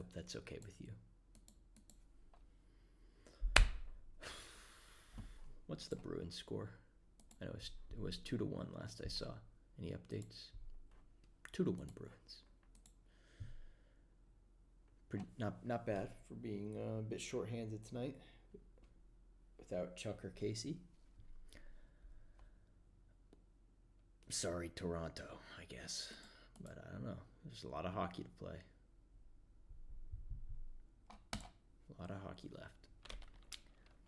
hope that's okay with you. What's the Bruins score? I know it was 2-1 last I saw. Any updates? 2-1 Bruins. Not bad for being a bit shorthanded tonight without Chuck or Casey. Sorry, Toronto, I guess. But I don't know. There's a lot of hockey to play. A lot of hockey left.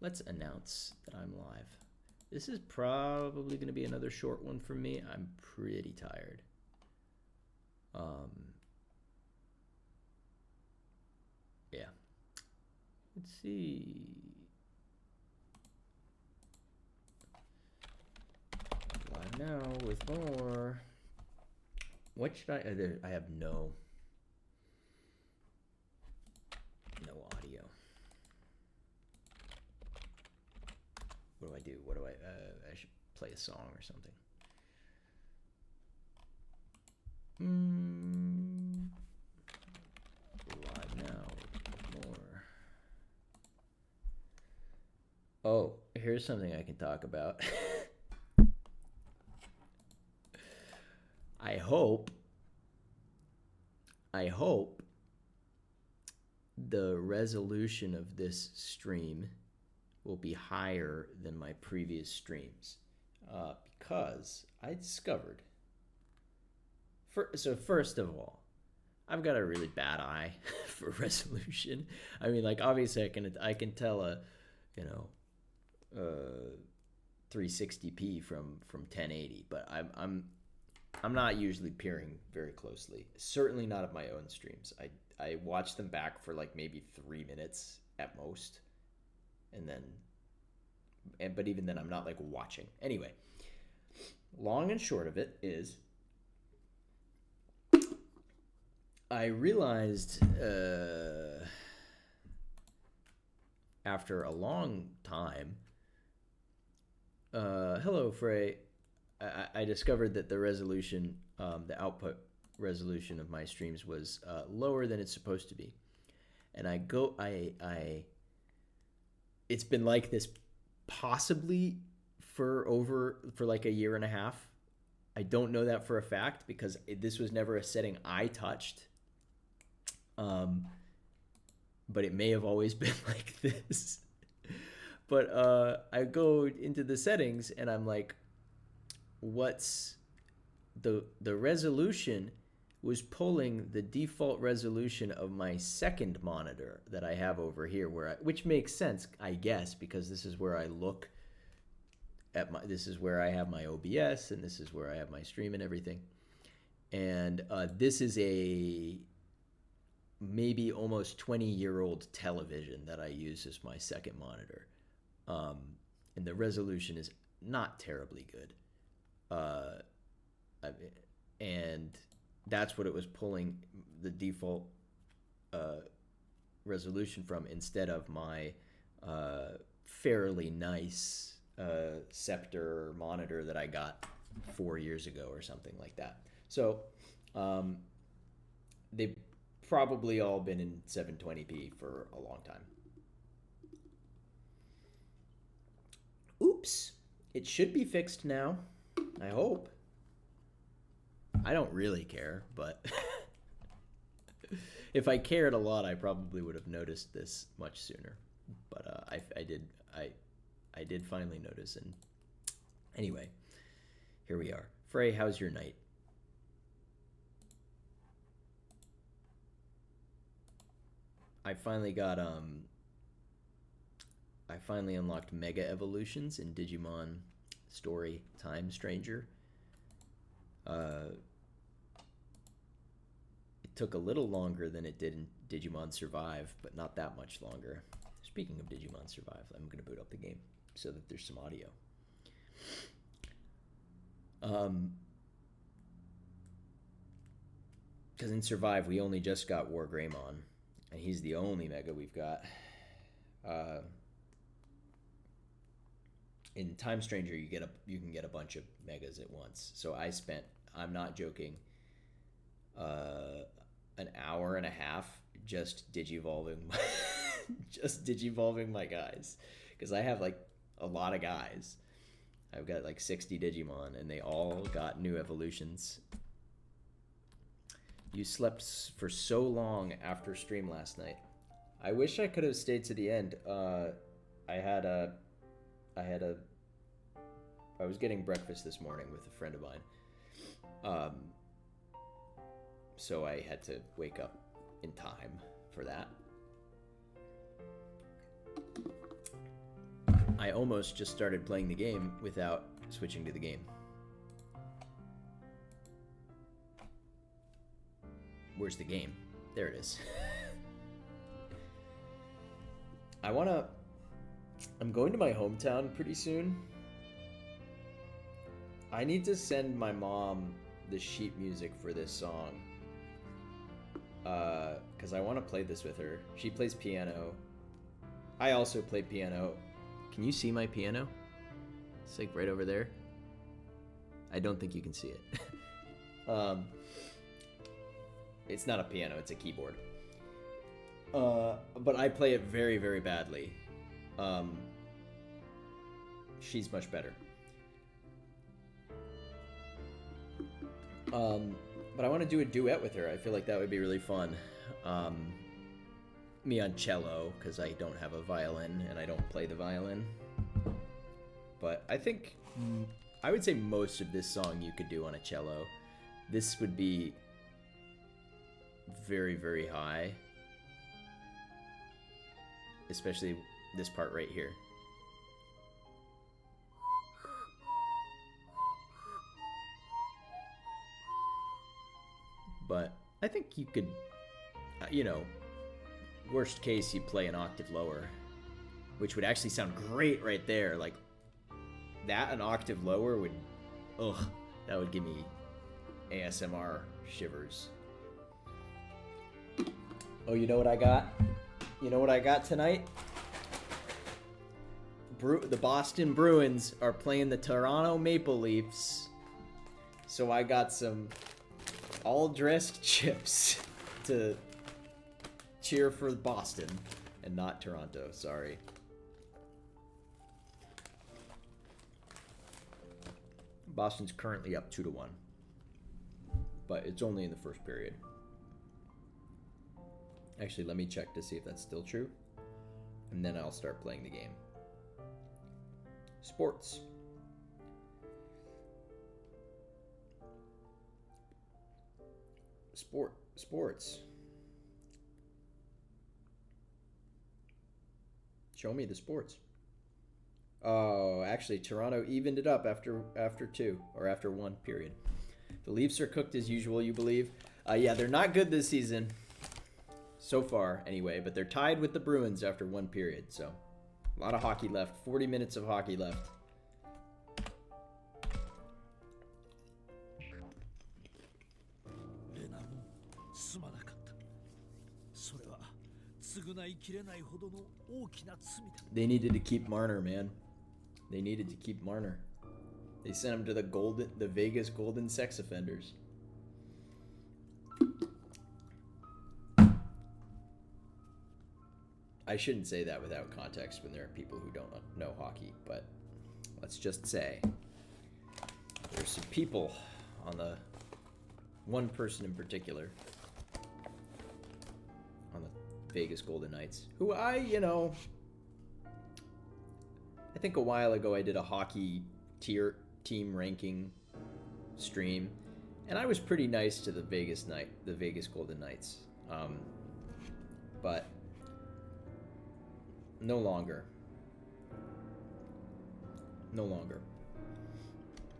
Let's announce that I'm live. This is probably going to be another short one for me. I'm pretty tired. Yeah. Let's see. Live now with more. What should I have no audio. What do I do? I should play a song or something. Live now. More. Oh, here's something I can talk about. I hope the resolution of this stream will be higher than my previous streams, because I discovered. So first of all, I've got a really bad eye for resolution. I mean, like, obviously I can tell a 360p from 1080, but I'm not usually peering very closely. Certainly not of my own streams. I watch them back for like maybe 3 minutes at most, but even then I'm not like watching. Anyway, long and short of it is, I realized after a long time, hello Frey, I discovered that the resolution, the output resolution of my streams was lower than it's supposed to be. And it's been like this possibly for like a year and a half. I don't know that for a fact because this was never a setting I touched. But it may have always been like this. But I go into the settings and I'm like, what's the resolution was pulling the default resolution of my second monitor that I have over here, which makes sense, I guess, because this is where I look at this is where I have my OBS and this is where I have my stream and everything. And this is a maybe almost 20-year-old television that I use as my second monitor. And the resolution is not terribly good. And that's what it was pulling the default resolution from, instead of my fairly nice Scepter monitor that I got 4 years ago or something like that. So they've probably all been in 720p for a long time. Oops. It should be fixed now. I hope. I don't really care, but if I cared a lot, I probably would have noticed this much sooner. But I did finally notice, and anyway, here we are. Frey, how's your night? I finally unlocked Mega Evolutions in Digimon Story Time Stranger. It took a little longer than it did in Digimon Survive, but not that much longer. Speaking of Digimon Survive, I'm going to boot up the game so that there's some audio. Because in Survive, we only just got War Greymon, and he's the only Mega we've got. In Time Stranger, you can get a bunch of Megas at once. So I spent, I'm not joking, an hour and a half just digivolving my just digivolving my guys, because I have like a lot of guys. I've got like 60 Digimon, and they all got new evolutions. You slept for so long after stream last night. I wish I could have stayed to the end. I was getting breakfast this morning with a friend of mine. So I had to wake up in time for that. I almost just started playing the game without switching to the game. Where's the game? There it is. I'm going to my hometown pretty soon. I need to send my mom the sheet music for this song. Because I want to play this with her. She plays piano. I also play piano. Can you see my piano? It's like right over there. I don't think you can see it. It's not a piano, it's a keyboard. But I play it very, very badly. She's much better. But I want to do a duet with her. I feel like that would be really fun. Me on cello, because I don't have a violin and I don't play the violin. But I think, I would say most of this song you could do on a cello. This would be very, very high. Especially this part right here. But I think you could, you know, worst case you play an octave lower, which would actually sound great right there. Like, that an octave lower would, that would give me ASMR shivers. Oh, you know what I got? You know what I got tonight? The Boston Bruins are playing the Toronto Maple Leafs. So I got some all-dressed chips to cheer for Boston and not Toronto. Sorry. Boston's currently up 2-1. But it's only in the first period. Actually, let me check to see if that's still true. And then I'll start playing the game. Sports. Sports. Show me the sports. Oh, actually, Toronto evened it up after one period. The Leafs are cooked as usual, you believe? Yeah, they're not good this season. So far, anyway, but they're tied with the Bruins after one period, so a lot of hockey left. 40 minutes of hockey left. They needed to keep Marner, man. They needed to keep Marner. They sent him to the Vegas Golden Sex Offenders. I shouldn't say that without context when there are people who don't know hockey, but let's just say there's some people on the one person in particular on the Vegas Golden Knights who I think a while ago I did a hockey team ranking stream, and I was pretty nice to the Vegas Golden Knights, but no longer.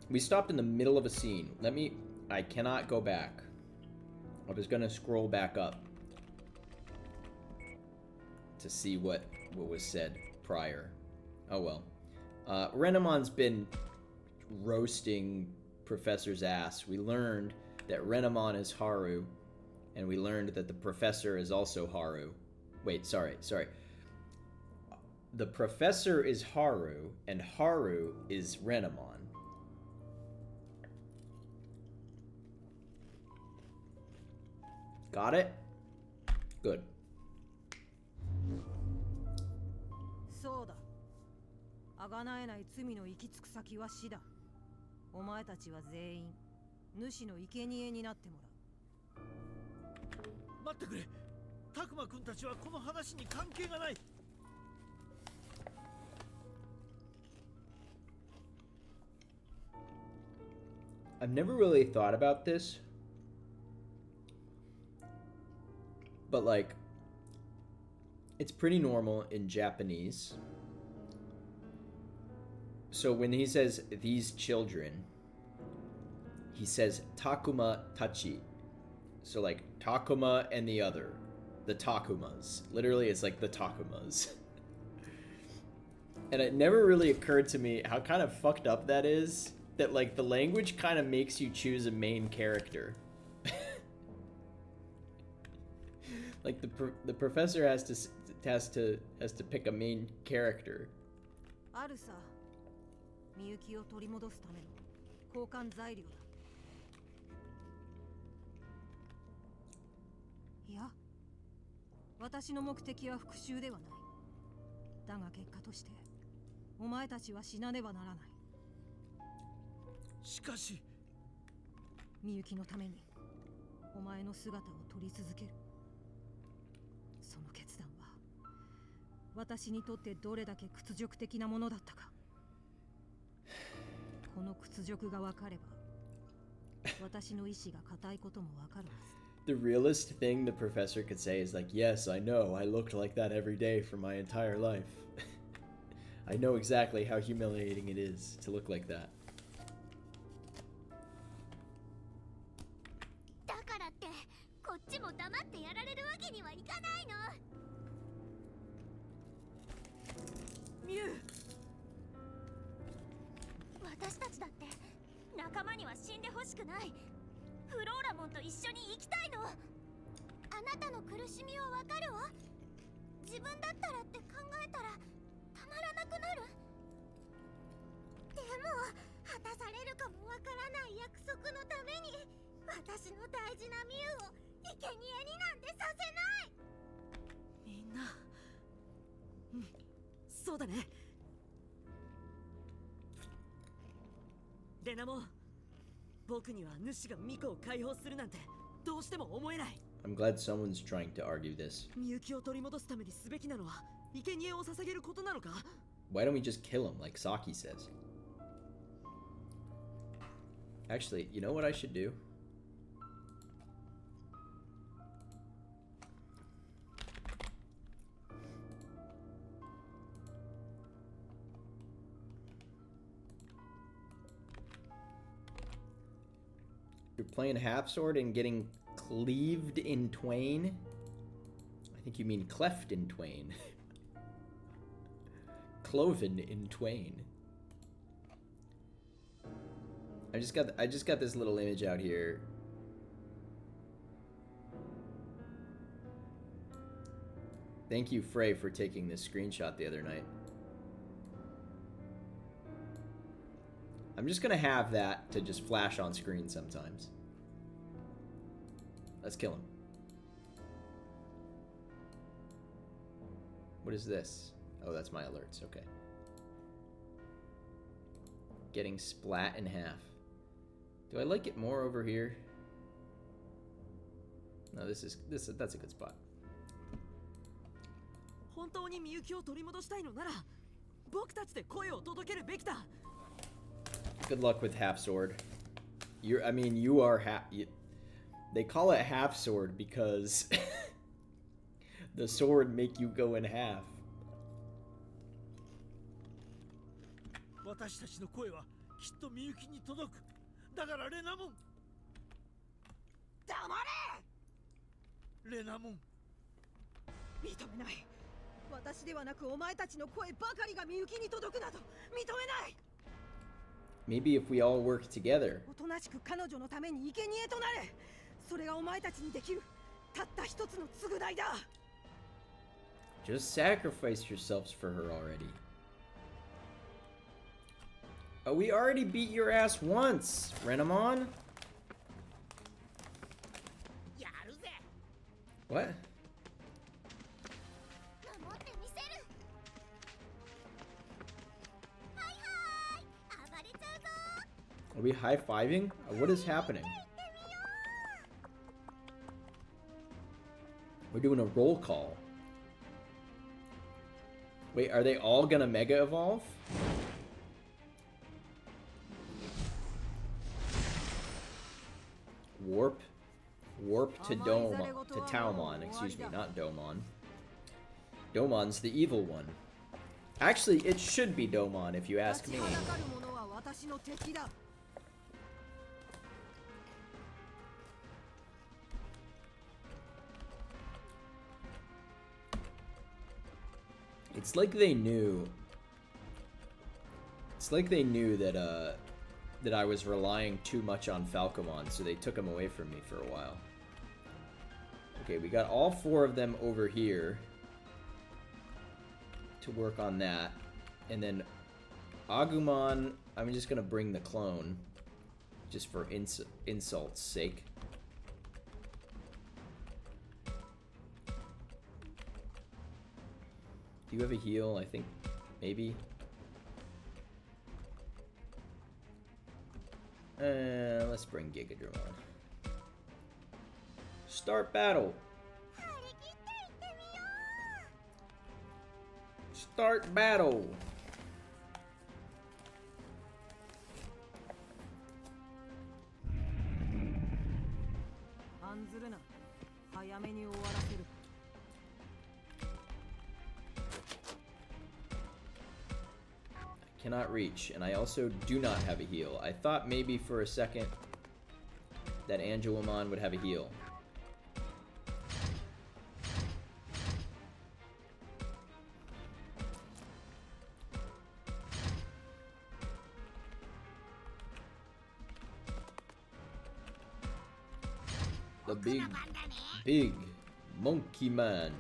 We stopped in the middle of a scene. I cannot go back. I was gonna scroll back up to see what was said prior. Oh well. Renamon's been roasting Professor's ass. We learned that Renamon is Haru, and we learned that the Professor is also Haru. Wait, sorry. The Professor is Haru, and Haru is Renamon. Got it? Good. そうだ。あがなえない罪の行き着く先は死だ。お前たちは全員主の生贄になってもらう。待ってくれ。タクマ君たちはこの話に関係がない。I've never really thought about this, but like, it's pretty normal in Japanese. So when he says these children, he says Takuma Tachi. So like Takuma and the other, the Takumas. Literally, it's like the Takumas. And it never really occurred to me how kind of fucked up that is. That like the language kind of makes you choose a main character. Like the professor has to pick a main character. あるさ。みゆきを取り戻すための交換材料だ。いや、私の目的は復讐ではない。だが結果としてお前たちは死なねばならない。しかし、みゆきのためにお前の姿を撮り続ける。その決断は私にとってどれだけ屈辱的なものだったか。この屈辱が分かれば私の意志が固いことも分かるはず。 The realest thing the professor could say is like, yes, I know, I looked like that every day for my entire life. I know exactly how humiliating it is to look like that. だからってこっちも黙ってやられるわけにはいかないの。ミュウ、私たちだって仲間には死んでほしくない。フローラモンと一緒に生きたいの。あなたの苦しみはわかるわ。自分だったらって考えたらたまらなくなる。でも果たされるかもわからない約束のために私の大事なミュウを生贄になんてさせない。みんな、うん、そうだね。レナモン、僕には主がミコを解放するなんてどうしても思えない。 I'm glad someone's trying to argue this. みゆきを取り戻すためにすべきなのは生贄を捧げることなのか。 Why don't we just kill him like Saki says? Actually, you know what I should do? You're playing half sword and getting cleaved in twain? I think you mean cleft in twain. Cloven in twain. I just got this little image out here. Thank you, Frey, for taking this screenshot the other night. I'm just gonna have that to just flash on screen sometimes. Let's kill him. What is this? Oh, that's my alerts. Okay. Getting splat in half. Do I like it more over here? No, that's a good spot. 本当にみゆきを取り戻したいのなら僕たちで声を届けるべきだ。 Good luck with half sword. You are half. They call it half sword because the sword make you go in half. 私たちの声はきっとみゆきに届く。だからレナモン。黙れ。レナモン。認めない。私ではなくお前たちの声ばかりがみゆきに届くなど認めない。 Maybe if we all work together. おとなしく彼女のために生贄となれ。それがお前たちにできるたった一つの償いだ。 Just sacrifice yourselves for her already. Oh, we already beat your ass once, Renamon. やるぜ。 What? 守ってみせる。Are we high-fiving? What is happening? We're doing a roll call. Wait, are they all gonna Mega Evolve? Warp? Warp to Taumon, excuse me, not Domon. Domon's the evil one. Actually, it should be Domon if you ask me. It's like they knew. It's like they knew that that I was relying too much on Falcomon, so they took him away from me for a while. Okay, we got all 4 of them over here to work on that. And then Agumon, I'm just gonna bring the clone just for insult's sake. Do you have a heal? I think maybe. Let's bring Gigadramon. Start battle. Start battle. Cannot reach, and I also do not have a heal. I thought maybe for a second that Angelamon would have a heal. The big monkey man.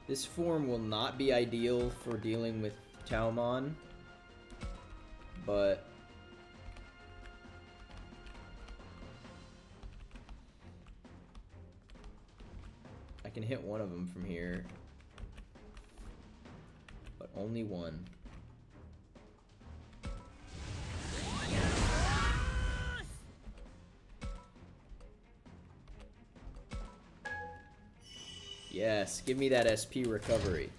This form will not be ideal for dealing with Taumon, but I can hit one of them from here, but only one. Yes, give me that SP recovery.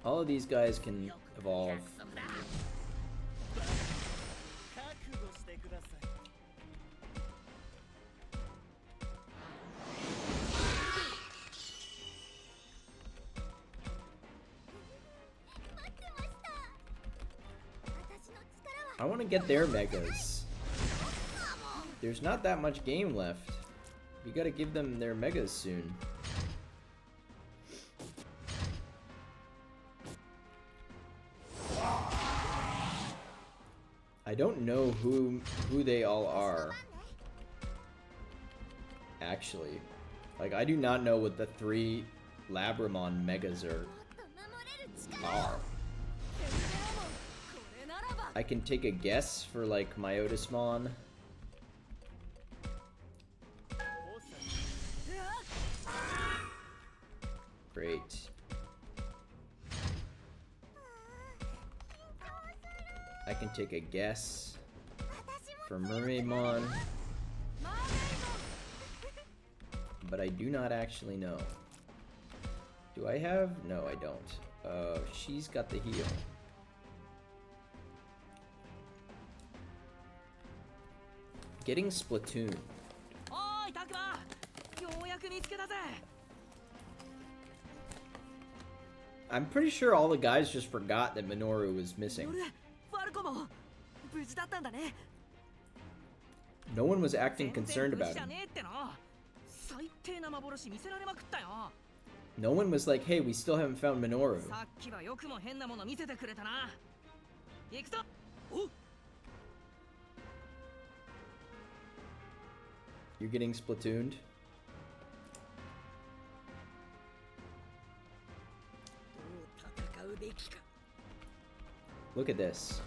All of these guys can evolve. I want to get their megas. There's not that much game left. We gotta give them their megas soon. I don't know who they all are. Actually. Like, I do not know what the 3 Labramon megas are. I can take a guess for, like, Myotismon. Great. I can take a guess for Mermaidmon. But I do not actually know. Do I have? No, I don't. She's got the heal. Getting Splatoon. I'm pretty sure all the guys just forgot that Minoru was missing. No one was acting concerned about him. No one was like, hey, we still haven't found Minoru. You're getting Splatooned? Look at this.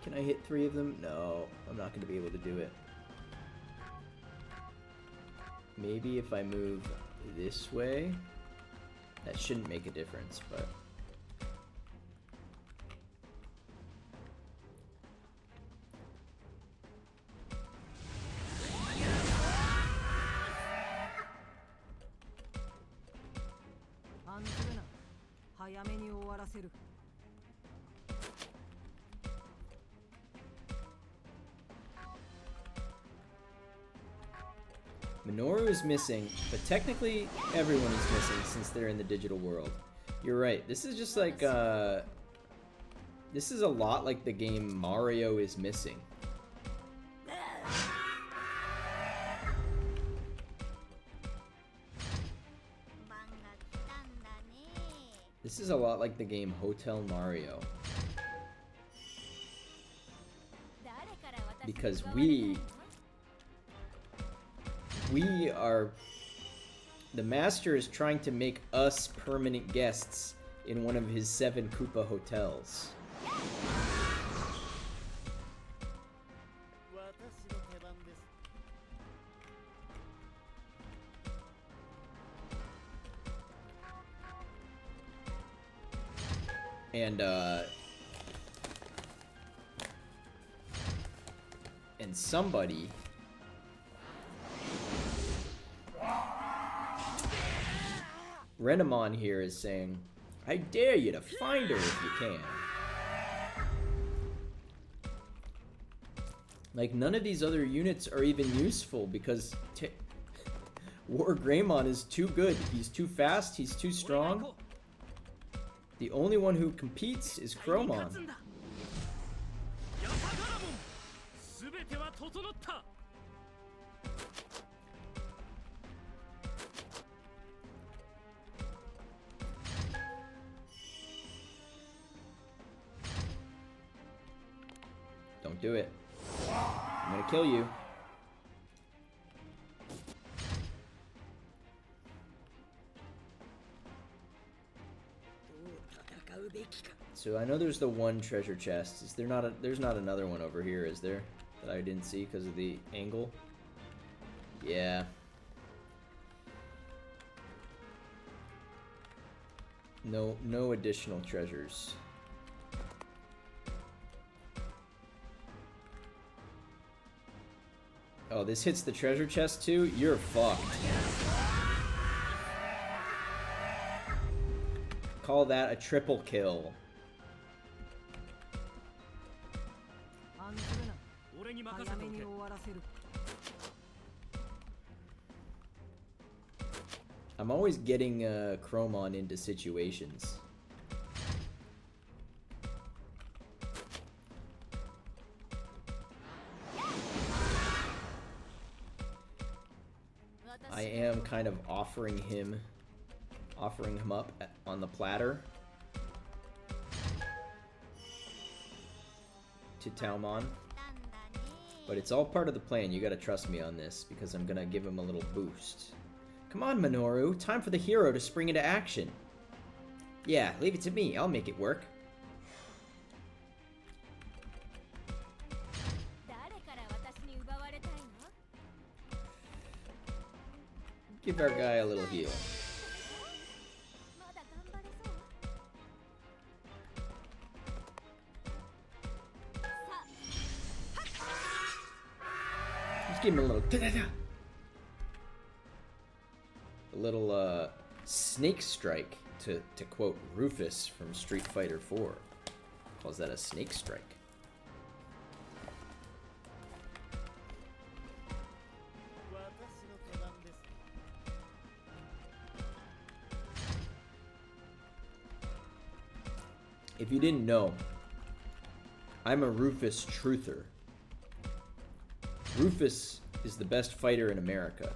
Can I hit 3 of them? No, I'm not going to be able to do it. Maybe if I move this way, that shouldn't make a difference, but... Minoru is missing, but technically everyone is missing since they're in the digital world. You're right. This is just like, this is a lot like the game Mario is Missing. This is a lot like the game Hotel Mario. Because we are... The master is trying to make us permanent guests in one of his 7 Koopa hotels. And somebody... Renamon here is saying, I dare you to find her if you can. Like, none of these other units are even useful because War Greymon is too good. He's too fast, he's too strong. The only one who competes is Chromon. Don't do it. I'm gonna kill you. So I know there's the one treasure chest. Is there not a, there's not another one over here, is there? That I didn't see because of the angle? Yeah. No additional treasures. Oh, this hits the treasure chest too? You're fucked. Call that a triple kill. I'm always getting Chromon into situations. I am kind of offering him up on the platter to Taomon. But it's all part of the plan. You gotta trust me on this because I'm gonna give him a little boost. Come on, Minoru. Time for the hero to spring into action. Yeah, leave it to me. I'll make it work. Give our guy a little heal. Just give him a little snake strike, to quote Rufus from Street Fighter 4. Calls that a snake strike. If you didn't know, I'm a Rufus truther. Rufus is the best fighter in America.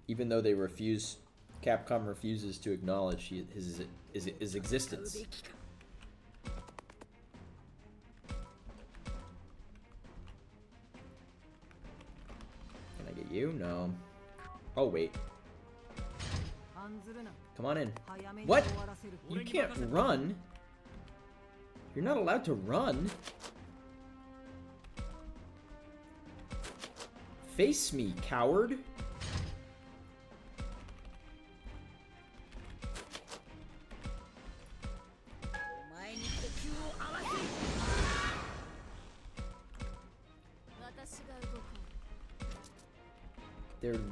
Even though they refuse, Capcom refuses to acknowledge his existence. Can I get you? No. Oh, wait. Come on in. What? You can't run? You're not allowed to run. Face me, coward.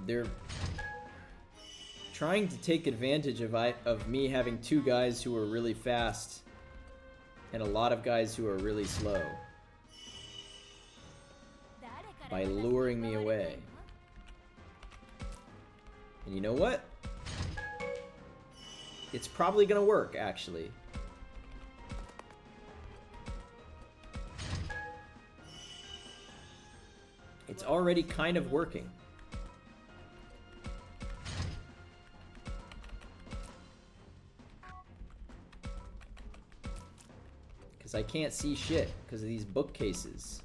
They're trying to take advantage of me having two guys who are really fast and a lot of guys who are really slow by luring me away. And you know what? It's probably gonna work, actually. It's already kind of working. Because I can't see shit because of these bookcases.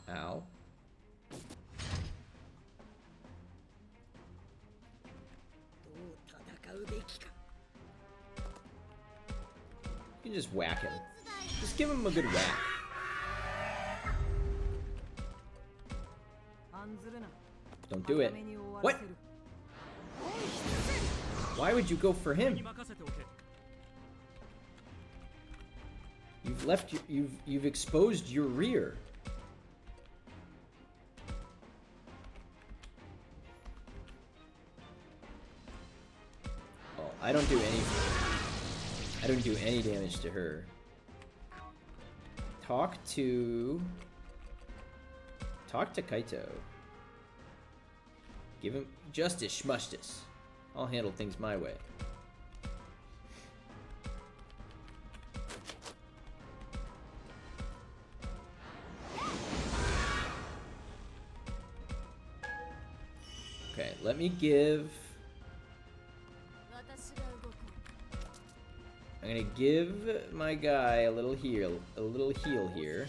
Ow. You can just whack him. Just give him a good whack. Don't do it. What? Why would you go for him? You've left your, you've exposed your rear. Oh, I don't do any damage to her. Talk to Kaito. Give him justice, schmustice. I'll handle things my way. Okay, let me give... I'm gonna give my guy a little heal here.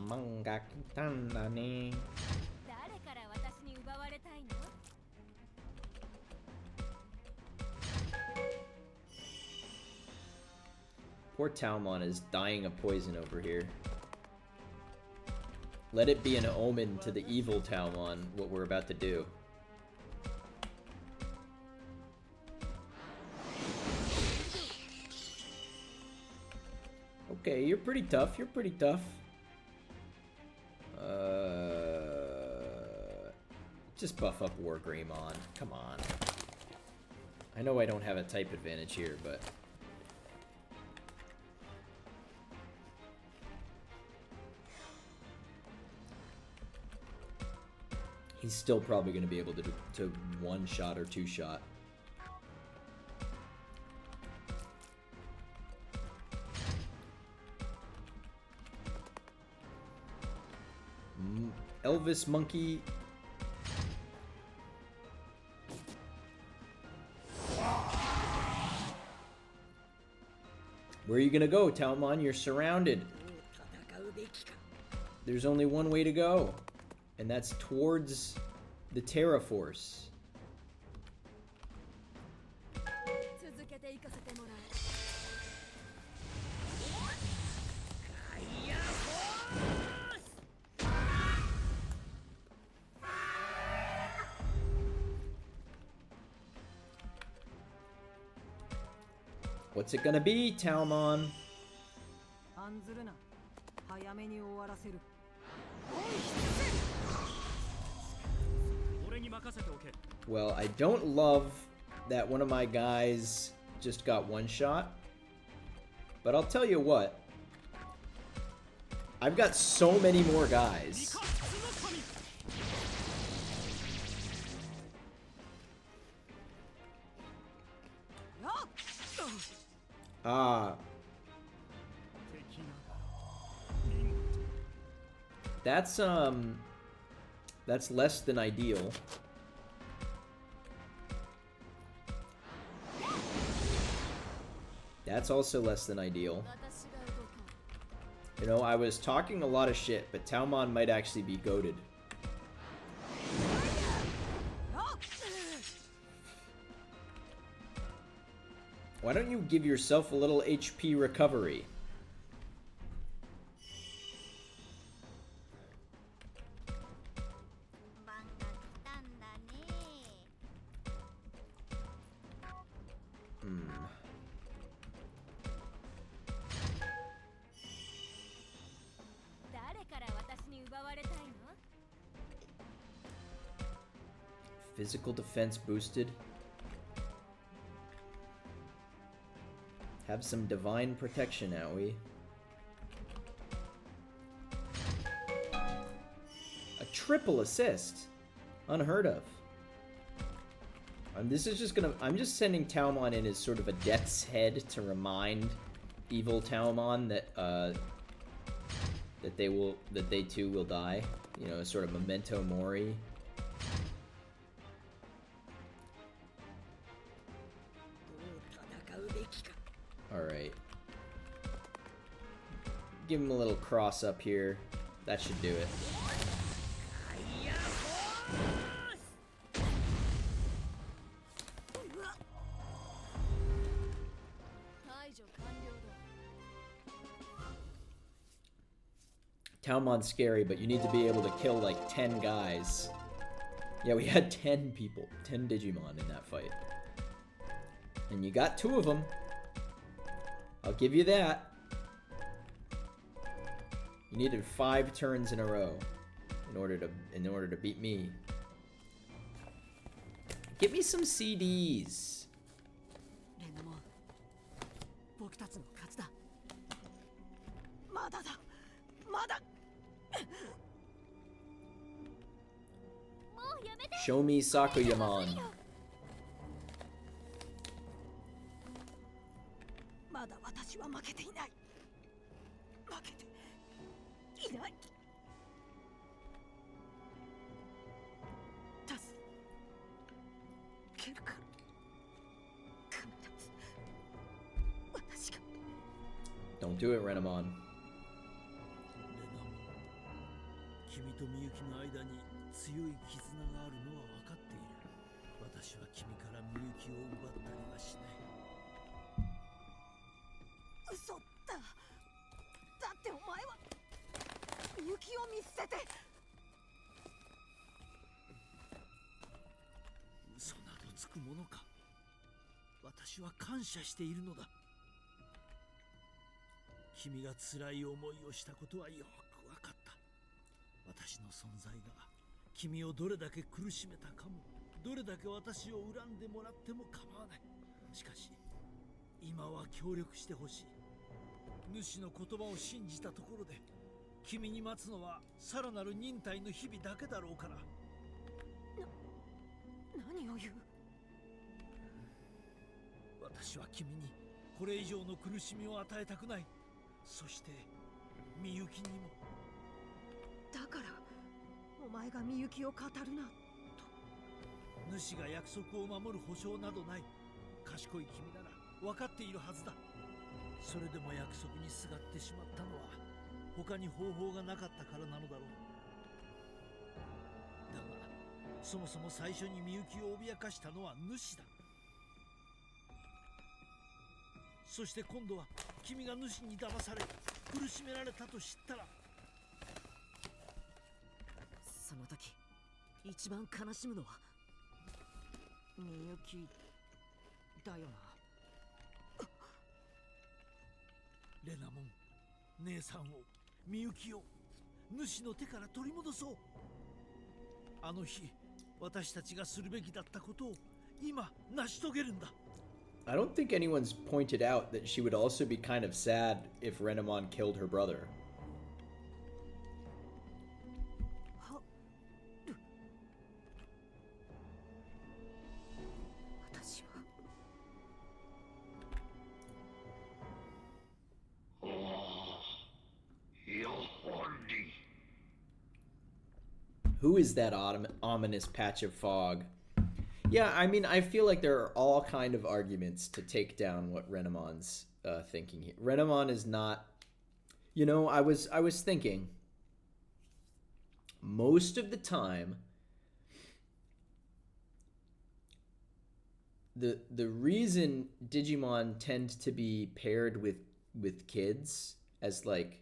Manga kitanda ne. Poor Talmon is dying of poison over here. Let it be an omen to the evil Talmon, what we're about to do. Okay, you're pretty tough, you're pretty tough. Just buff up Wargreymon. Come on. I know I don't have a type advantage here, but... he's still probably going to be able to one-shot or two-shot. Elvis Monkey. Where are you gonna go, Talmon? You're surrounded. There's only one way to go, and that's towards the Terra Force. What's it gonna be, Talmon? Well, I don't love that one of my guys just got one shot. But I'll tell you what. I've got so many more guys. Ah. That's less than ideal. That's also less than ideal. 私が動こう。 You know, I was talking a lot of shit, but Taomon might actually be goated. Why don't you give yourself a little HP recovery? Physical defense boosted. Have some divine protection, Aoi. A triple assist. Unheard of. This is just gonna... I'm just sending Taomon in as sort of a death's head to remind evil Taomon that, that they too will die. You know, sort of memento mori. Alright. Give him a little cross up here. That should do it. Taomon's scary, but you need to be able to kill like 10 guys. Yeah, we had 10 people, 10 Digimon in that fight. And you got 2 of them. I'll give you that. You needed 5 turns in a row in order to beat me. Get me some CDs. レナモン、僕たちの勝ちだ。まだだ、まだ。もうやめて。 Show me Sakuyamon. まだ私は負けていない。負けていない。助けるから。必ず私が。Don't do it, Renamon. レナモン、君とみゆきの間に強い絆があるのは分かっている。私は君からみゆきを奪ったりはしない。嘘だ。だってお前はみゆきを見捨てて。嘘などつくものか。私は感謝しているのだ。君が辛い思いをしたことはよく分かった。私の存在が君をどれだけ苦しめたかも、どれだけ私を恨んでもらっても構わない。しかし今は協力してほしい。主の言葉を信じたところで君に待つのはさらなる忍耐の日々だけだろうから。何を言う。私は君にこれ以上の苦しみを与えたくない。そしてみゆきにも。だからお前がみゆきを語るなと。主が約束を守る保証などない。賢い君なら分かっているはずだ。それでも約束にすがってしまったのは他に方法がなかったからなのだろう。だがそもそも最初にみゆきを脅かしたのは主だ。そして今度は君が主に騙され苦しめられたと知ったら。その時一番悲しむのはみゆきだよな。レナモン、姉さんを、みゆきを主の手から取り戻そう。あの日私たちがするべきだったことを今成し遂げるんだ。I don't think anyone's pointed out that she would also be kind of sad if Renamon killed her brother. 私は Who is that ominous patch of fog? Yeah, I mean, I feel like there are all kind of arguments to take down what Renemon's thinking here. Renemon is not, I was thinking most of the time the reason Digimon tend to be paired with kids as like,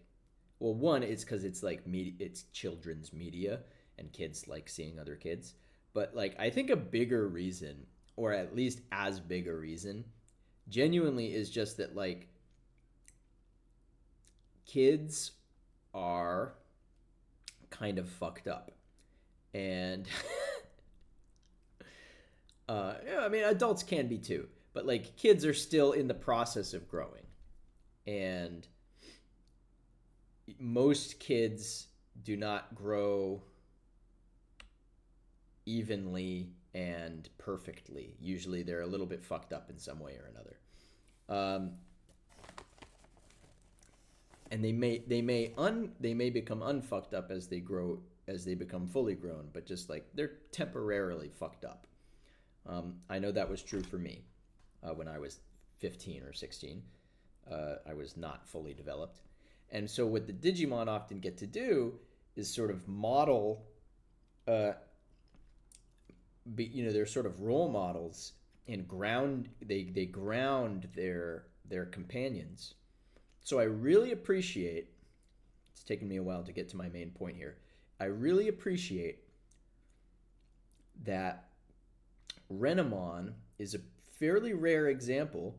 well, one, it's because it's like media, it's children's media, and kids like seeing other kids. But like, I think a bigger reason, or at least as big a reason, genuinely is just that like kids are kind of fucked up, and yeah, I mean, adults can be too, but like kids are still in the process of growing, and most kids do not grow evenly and perfectly. Usually, they're a little bit fucked up in some way or another, and they may become unfucked up as they grow, as they become fully grown. But just like they're temporarily fucked up. I know that was true for me when I was 15 or 16. I was not fully developed. And so what the Digimon often get to do is sort of model, they're sort of role models and they ground their companions. So I really appreciate, it's taken me a while to get to my main point here. I really appreciate that Renamon is a fairly rare example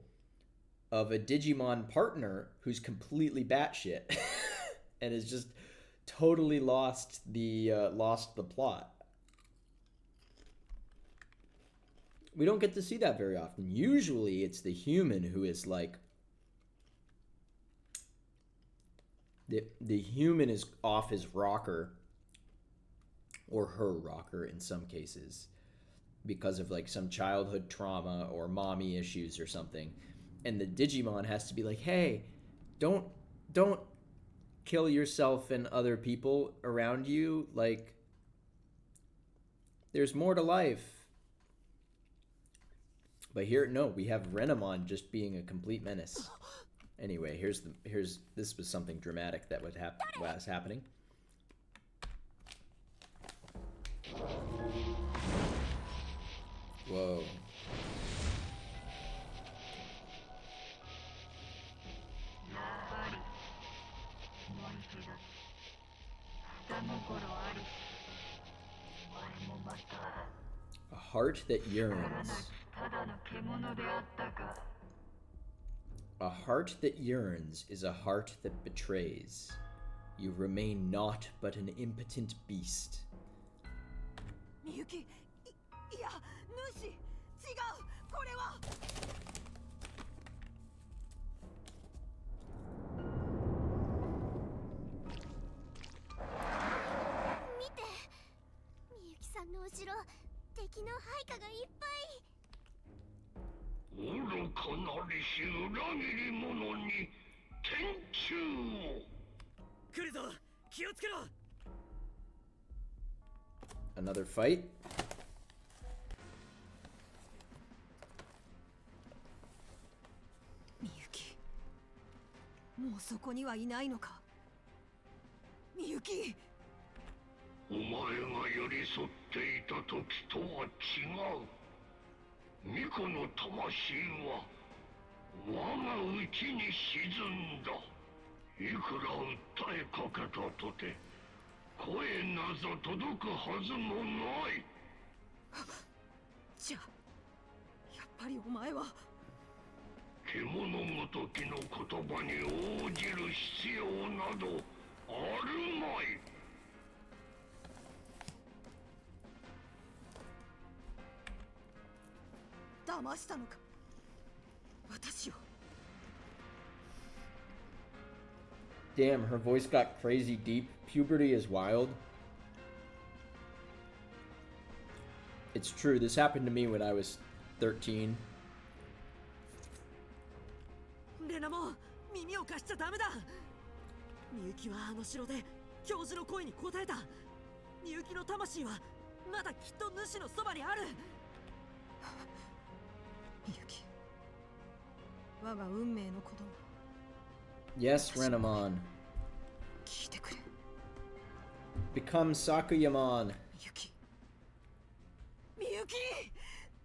of a Digimon partner who's completely batshit and has just totally lost the plot. We don't get to see that very often. Usually, it's the human who is like the human is off his rocker, or her rocker in some cases, because of like some childhood trauma or mommy issues or something, and the Digimon has to be like, hey, don't kill yourself and other people around you, like there's more to life. But here, no, we have Renamon just being a complete menace. Anyway, this was something dramatic that was happening. Whoa. A heart that yearns. A heart that yearns is a heart that betrays. You remain naught but an impotent beast. Miyuki, いや、主、違う、これは。見て、みゆきさんの後ろ、敵の配下がいっぱい。愚かなりし裏切り者に天誅を。来るぞ、気をつけろ。Another fight? Miyuki, もうそこにはいないのか。Miyuki! お前が寄り添っていた時とは違う。巫女の魂は我が内に沈んだ。いくら訴えかけたとて声なぞ届くはずもない。じゃあ、やっぱりお前は。獣ごときの言葉に応じる必要などあるまい。騙したのか、私を。Damn, her voice got crazy deep. Puberty is wild. It's true. This happened to me when I was 13. レナモン、耳を貸しちゃダメだ。みゆきはあの城で教授の声に応えた。みゆきの魂はまだきっと主のそばにある。みゆき、我が運命の子供、 Yes, Renamon. 聞いてくれ。 Become Sakuyamon. みゆき、みゆき、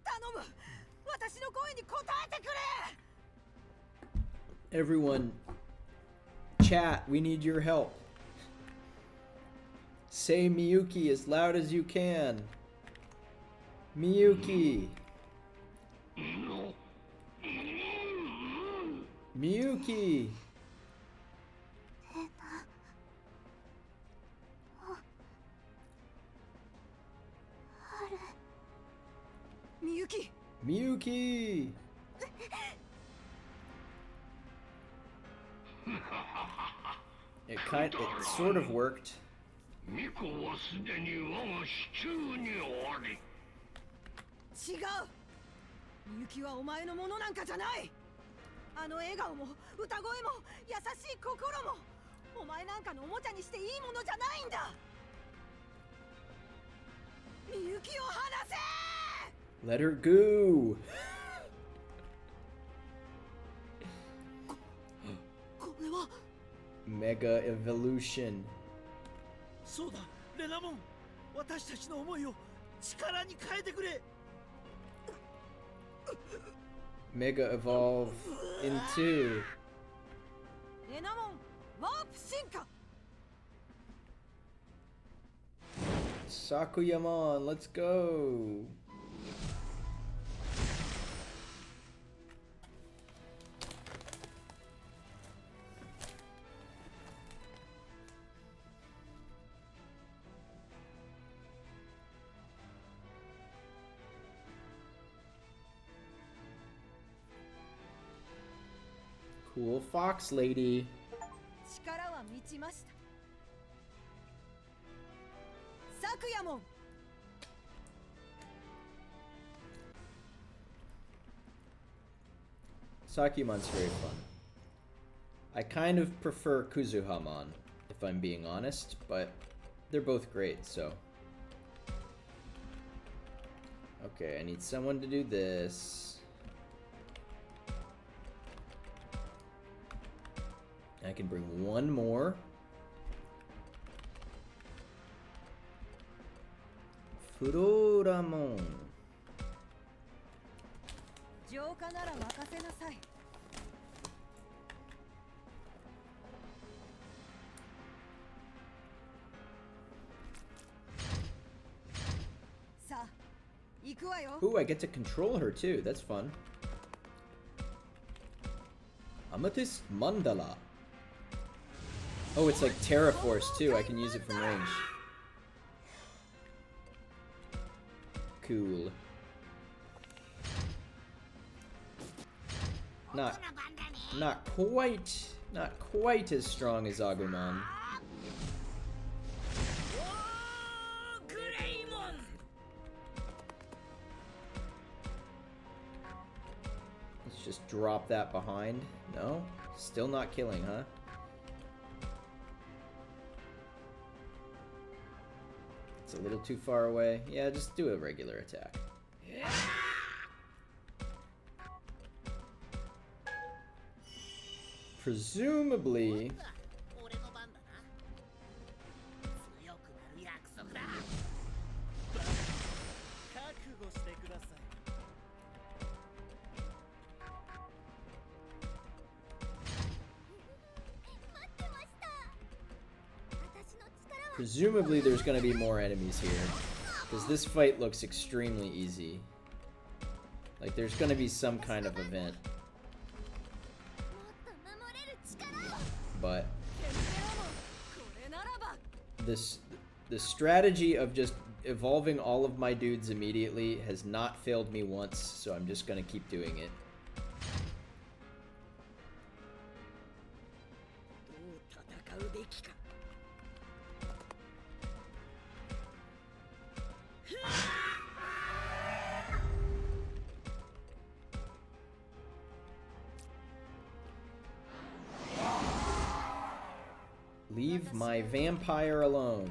頼む、私の声に応えてくれ。 Everyone, chat, we need your help. Say Miyuki as loud as you can. Miyuki. Miyuki. みゆき、 Miyuki. It sort of worked. 巫女はすでに我が手中にあり。違う。みゆきはお前のものなんかじゃない。あの笑顔も歌声も優しい心もお前なんかのおもちゃにしていいものじゃないんだ。みゆきを離せ。 Let her go. これは Mega Evolution. そうだ、レナモン、私たちの思いを力に変えてくれ。 Mega Evolve into レナモンワープ進化。 Sakuyamon. Let's go. Cool fox lady. 力は満ちました。サクヤモン。 Sakuyamon's very fun. I kind of prefer Kuzuhamon, if I'm being honest, but they're both great, so. Okay, I need someone to do this. I can bring one more. Furoramon. 浄化なら任せなさい。さあ、行くわよ。 Ooh, I get to control her too. That's fun. Amethyst Mandala. Oh, it's like Terra Force too. I can use it from range. Cool. Not quite as strong as Agumon. Let's just drop that behind. No? Still not killing, huh? It's a little too far away. Yeah, just do a regular attack. Presumably... 俺の番だな。強くなる約束だ。覚悟してください。 Presumably there's gonna be more enemies here. Because this fight looks extremely easy. Like there's gonna be some kind of event. But the strategy of just evolving all of my dudes immediately has not failed me once, so I'm just gonna keep doing it. Leave my vampire alone.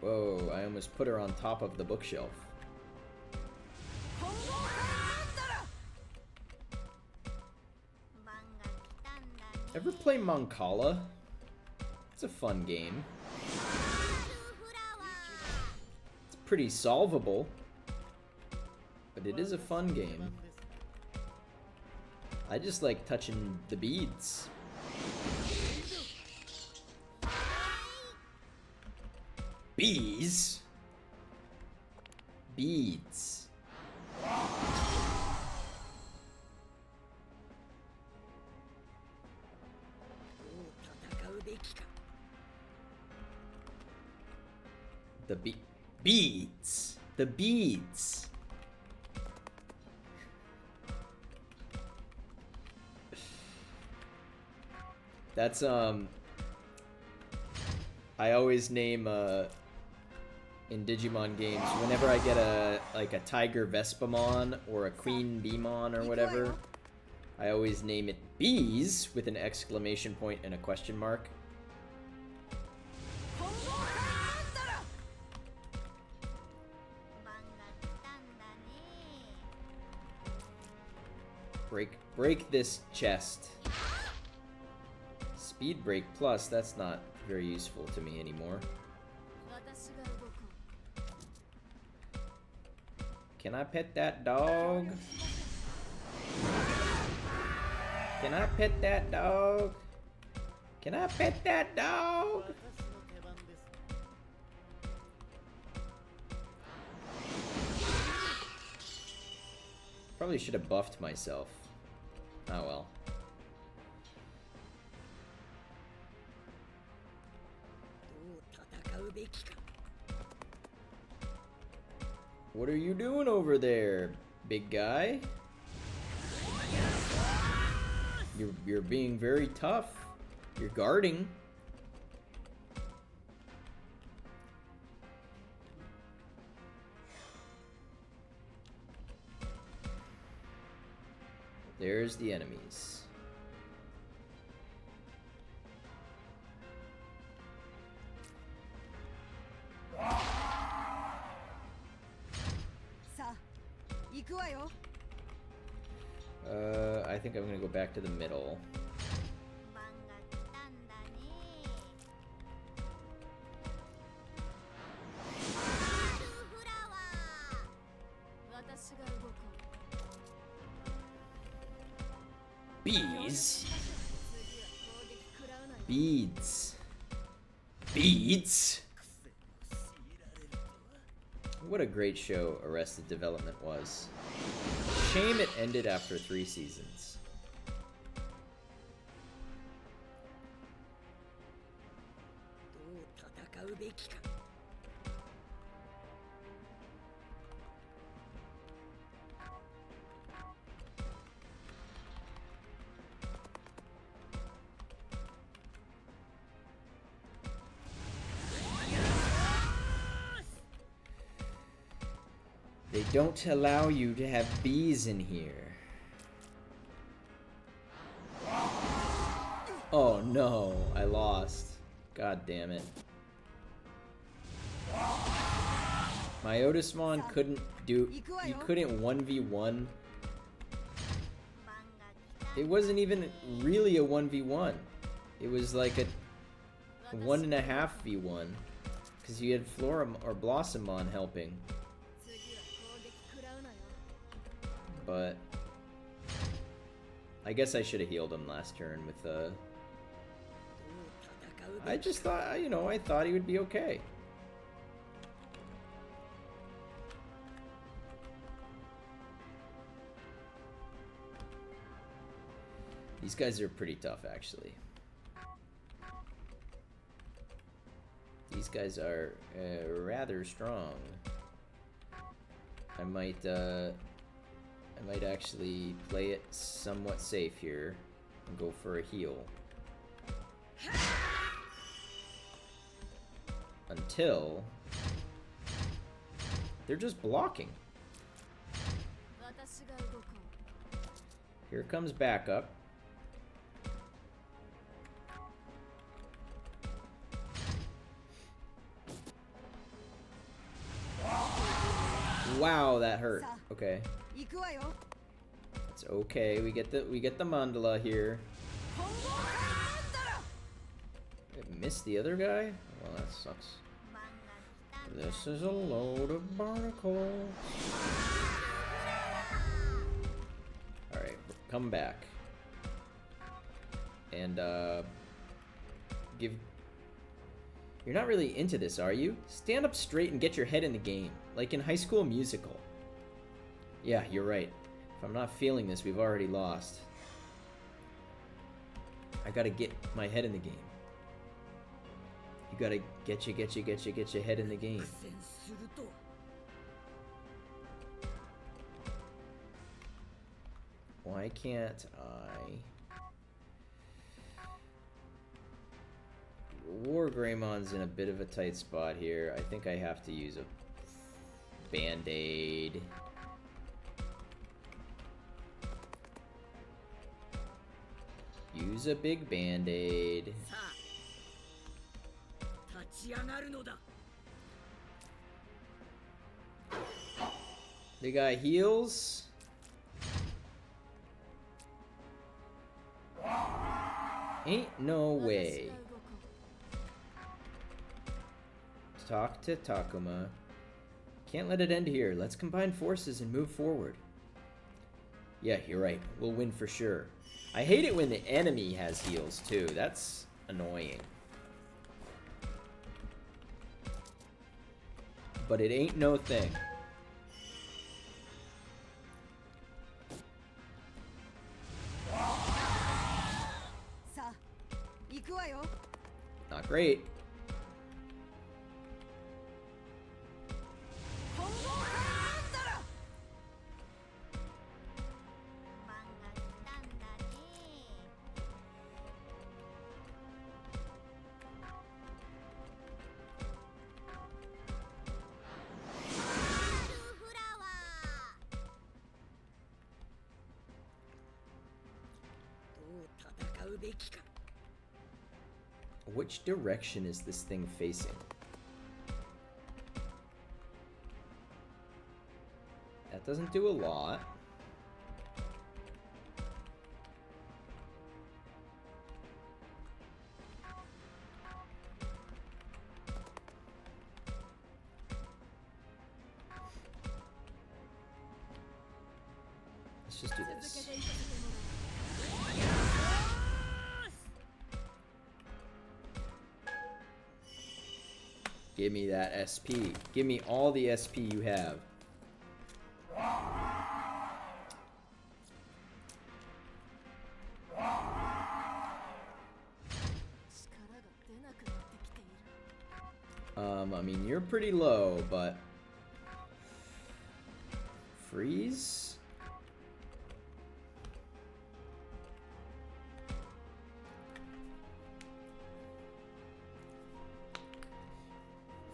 Whoa, I almost put her on top of the bookshelf. Ever play Mancala? It's a fun game. It's pretty solvable, but it is a fun game. I just like touching the beads. Bees? Beads. The beads. The beads. That's I always name in Digimon games whenever I get a Tiger Vespamon or a Queen Beemon or whatever, I always name it Bees with an exclamation point and a question mark. Break this chest. Speed break plus, that's not very useful to me anymore. Can I pet that dog? Can I pet that dog? Can I pet that dog? Probably should have buffed myself. Oh well. What are you doing over there, big guy? You're being very tough. You're guarding. There's the enemies. I think I'm gonna go back to the middle. Bees? Beads. Beads? What a great show Arrested Development was. Shame it ended after 3 seasons. They don't allow you to have bees in here. Oh no, I lost. God damn it. My Otismon couldn't do... You couldn't 1v1. It wasn't even really a 1v1. It was like a 1.5v1. Because you had Floram or Blossomon helping. But I guess I should have healed him last turn with I just thought, you know, I thought he would be okay. These guys are pretty tough, actually. These guys are rather strong. I might actually play it somewhat safe here and go for a heal. Until they're just blocking. Here comes backup. Wow, that hurt. Okay. 行くわよ。 It's okay. We get the mandala here. 混合マンダラ。 I missed the other guy? Well, that sucks. This is a load of barnacles. Alright, come back. And, give... You're not really into this, are you? Stand up straight and get your head in the game. Like in High School Musical. Yeah, you're right. If I'm not feeling this, we've already lost. I gotta get my head in the game. You gotta get your head in the game. 苦戦すると。 Why can't I? War Greymon's in a bit of a tight spot here. I think I have to use a Band-Aid. Use a big Band-Aid. さあ、立ち上がるのだ。 They got heals. Ain't no way. Talk to Takuma. Can't let it end here. Let's combine forces and move forward. Yeah, you're right. We'll win for sure. I hate it when the enemy has heals too. That's annoying. But it ain't no thing. Not great. Which direction is this thing facing? That doesn't do a lot. Let's just do this. Give me that SP. Give me all the SP you have. I mean, you're pretty low, but... Freeze?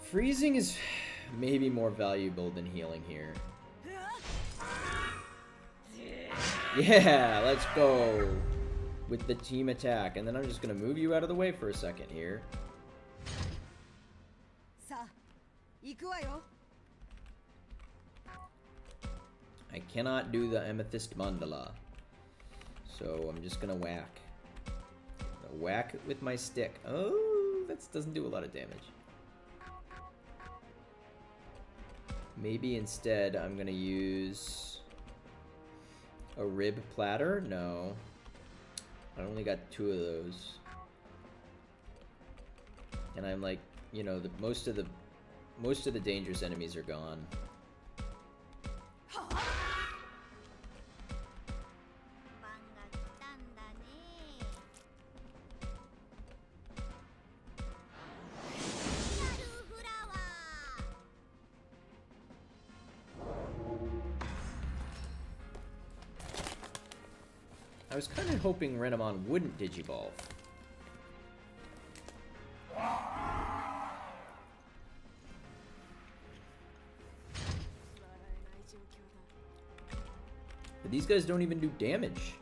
Freezing is maybe more valuable than healing here. Yeah, let's go with the team attack. And then I'm just going to move you out of the way for a second here. I cannot do the Amethyst Mandala. So I'm just going to whack. Whack it with my stick. Oh, that doesn't do a lot of damage. Maybe instead I'm going to use a rib platter? No. I only got 2 of those. And I'm like, you know, most of the dangerous enemies are gone. I was kind of hoping Renamon wouldn't Digivolve. But these guys don't even do damage.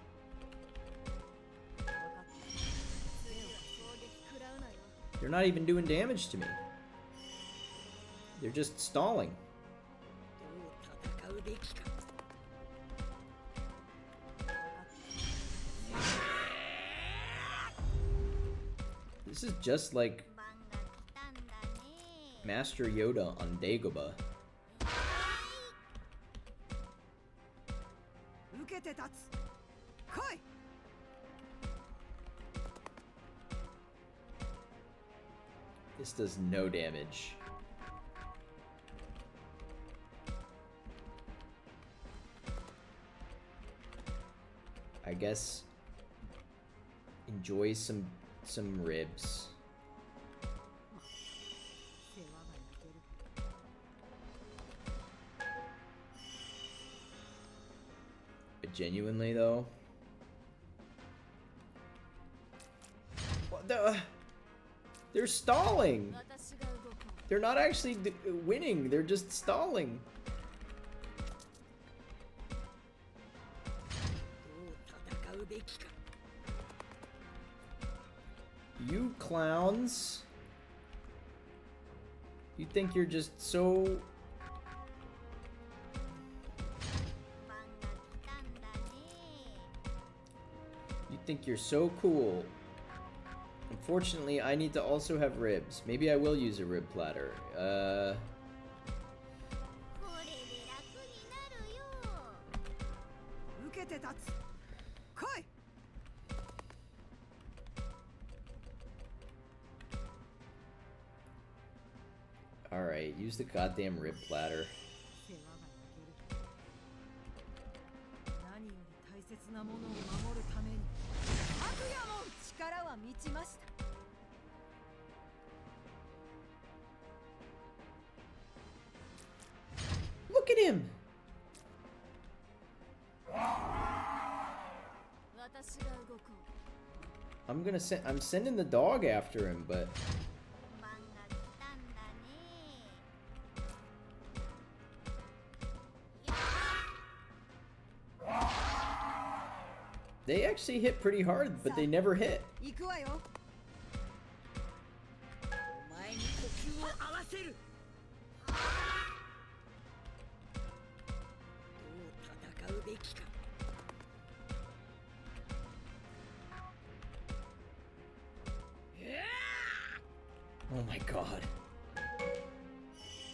They're not even doing damage to me. They're just stalling. うべきか。 This is just like 番が来たんだね。 Master Yoda on Dagobah. 受けて立つ。来い。 This does no damage. I guess enjoy some ribs. 世話が焼ける。 But genuinely though, what the? They're stalling. 私が動こう。 They're not actually winning. They're just stalling. どう戦うべきか。 You clowns. You think you're just so 番が来たんだね。 You think you're so cool. Unfortunately, I need to also have ribs. Maybe I will use a rib platter. これで楽になるよ。 受けて立つ。来い。 Alright, use the goddamn rib platter. 世話が焼ける。何より大切なものを守るために。悪夜も力は満ちました。 Look at him! 私が動こう。 I'm sending the dog after him, but 番が来たんだね。 they actually hit pretty hard, but they never hit. 行くわよ。 お前に呼吸を合わせる。どう戦うべきか。 Oh my god.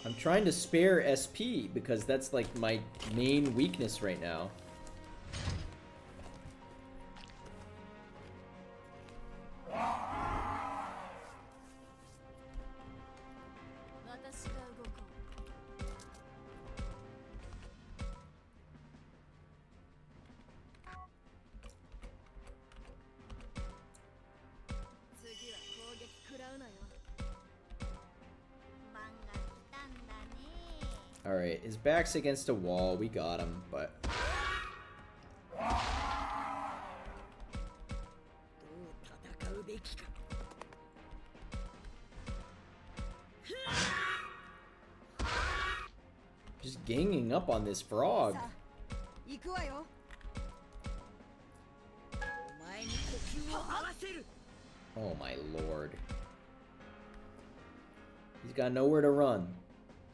I'm trying to spare SP because that's like my main weakness right now. 私が動こう。次は攻撃食らうなよ。番が来たんだね。 Alright, his back's against a wall. We got him, but どう戦うべきか。 just ganging up on this frog. さあ、行くわよ。 お前に呼吸を合わせる。 Oh my lord. He's got nowhere to run,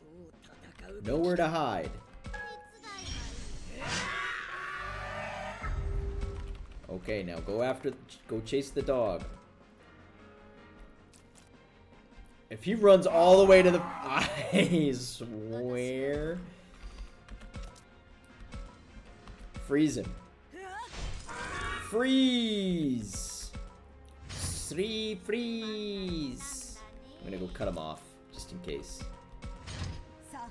どう戦うべきか。 nowhere to hide. 手伝いがいい。 Okay, now go chase the dog. If he runs all the way to the, I swear. Freeze him. Freeze. Freeze. I'm gonna go cut him off just in case. さあ、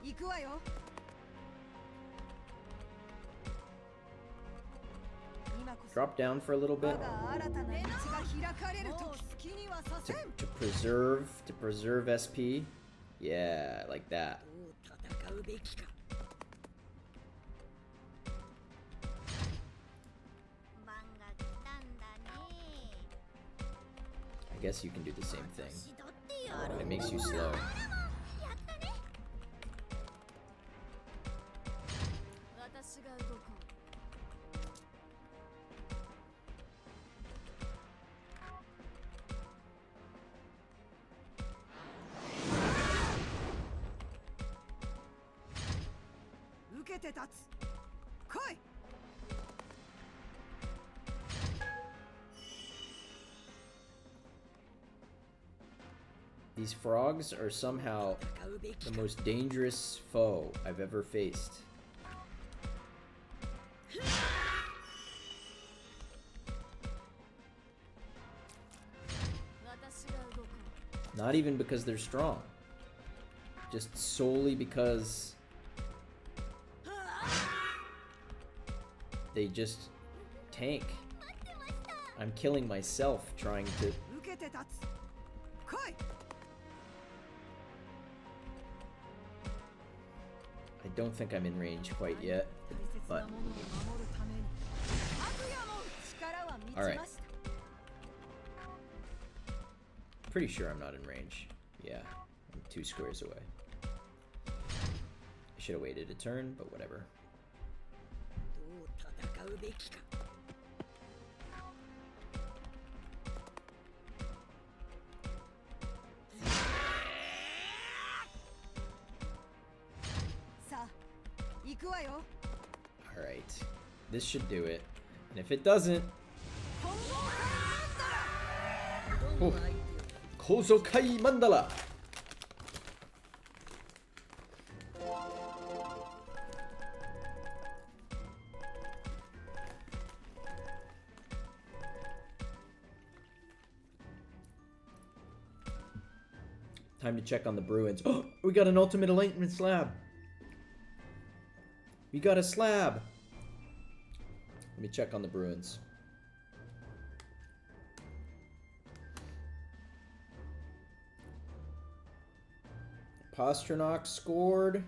行くわよ。今こそ Drop down for a little 我 bit が新たな道が開かれると好きにはさせん。 to preserve SP. Yeah, like that. どう戦うべきか。 番が来たんだね。 I guess you can do the same thing. 私だってやる。 It makes you slow. やったね。私が動こう。 Alright, て立つ。来い。 These frogs are somehow the most dangerous foe I've ever faced. Not even because they're strong. Just solely because they just tank. I'm killing myself trying to... 受けて立つ。来い。 I don't think I'm in range quite yet, but... Alright. Pretty sure I'm not in range. Yeah, I'm 2 squares away. I should have waited a turn, but whatever. Alright. This should do it. And if it doesn't... Oh. Kozokai Mandala! Time to check on the Bruins. Oh, we got an Ultimate Enlightenment slab! We got a slab! Let me check on the Bruins. Pasternak scored.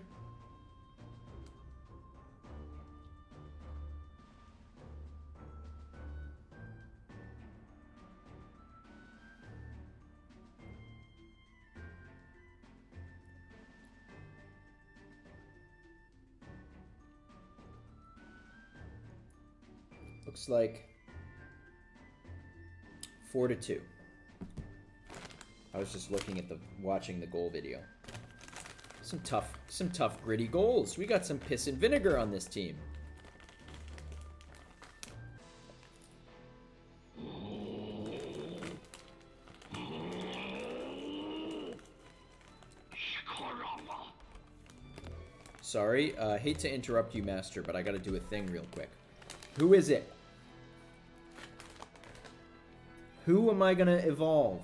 Looks like 4-2. I was just looking at watching the goal video. Some tough gritty goals. We got some piss and vinegar on this team. Sorry, hate to interrupt you, Master, but I gotta do a thing real quick. Who is it? Who am I gonna evolve?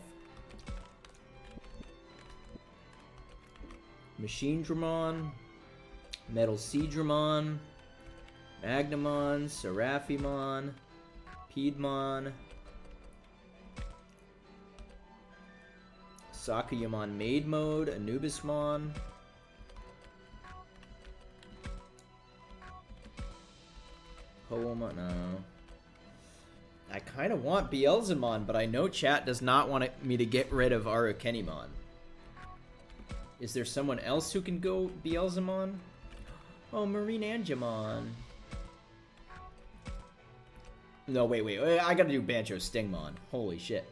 Machine Dramon, Metal Sea Dramon, Magnamon, Seraphimon, Piedmon, Sakuyamon Maid Mode, Anubismon, Poemon, no. I kind of want Beelzemon, but I know chat does not want me to get rid of Arukenimon. Is there someone else who can go Beelzemon? Oh, Marine Angemon. No, wait. I gotta do Banjo Stingmon. Holy shit.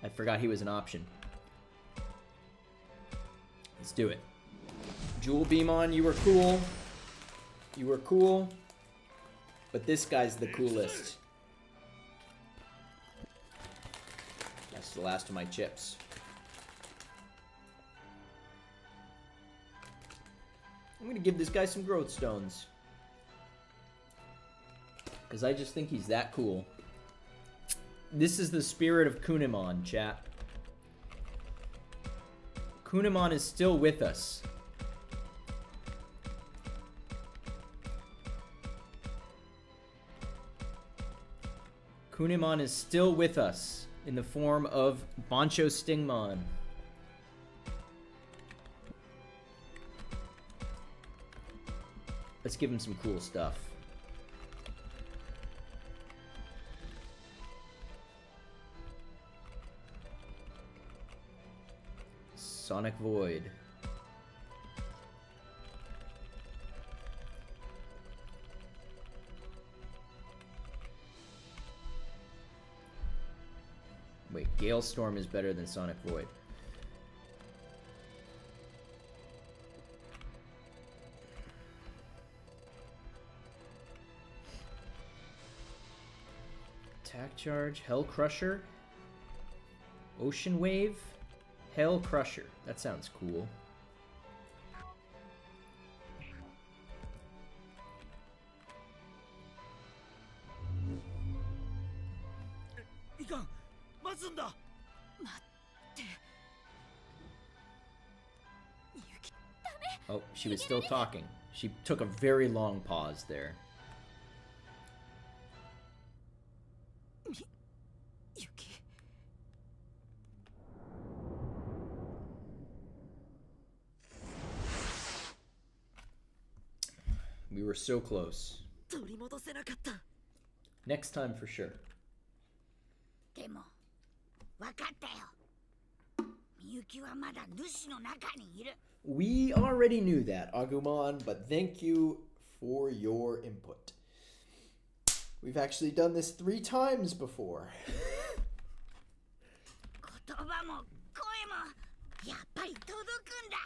I forgot he was an option. Let's do it. Jewel Beamon, you were cool. You were cool. But this guy's the coolest. That's the last of my chips. I'm gonna give this guy some growth stones. Because I just think he's that cool. This is the spirit of Kunimon, chat. Kunimon is still with us. Kunimon is still with us in the form of Bancho Stingmon. Let's give him some cool stuff. Sonic Void. Wait, Gale Storm is better than Sonic Void. Attack charge, Hell Crusher, Ocean Wave, Hell Crusher. That sounds cool. Oh, she was still talking. She took a very long pause there. Yuki. We were so close. Next time for sure. でも分かったよ。みゆきはまだ主の中にいる。 We already knew that, Agumon, but thank you for your input. We've actually done this 3 times before. 言葉も声もやっぱり届くんだ。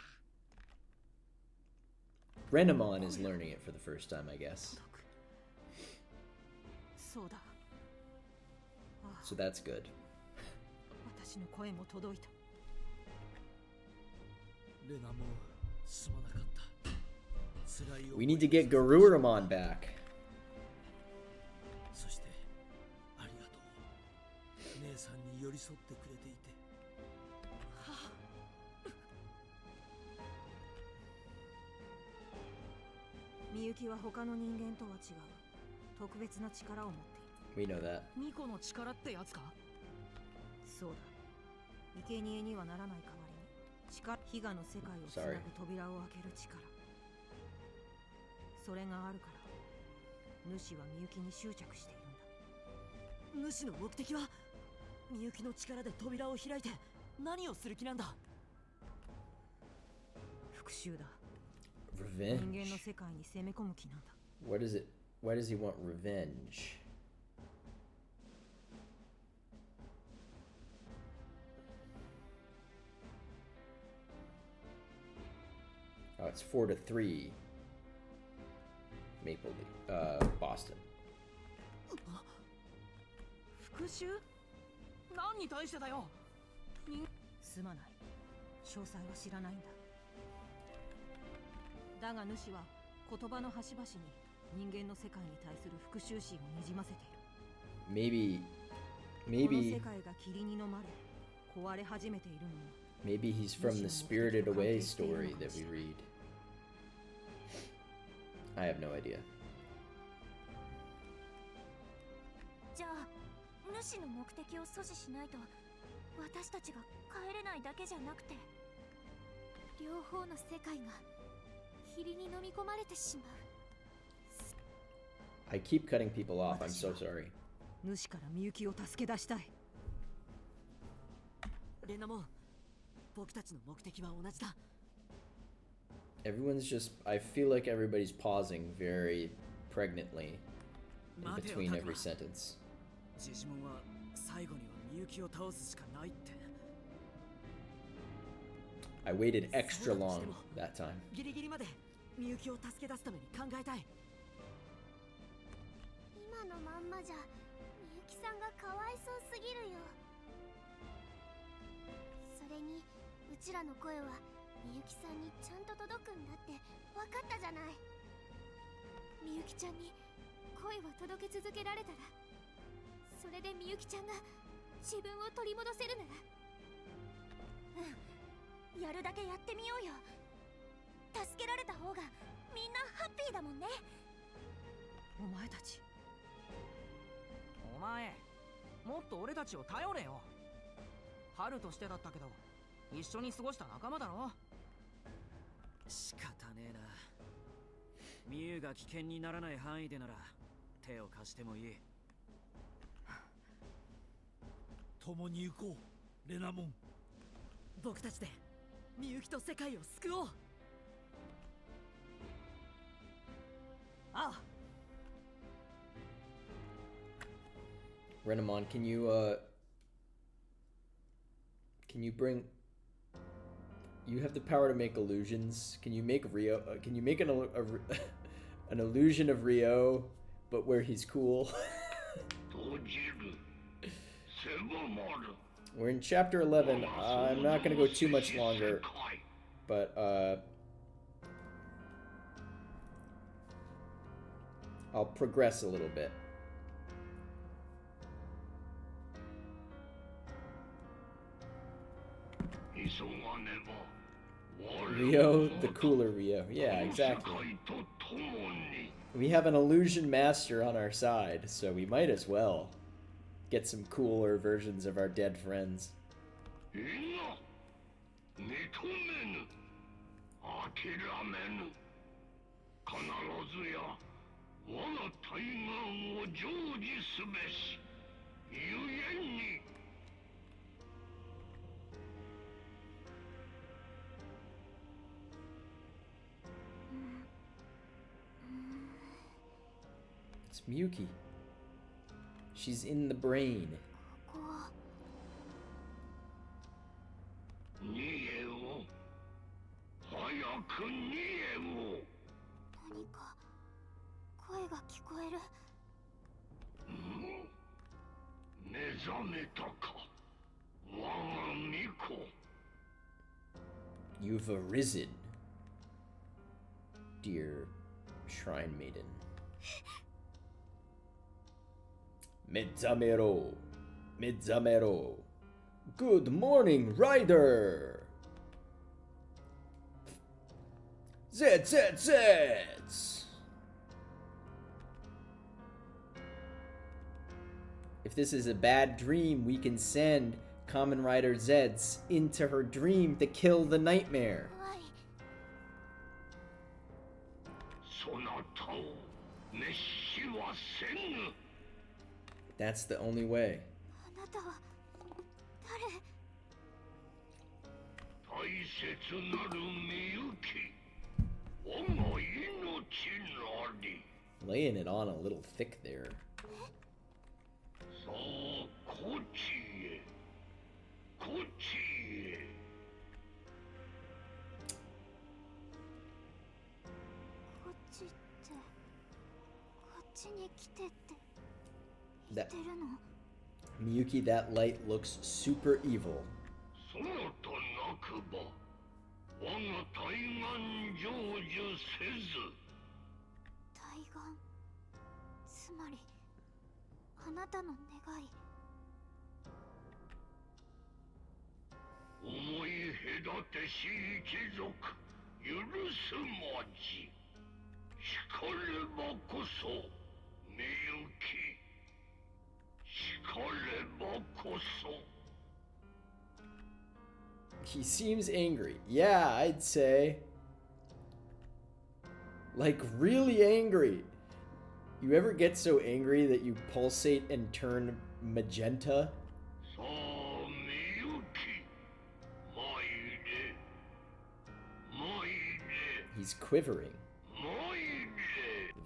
Renamon is learning it for the first time, I guess. そうだ。So that's good. 私の声も届いた。レナもすまなかった。辛い思い We need to get Garuramon back. そしてありがとう。姉さんに寄り添ってくれていて。みゆきは他の人間とは違う特別な力を持っている。 We know that. ミコの力ってやつか？そうだ。生贄にはならない代わりに悲願の世界をつなぐ扉を開ける力。それがあるから主はみゆきに執着しているんだ。主の目的はみゆきの力で扉を開いて何をする気なんだ？復讐だ。 Revenge. 人間の世界に攻め込む気なんだ。 What is it? Why does he want revenge? Oh, it's 4-3. Maple Leaf. Boston. 復讐？何に対してだよ。すまない。詳細は知らないんだ。だが主は言葉の端々に人間の世界に対する復讐心をにじませている。この世界が霧に飲まれ壊れ始めているのも。 Maybe he's from the Spirited Away story that we read. I have no idea. じゃあ主の目的を阻止しないと私たちが帰れないだけじゃなくて両方の世界が霧に飲み込まれてしまう。 I keep cutting people off. I'm so sorry. 主からみゆきを助け出したい。レナも僕たちの目的は同じだ。 Everyone's just. I feel like everybody's pausing very pregnantly in between every sentence. ジジモンは最後にはみゆきを倒すしかないって。 I waited extra long that time. ギリギリまでみゆきを助け出すために考えたい。今のまんまじゃみゆきさんがかわいそうすぎるよ。それにうちらの声はみゆきさんにちゃんと届くんだって分かったじゃない。みゆきちゃんに声を届け続けられたらそれでみゆきちゃんが自分を取り戻せるなら、うん、やるだけやってみようよ。助けられた方がみんなハッピーだもんね。お前たち。お前もっと俺たちを頼れよ。春としてだったけど一緒に過ごした仲間だろ。仕方ねえな。ミユが危険にならない範囲でなら手を貸してもいい。共に行こう、レナモン。僕たちでみゆきと世界を救おう。ああ。 Renamon, can you bring? You have the power to make illusions. Can you make Rio? Can you make an illusion of Rio, but where he's cool? We're in chapter 11. I'm not going to go too much longer, but I'll progress a little bit. Rio, the cooler Rio. Yeah, exactly. We have an illusion master on our side, so we might as well get some cooler versions of our dead friends. It's Miyuki. She's in the brain. 何か声が聞こえる。目覚めたか、我が巫女。 You've arisen, dear shrine maiden. Mezamero, Mezamero. Good morning, rider. Zed. If this is a bad dream, we can send Kamen Rider Zeds into her dream to kill the nightmare. That's the only way. Laying it on a little thick there. That Miyuki, that light looks super evil. He seems angry. Yeah, I'd say. Like, really angry. You ever get so angry that you pulsate and turn magenta? He's quivering.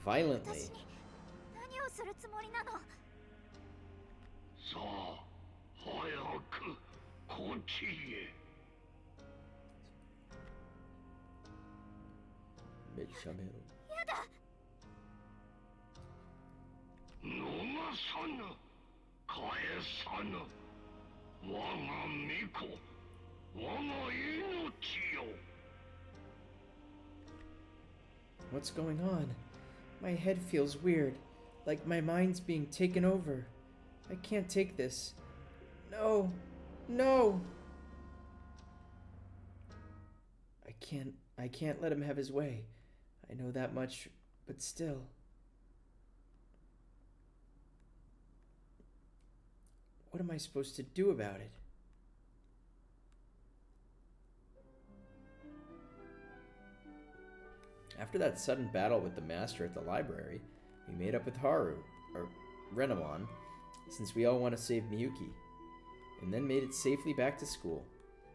Violently. What's going on? My head feels weird, like my mind's being taken over. I can't take this. No! I can't let him have his way. I know that much, but still. What am I supposed to do about it? After that sudden battle with the master at the library, we made up with Haru, or Renamon, since we all want to save Miyuki, and then made it safely back to school.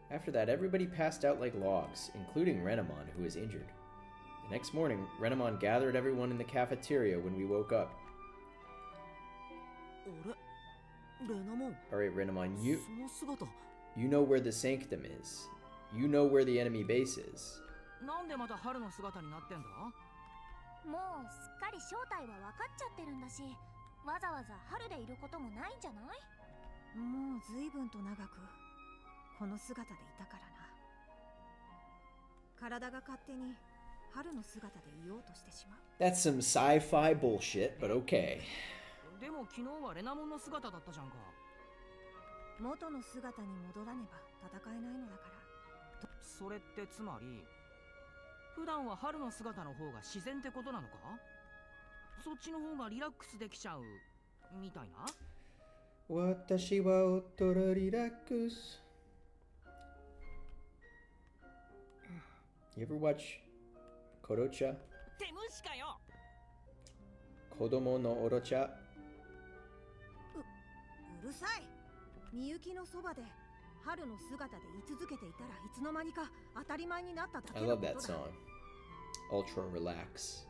After that, everybody passed out like logs, including Renamon, who was injured. The next morning, Renamon gathered everyone in the cafeteria when we woke up. Alright, Renamon, you know where the sanctum is. You know where the enemy base is. なんでまた春の姿になってんだ？もうすっかり正体は分かっちゃってるんだし、わざわざ春でいることもないんじゃない？もう随分と長くこの姿でいたからな。体が勝手に春の姿でいようとしてしまう。 That's some sci-fi bullshit, but okay. でも昨日はレナモンの姿だったじゃんか。元の姿に戻らねば戦えないのだから。それってつまり普段は春の姿の方が自然ってことなのか？そっちの方がリラックスできちゃうみたいな。私はおっとろリラックス。You ever watch Korocha? 手虫かよ。子供のオロチャ。うるさい。みゆきのそばで春の姿で居続けていたらいつの間にか当たり前になっただけ I の love ことだ。 that song. Ultra relax.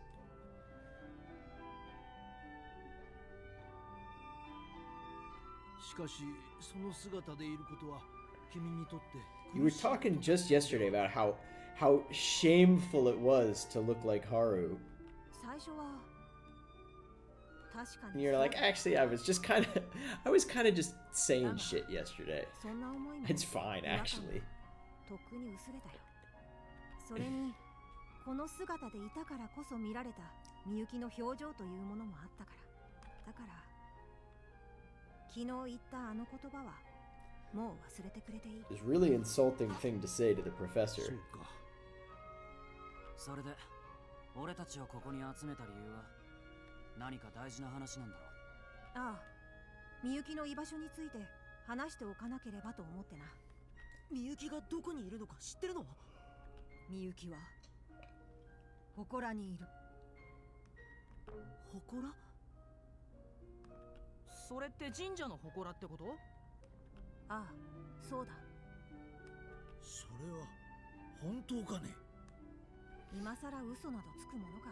しかしその姿でいることは君にとって You were talking just yesterday about how shameful it was to look like Haru. 最初は確か And に you're like, actually, I was kind of just saying shit yesterday. そんな思いも It's fine, actually. とっくに薄れたよ。それにこの姿でいたからこそ見られたみゆきの表情というものもあったから。だから昨日言ったあの言葉はもう忘れてくれていい。 It's a really insulting thing to say to the そ professor. うか。それで俺たちをここに集めた理由は何か大事な話なんだろう。ああ、みゆきの居場所について話しておかなければと思ってな。みゆきがどこにいるのか知ってるの？みゆきは祠にいる。祠？それって神社の祠ってこと？ああ、そうだ。それは本当かね？今さら嘘などつくものか。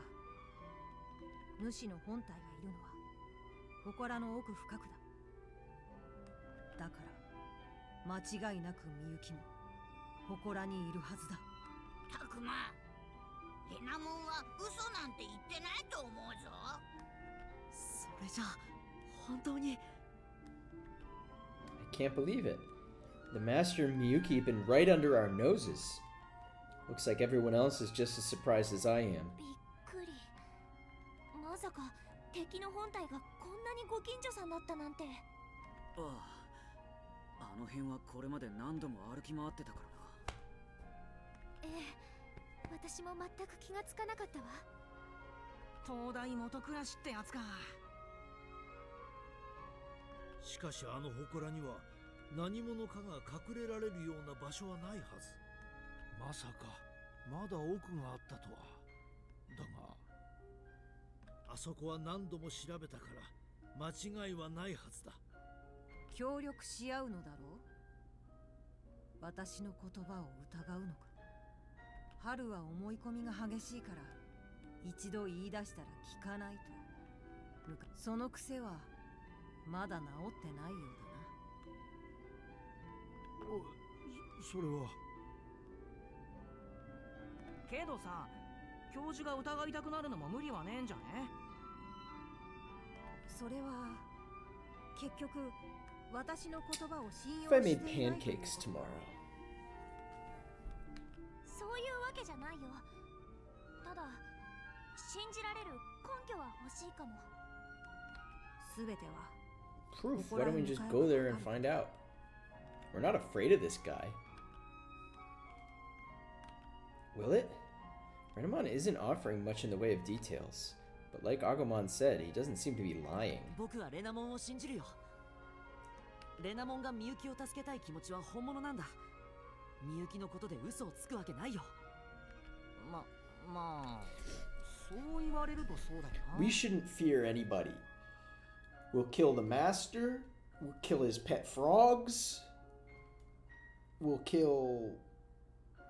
主の本体がいるのは祠の奥深くだ。だから間違いなくみゆきも祠にいるはずだ。たくま、レナモンは嘘なんて言ってないと思うぞ。それじゃ本当に。 I can't believe it. The Master and Miyuki have been right under our noses. Looks like everyone else is just as surprised as I am. びっくり。まさか敵の本体がこんなにご近所さんだったなんて。ああ、あの辺はこれまで何度も歩き回ってたからな。ええ、私も全く気がつかなかったわ。東大元暮らしってやつか。しかしあの祠には何者かが隠れられるような場所はないはず。まさかまだ奥があったとは。だがあそこは何度も調べたから間違いはないはずだ。協力し合うのだろう。私の言葉を疑うのか。春は思い込みが激しいから一度言い出したら聞かないと。その癖はまだ治ってないようだな。それはけどさ、教授が疑いたくなるのも無理はねえんじゃね？それは結局私の言葉を信 If I 用し made ていないという pancakes こと tomorrow. そういうわけじゃないよ。ただ信じられる根拠は欲しいかも。すべては Proof. Why don't we just go there and find out? We're not afraid of this guy. Will it? Renamon isn't offering much in the way of details, but like Agumon said, he doesn't seem to be lying. 僕はレナモンを信じるよ。レナモンがみゆきを助けたい気持ちは本物なんだ。みゆきのことで嘘をつくわけないよ。まあ、そう言われるとそうだよな。 We shouldn't fear anybody. We'll kill the master, we'll kill his pet frogs, we'll kill,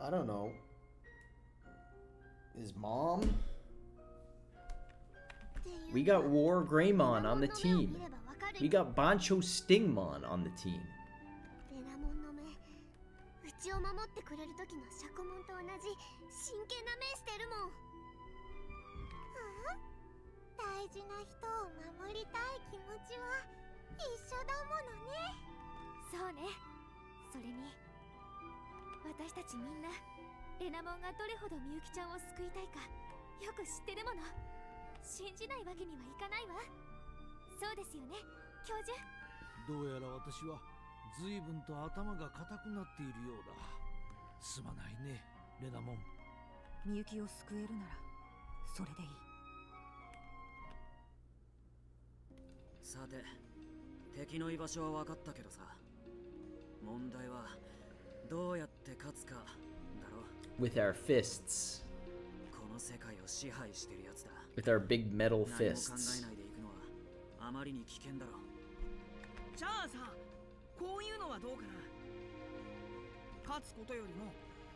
I don't know, his mom. We got War Greymon on the team. We got Bancho Stingmon on the team. レナモンの目、うちを守ってくれる時のシャコモンと同じ真剣な目してるもん。大事な人を守りたい気持ちは一緒だものね。そうね。それに私たちみんなレナモンがどれほどみゆきちゃんを救いたいかよく知ってるもの。信じないわけにはいかないわ。そうですよね、教授。どうやら私は随分と頭が固くなっているようだ。すまないね、レナモン。みゆきを救えるならそれでいい。さて、敵の居場所は分かったけどさ、問題はどうやって勝つかだろ。 With our fists. この世界を支配してるやつだ。 With our big metal 何も考え fists. ないでいくのはあまりに危険だろ。じゃあさ、こういうのはどうかな。勝つことよりも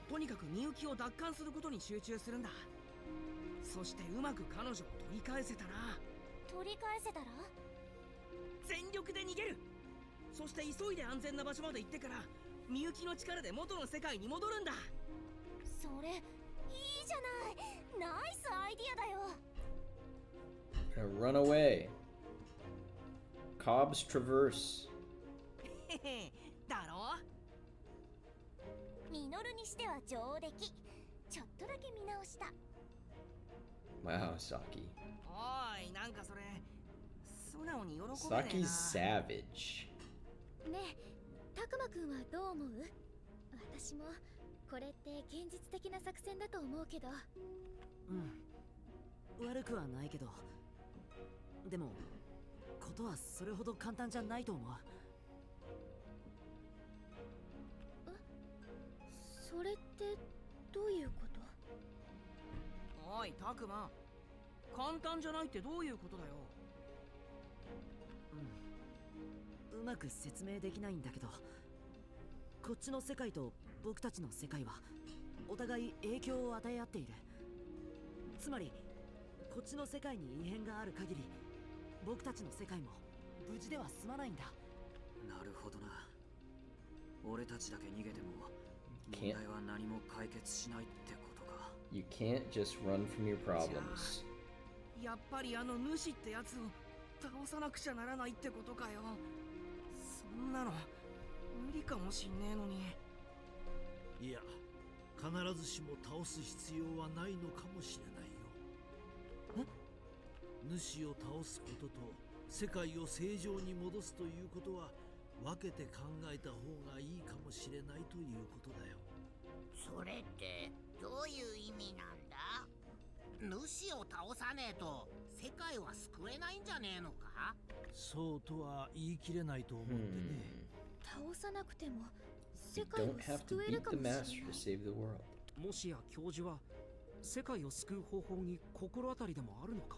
とにかくみゆきを奪還することに集中するんだ。そしてうまく彼女を取り返せたら、取り返せたら全力で逃げる。そして急いで安全な場所まで行ってからみゆきの力で元の世界に戻るんだ。それいいじゃない。ナイスアイディアだよ。Gonna run away. Cobb's Traverse. へへ、だろ。ミノルにしては上出来。ちょっとだけ見直した。 Wow, Saki. おい、なんかそれ素直に喜べねえな。 Saki's savage. ねえ、たくまくんはどう思う？私もこれって現実的な作戦だと思うけど。うん、悪くはないけど、でもことはそれほど簡単じゃないと思う。それってどういうこと？おい、たくま、簡単じゃないってどういうことだよ。うまく説明できないんだけど、こっちの世界と僕たちの世界はお互い影響を与え合っている。つまりこっちの世界に異変がある限り僕たちの世界も無事では済まないんだ。なるほどな。俺たちだけ逃げても問題は何も解決しないってことか。 You can't just run from your problems. やっぱりあの主ってやつを倒さなくちゃならないってことかよ。そんなの無理かもしんねえのに。いや、必ずしも倒す必要はないのかもしれないよ。主を倒すことと世界を正常に戻すということは分けて考えた方がいいかもしれないということだよ。それってどういう意味なんだ？主を倒さねえと世界は救えないんじゃねえのか？そうとは言い切れないと思ってね。倒さなくても You 世界を don't have to 救える beat か the もしれな master い to。save the world. もしや教授は世界を救う方法に心当たりでもあるのか。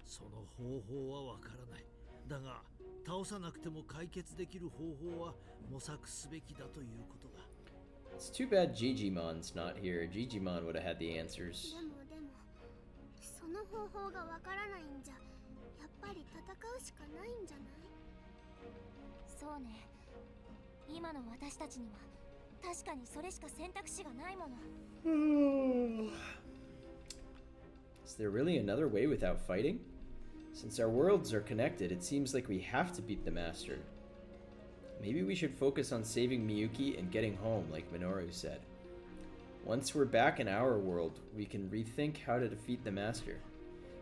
その方法はわからない。だが倒さなくても解決できる方法は模索すべきだということだ。 It's too bad Gigimon's not here. Gigimon would have had the answers. でもその方法がわからないんじゃやっぱり戦うしかないんじゃない？そうね。今の私たちには確かにそれしか選択肢がないもの。Is there really another way without fighting? Since our worlds are connected, it seems like we have to beat the master. Maybe we should focus on saving Miyuki and getting home, like Minoru said. Once we're back in our world, we can rethink how to defeat the master.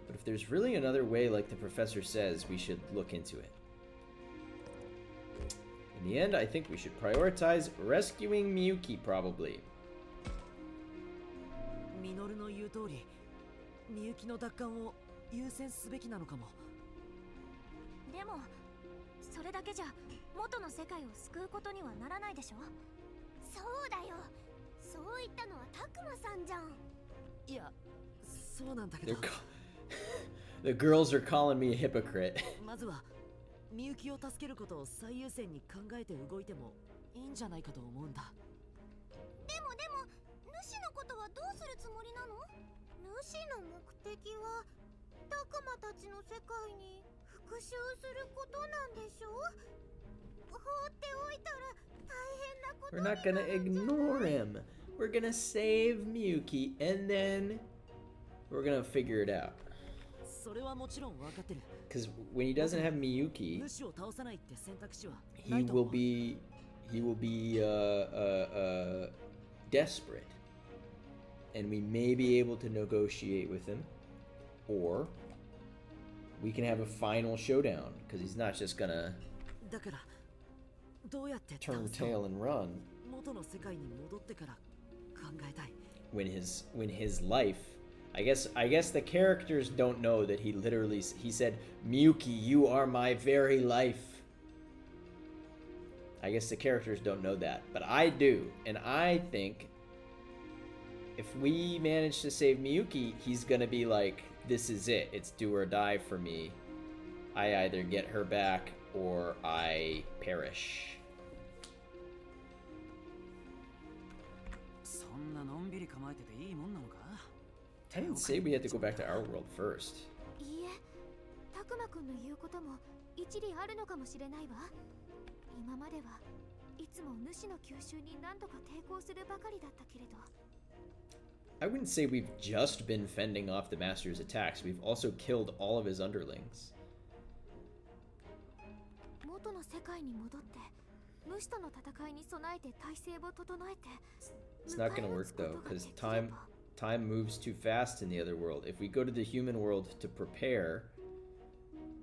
But if there's really another way, like the professor says, we should look into it. In the end, I think we should prioritize rescuing Miyuki, probably. ミノルの言う通り、みゆきの奪還を優先すべきなのかも。でもそれだけじゃ元の世界を救うことにはならないでしょ。そうだよ。そう言ったのはたくまさんじゃん。いや、そうなんだけど。The girls are calling me a hypocrite. まずはみゆきを助けることを最優先に考えて動いてもいいんじゃないかと思うんだ。でも主のことはどうするつもりなの？主の目的はたくまたちの世界に復讐することなんでしょ？放っておいたら大変なことに We're な not る gonna んじゃない？ ignore him. We're gonna save Miyuki, and then we're gonna figure it out. それはもちろん分かってる。 Because when he doesn't have Miyuki, 主を倒さないって選択肢は he ないと will 思う。 be desperate, and we may be able to negotiate with him, or we can have a final showdown because he's not just gonna だからどうやって倒 turn すか tail and run 元の世界に戻ってから考えたい。 when his life. I guess the characters don't know that he literally he said, "Miyuki, you are my very life." I guess the characters don't know that, but I do, and I think if we manage to save Miyuki, he's gonna be like, "This is it. It's do or die for me. I either get her back or I perish." そんなのんびり構えてていいもんなのか？ I didn't say we had to go back to our world first. いいえ、たくまくんの言うことも一理あるのかもしれないわ。今まではいつも主の吸収に何とか抵抗するばかりだったけれど。 I wouldn't say we've just been fending off the master's attacks. We've also killed all of his underlings. 元の世界に戻って主との戦いに備えて体制を整えて。 It's not gonna work though, because time moves too fast in the other world. If we go to the human world to prepare,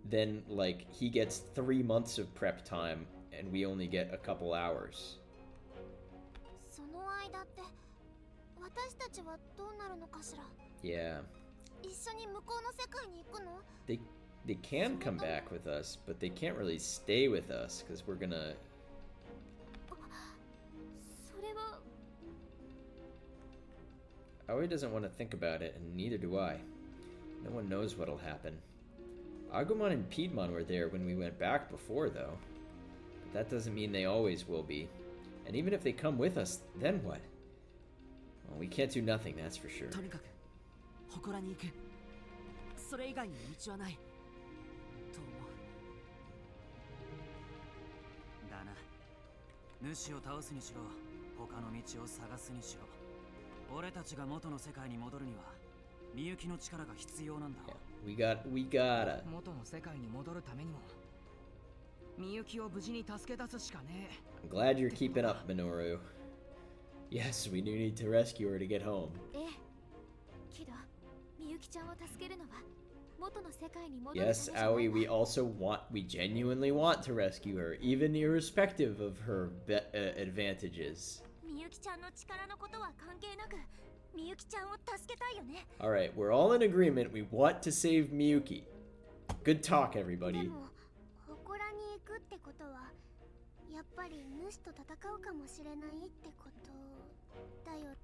then like he gets 3 months of prep time and we only get a couple hours. その間って私たちはどうなるのかしら。 Yeah. 一緒に向こうの世界に行くの？ They can come back with us, but they can't really stay with us because we're gonna. それは Aoi doesn't want to think about it, and neither do I. No one knows what'll happen. Agumon and Piedmon were there when we went back before, though. But that doesn't mean they always will be. And even if they come with us, then what? Well, we can't do nothing, that's for sure. とにかく祠に行く。それ以外に道はないと思う。だな。主を倒すにしろ、他の道を探すにしろ。俺たちが元の世界に戻るには、みゆきの力が必要なんだろう。We gotta. 元の世界に戻るためにもみゆきを無事に助け出すしかねえ。 I'm glad you're keeping up, Minoru. Yes, we do need to rescue her to get home. ええ。けどみゆきちゃんを助けるのは元の世界に戻るため Yes, じゃないわ。 Aoi, we genuinely want to rescue her, even irrespective of her advantages. みゆきちゃんの力のことは関係なくみゆきちゃんを助けたいよね。 Alright, we're all in agreement. We want to save Miyuki. Good talk, で everybody. も祠に行くってことはやっぱり主と戦うかもしれないってことだよ。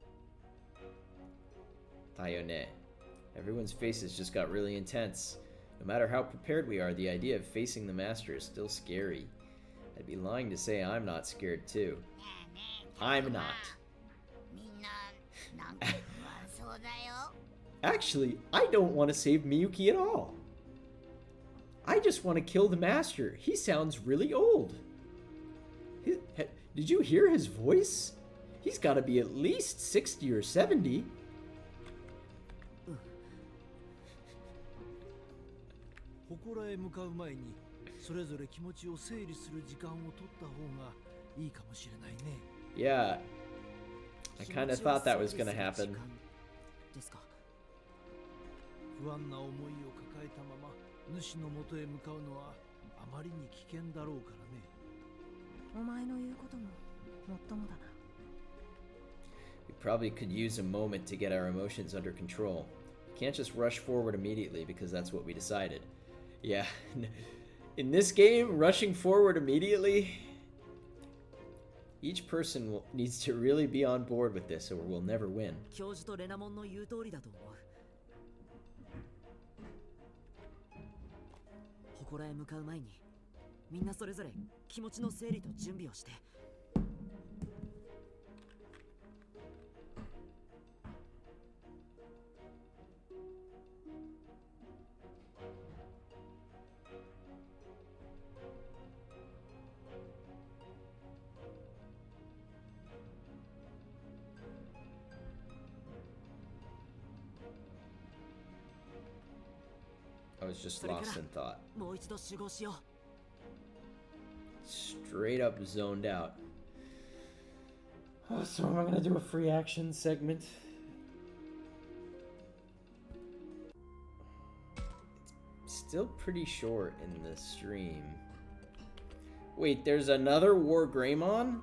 Tayone. Everyone's faces just got really intense. No matter how prepared we are, the idea of facing the master is still scary. I'd be lying to say I'm not scared too. ねえねえ、 I'm not. みんななんか不安そうだよ。 Actually, I don't want to save Miyuki at all. I just want to kill the master. He sounds really old. Did you hear his voice? He's got to be at least 60 or 70. 祠へ向かう前にそれぞれ気持ちを整理する時間を取った方がいいかもしれないね。 Yeah, I kind of thought that was going to happen. ですか。不安な思いを抱えたまま主の元へ向かうのはあまりに危険だろうからね。お前の言うことももっともだな。 We probably could use a moment to get our emotions under control. Can't just rush forward immediately because that's what we decided. Yeah, in this game, rushing forward immediately, each person needs to really be on board with this or we'll never win. 教授とレナモンの言う通りだと思う。祠へ向かう前にみんなそれぞれ気持ちの整理と準備をして。I was just lost in thought. もう一度集合しよう。 Straight up zoned out. Oh, so am I gonna do a free action segment? It's still pretty short in the stream. Wait, there's another War Greymon?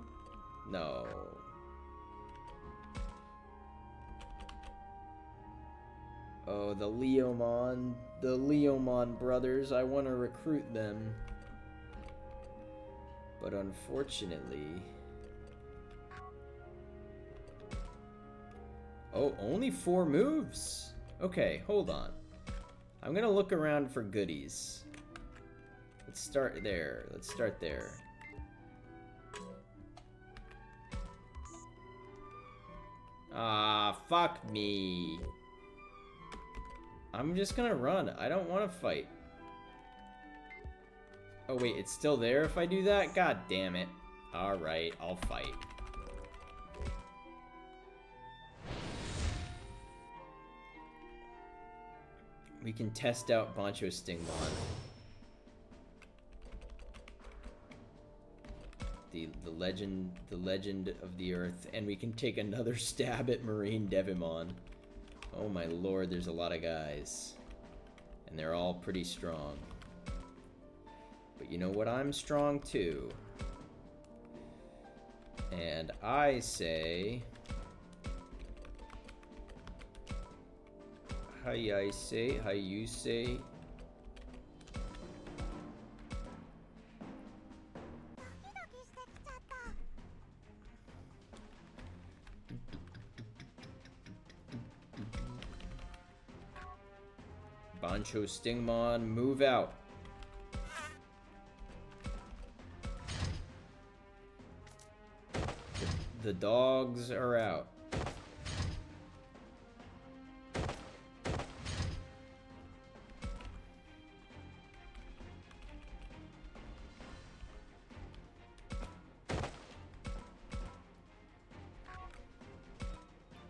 No. Oh, the Leomon brothers. I want to recruit them. But unfortunately... Oh, only 4 moves? Okay, hold on. I'm gonna look around for goodies. Let's start there. Let's start there. Ah, fuck me. I'm just gonna run. I don't want to fight. Oh wait, it's still there if I do that? God damn it. Alright, I'll fight. We can test out Bancho Stingmon. The legend of the earth, and we can take another stab at Marine Devimon. Oh my lord, there's a lot of guys. And they're all pretty strong. But you know what? I'm strong too. And I say... How you say... Bancho Stingmon, move out. The dogs are out.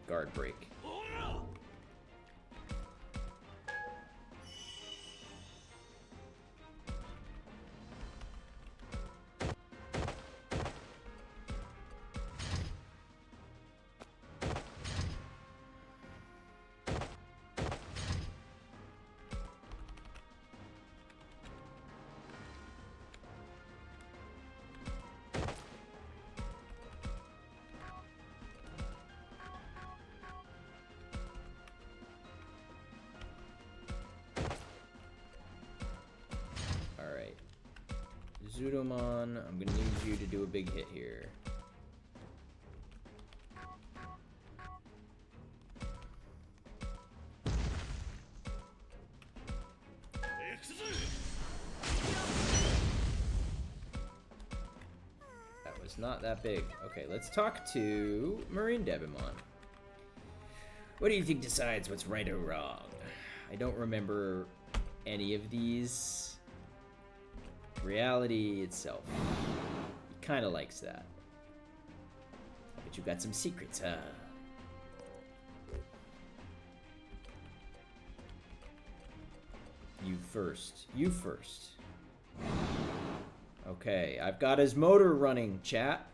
Guard break. Zudomon, I'm gonna need you to do a big hit here. That was not that big. Okay, let's talk to Marine Devimon. What do you think decides what's right or wrong? I don't remember any of these. Reality itself. He kind of likes that. But you got some secrets, huh? You first. You first. Okay, I've got his motor running, chat.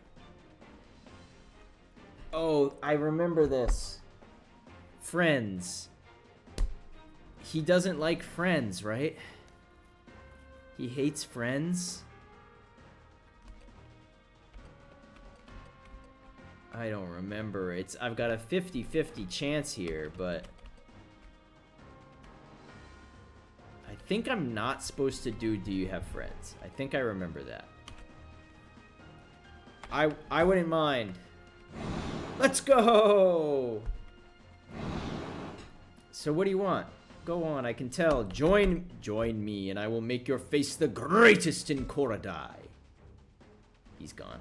Oh, I remember this. Friends. He doesn't like friends, right? He hates friends? I don't remember. I've got a 50-50 chance here, but I think I'm not supposed to do you have friends? I think I remember that. I wouldn't mind. Let's go! So what do you want? Go on, I can tell. Join me, and I will make your face the greatest in Korodai. He's gone.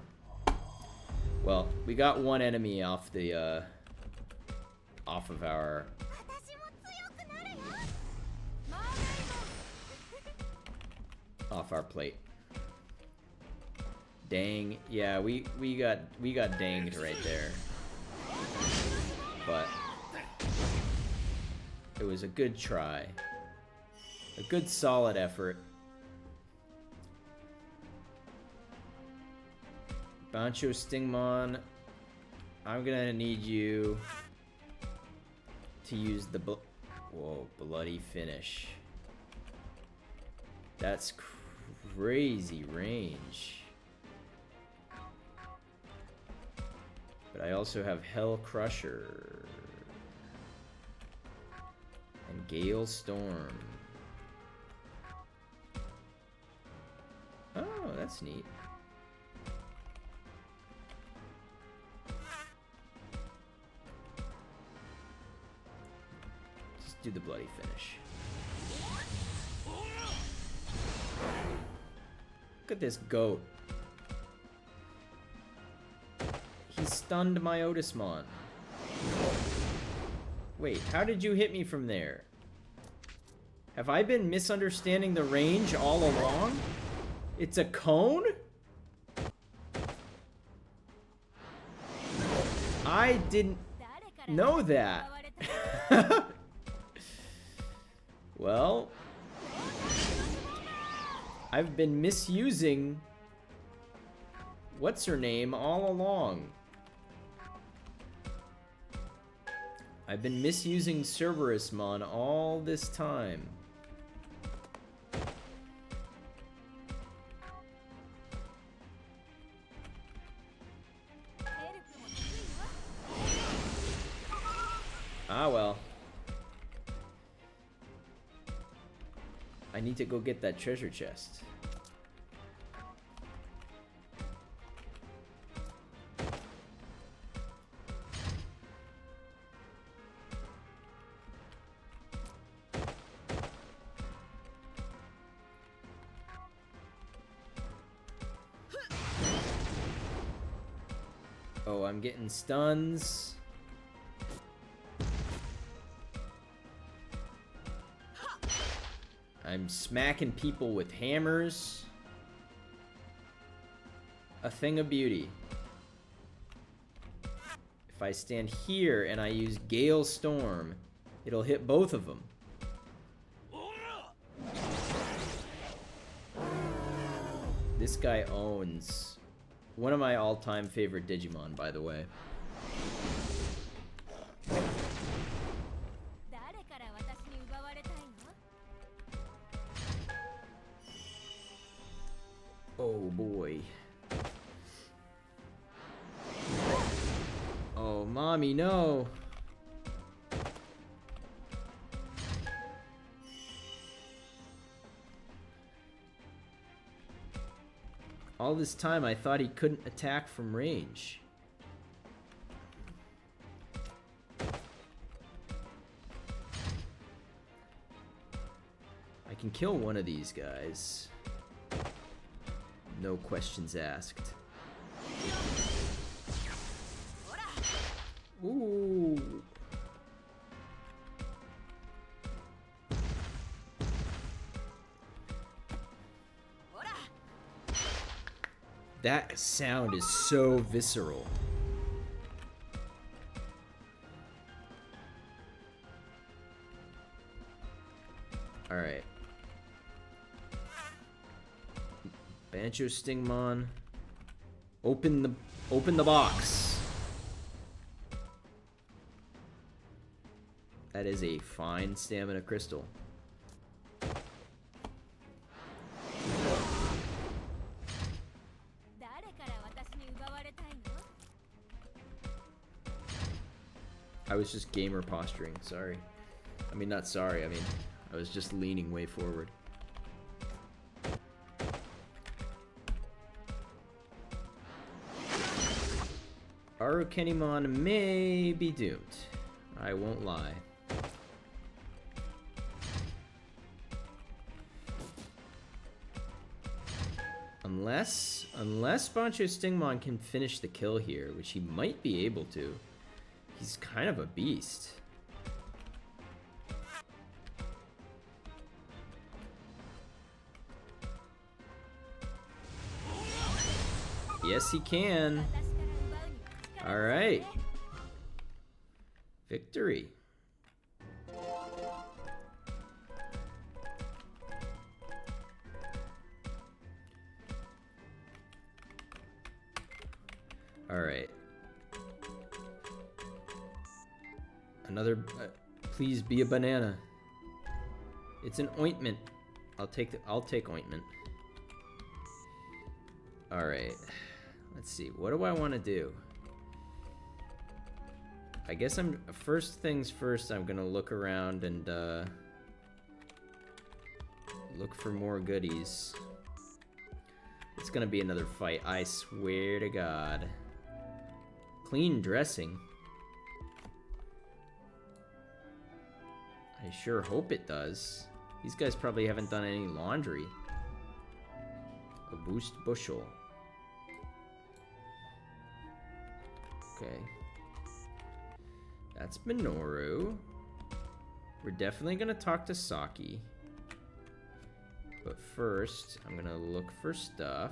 Well, we got one enemy off the, off of our... off our plate. Dang. Yeah, we got danged right there. But... it was a good try. A good solid effort. Bancho Stingmon, I'm gonna need you to use the bloody finish. That's crazy range. But I also have Hell Crusher and Gale Storm. Oh, that's neat. Just do the bloody finish. Look at this goat. He stunned my Otismon. Wait, how did you hit me from there? Have I been misunderstanding the range all along? It's a cone? I didn't know that. Well, I've been misusing what's her name all along. I've been misusing Cerberusmon all this time. Ah, well. I need to go get that treasure chest. Oh, I'm getting stuns. I'm smacking people with hammers. A thing of beauty. If I stand here and I use Gale Storm, it'll hit both of them. This guy owns one of my all-time favorite Digimon, by the way. Oh boy. Oh, mommy, no. All this time I thought he couldn't attack from range. I can kill one of these guys. No questions asked. Ooh. That sound is so visceral. All right. Bancho Stingmon. Open the box. That is a fine stamina crystal. I was just gamer posturing, sorry. I mean, not sorry, I mean, I was just leaning way forward. Arukenimon may be doomed. I won't lie. Unless Bancho Stingmon can finish the kill here, which he might be able to. He's kind of a beast. Yes, he can. All right. Victory. Alright. Another... please be a banana. It's an ointment. I'll take ointment. Alright. Let's see. What do I want to do? I guess first things first, I'm gonna look around and look for more goodies. It's gonna be another fight, I swear to God. Clean dressing. I sure hope it does. These guys probably haven't done any laundry. A boost bushel. Okay. That's Minoru. We're definitely gonna talk to Saki. But first, I'm gonna look for stuff.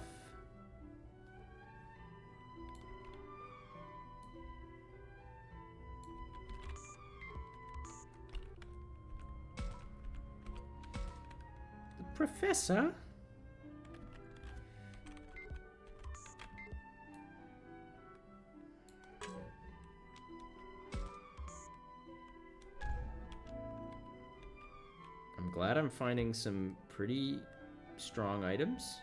The professor? I'm glad I'm finding some pretty strong items.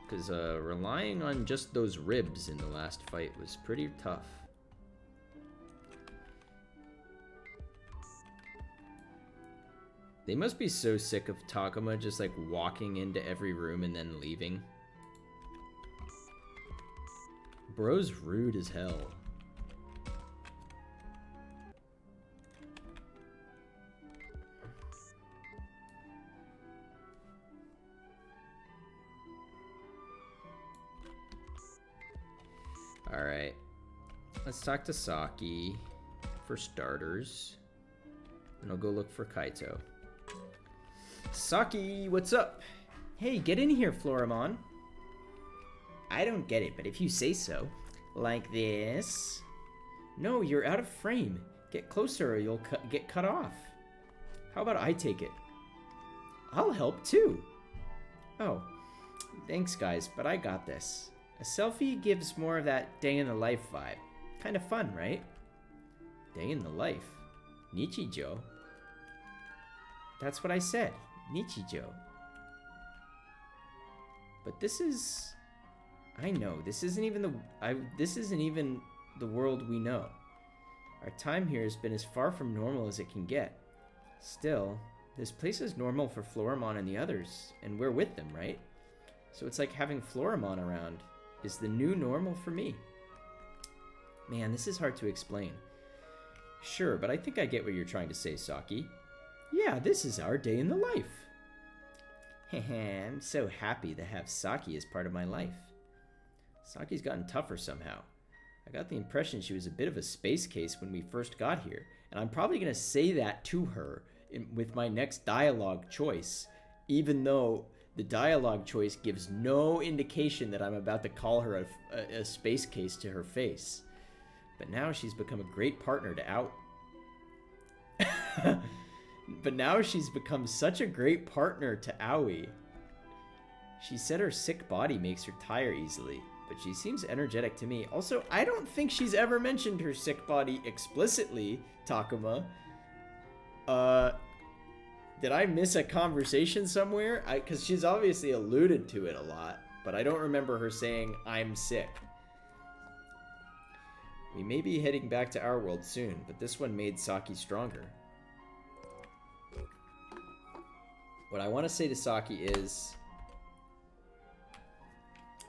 Because relying on just those ribs in the last fight was pretty tough. They must be so sick of Takuma just like walking into every room and then leaving. Bro's rude as hell. Alright. Let's talk to Saki for starters. And I'll go look for Kaito. Saki, what's up? Hey, get in here, Floramon. I don't get it, but if you say so. Like this? No, you're out of frame. Get closer or you'll get cut off. How about I take it? I'll help too. Oh, thanks guys, but I got this. A selfie gives more of that day in the life vibe. Kind of fun, right? Day in the life? Nichijou? That's what I said. Nichijou. But this is... I know, this isn't even the world we know. Our time here has been as far from normal as it can get. Still, this place is normal for Floramon and the others, and we're with them, right? So it's like having Floramon around is the new normal for me. Man, this is hard to explain. Sure, but I think I get what you're trying to say, Saki. Yeah, this is our day in the life. I'm so happy to have Saki as part of my life. Saki's gotten tougher somehow. I got the impression she was a bit of a space case when we first got here, and I'm probably going to say that to her with my next dialogue choice, even though the dialogue choice gives no indication that I'm about to call her a space case to her face. But now she's become a great partner to out. But now she's become such a great partner to Aoi. She said her sick body makes her tire easily, but she seems energetic to me. Also, I don't think she's ever mentioned her sick body explicitly, Takuma. Did I miss a conversation somewhere? Because she's obviously alluded to it a lot, but I don't remember her saying, I'm sick. We may be heading back to our world soon, but this one made Saki stronger. What I want to say to Saki is,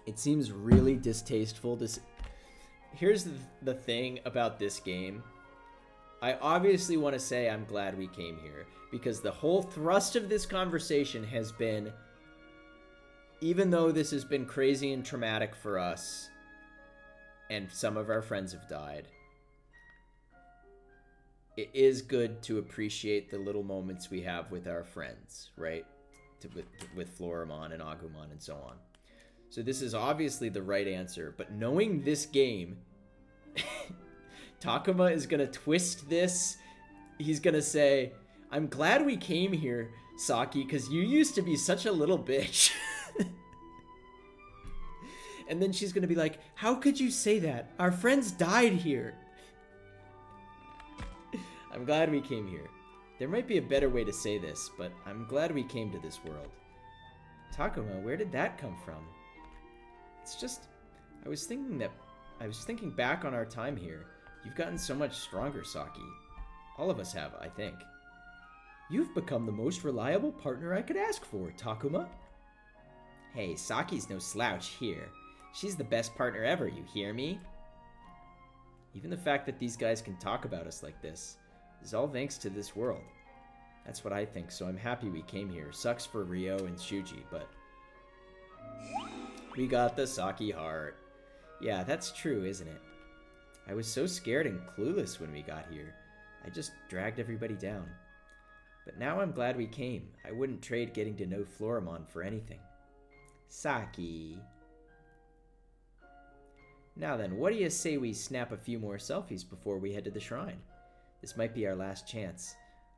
it seems really distasteful to... Here's the thing about this game. I obviously want to say I'm glad we came here, because the whole thrust of this conversation has been, even though this has been crazy and traumatic for us, and some of our friends have died, it is good to appreciate the little moments we have with our friends, right? With Floramon and Agumon and so on. So this is obviously the right answer, but knowing this game, Takuma is going to twist this. He's going to say, I'm glad we came here, Saki, because you used to be such a little bitch. And then she's gonna be like, how could you say that? Our friends died here. I'm glad we came here. There might be a better way to say this, but I'm glad we came to this world. Takuma, where did that come from? It's just, I was thinking back on our time here. You've gotten so much stronger, Saki. All of us have, I think. You've become the most reliable partner I could ask for, Takuma. Hey, Saki's no slouch here. She's the best partner ever, you hear me? Even the fact that these guys can talk about us like this is all thanks to this world. That's what I think, so I'm happy we came here. Sucks for Ryo and Shuji, but we got the Saki heart. Yeah, that's true, isn't it? I was so scared and clueless when we got here. I just dragged everybody down. But now I'm glad we came. I wouldn't trade getting to know Floramon for anything. Saki. Now then, what do you say we snap a few more selfies before we head to the shrine? This might be our last chance.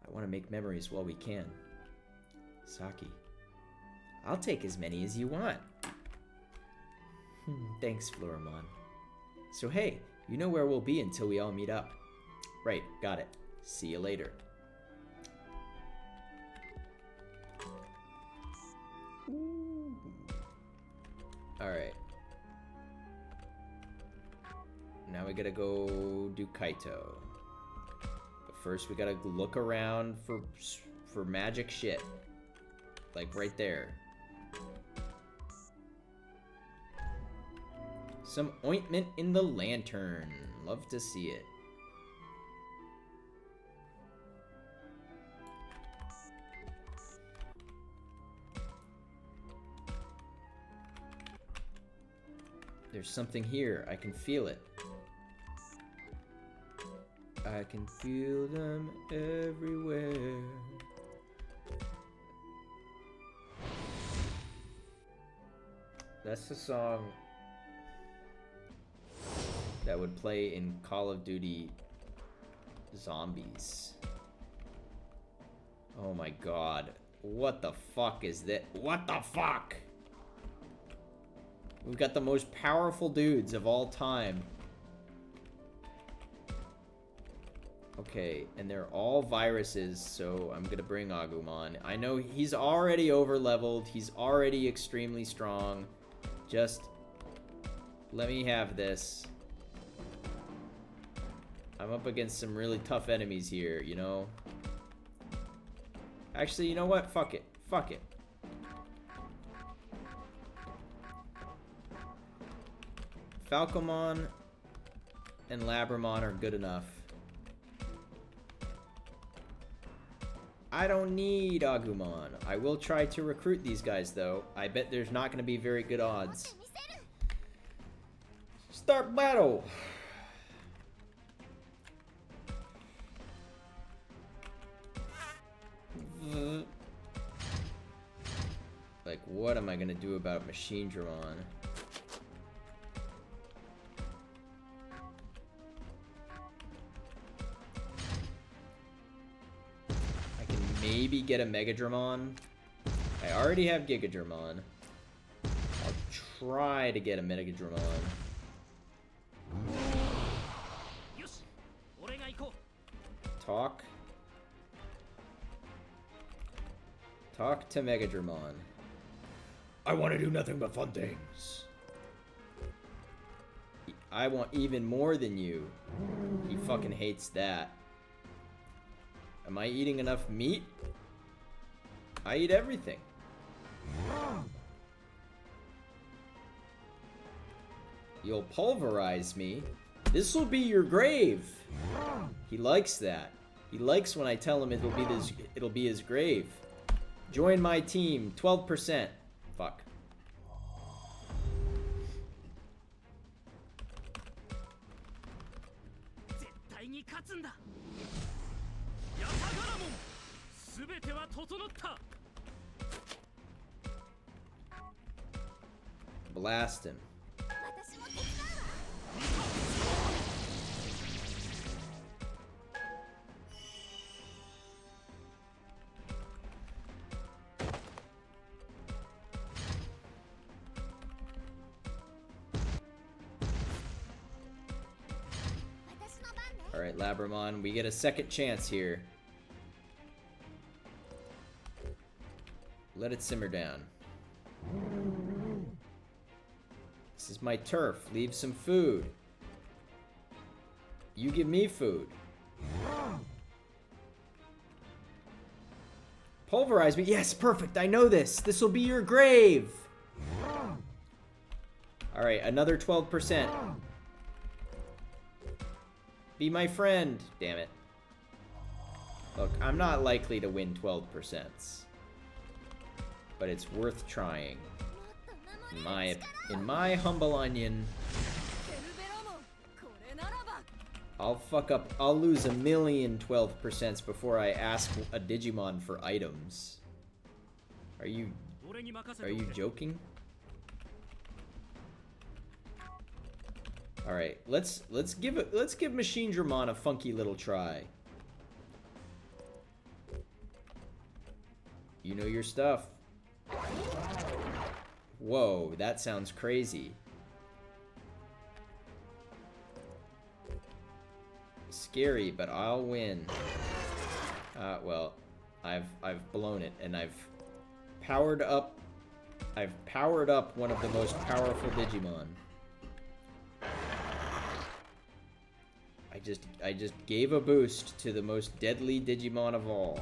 I want to make memories while we can. Saki. I'll take as many as you want. Thanks, Floramon. So hey, you know where we'll be until we all meet up. Right, got it. See you later. Alright. Now we gotta go do Kaito. But first we gotta look around for magic shit. Like right there. Some ointment in the lantern. Love to see it. There's something here. I can feel it. I can feel them everywhere. That's the song that would play in Call of Duty Zombies. Oh my god. What the fuck is that? What the fuck? We've got the most powerful dudes of all time. Okay, and they're all viruses, so I'm gonna bring Agumon. I know he's already over-leveled. He's already extremely strong. Just let me have this. I'm up against some really tough enemies here, you know? Actually, you know what? Fuck it. Fuck it. Falcomon and Labramon are good enough. I don't need Agumon. I will try to recruit these guys, though. I bet there's not going to be very good odds. Start battle! Like, what am I going to do about Machine Dramon? Maybe get a Mega Dramon. I already have Giga Dramon. I'll try to get a Mega Dramon. Talk. Talk to Mega Dramon. I want to do nothing but fun things. I want even more than you. He fucking hates that. Am I eating enough meat? I eat everything. You'll pulverize me. This will be your grave. He likes that. He likes when I tell him it'll be his grave. Join my team. 12%. Fuck. Blast him. Alright, Labramon, we get a second chance here. Let it simmer down. This is my turf. Leave some food. You give me food. Pulverize me. Yes, perfect. I know this. This will be your grave. Alright, another 12%. Be my friend. Damn it. Look, I'm not likely to win 12%. But it's worth trying. In my humble onion. I'll fuck up. I'll lose 1,000,012% before I ask a Digimon for items. Are you joking? All right, let's give Machine Dramon a funky little try. You know your stuff. Whoa, that sounds crazy. Scary, but I'll win. Well, I've blown it, and I've powered up one of the most powerful Digimon. I just gave a boost to the most deadly Digimon of all.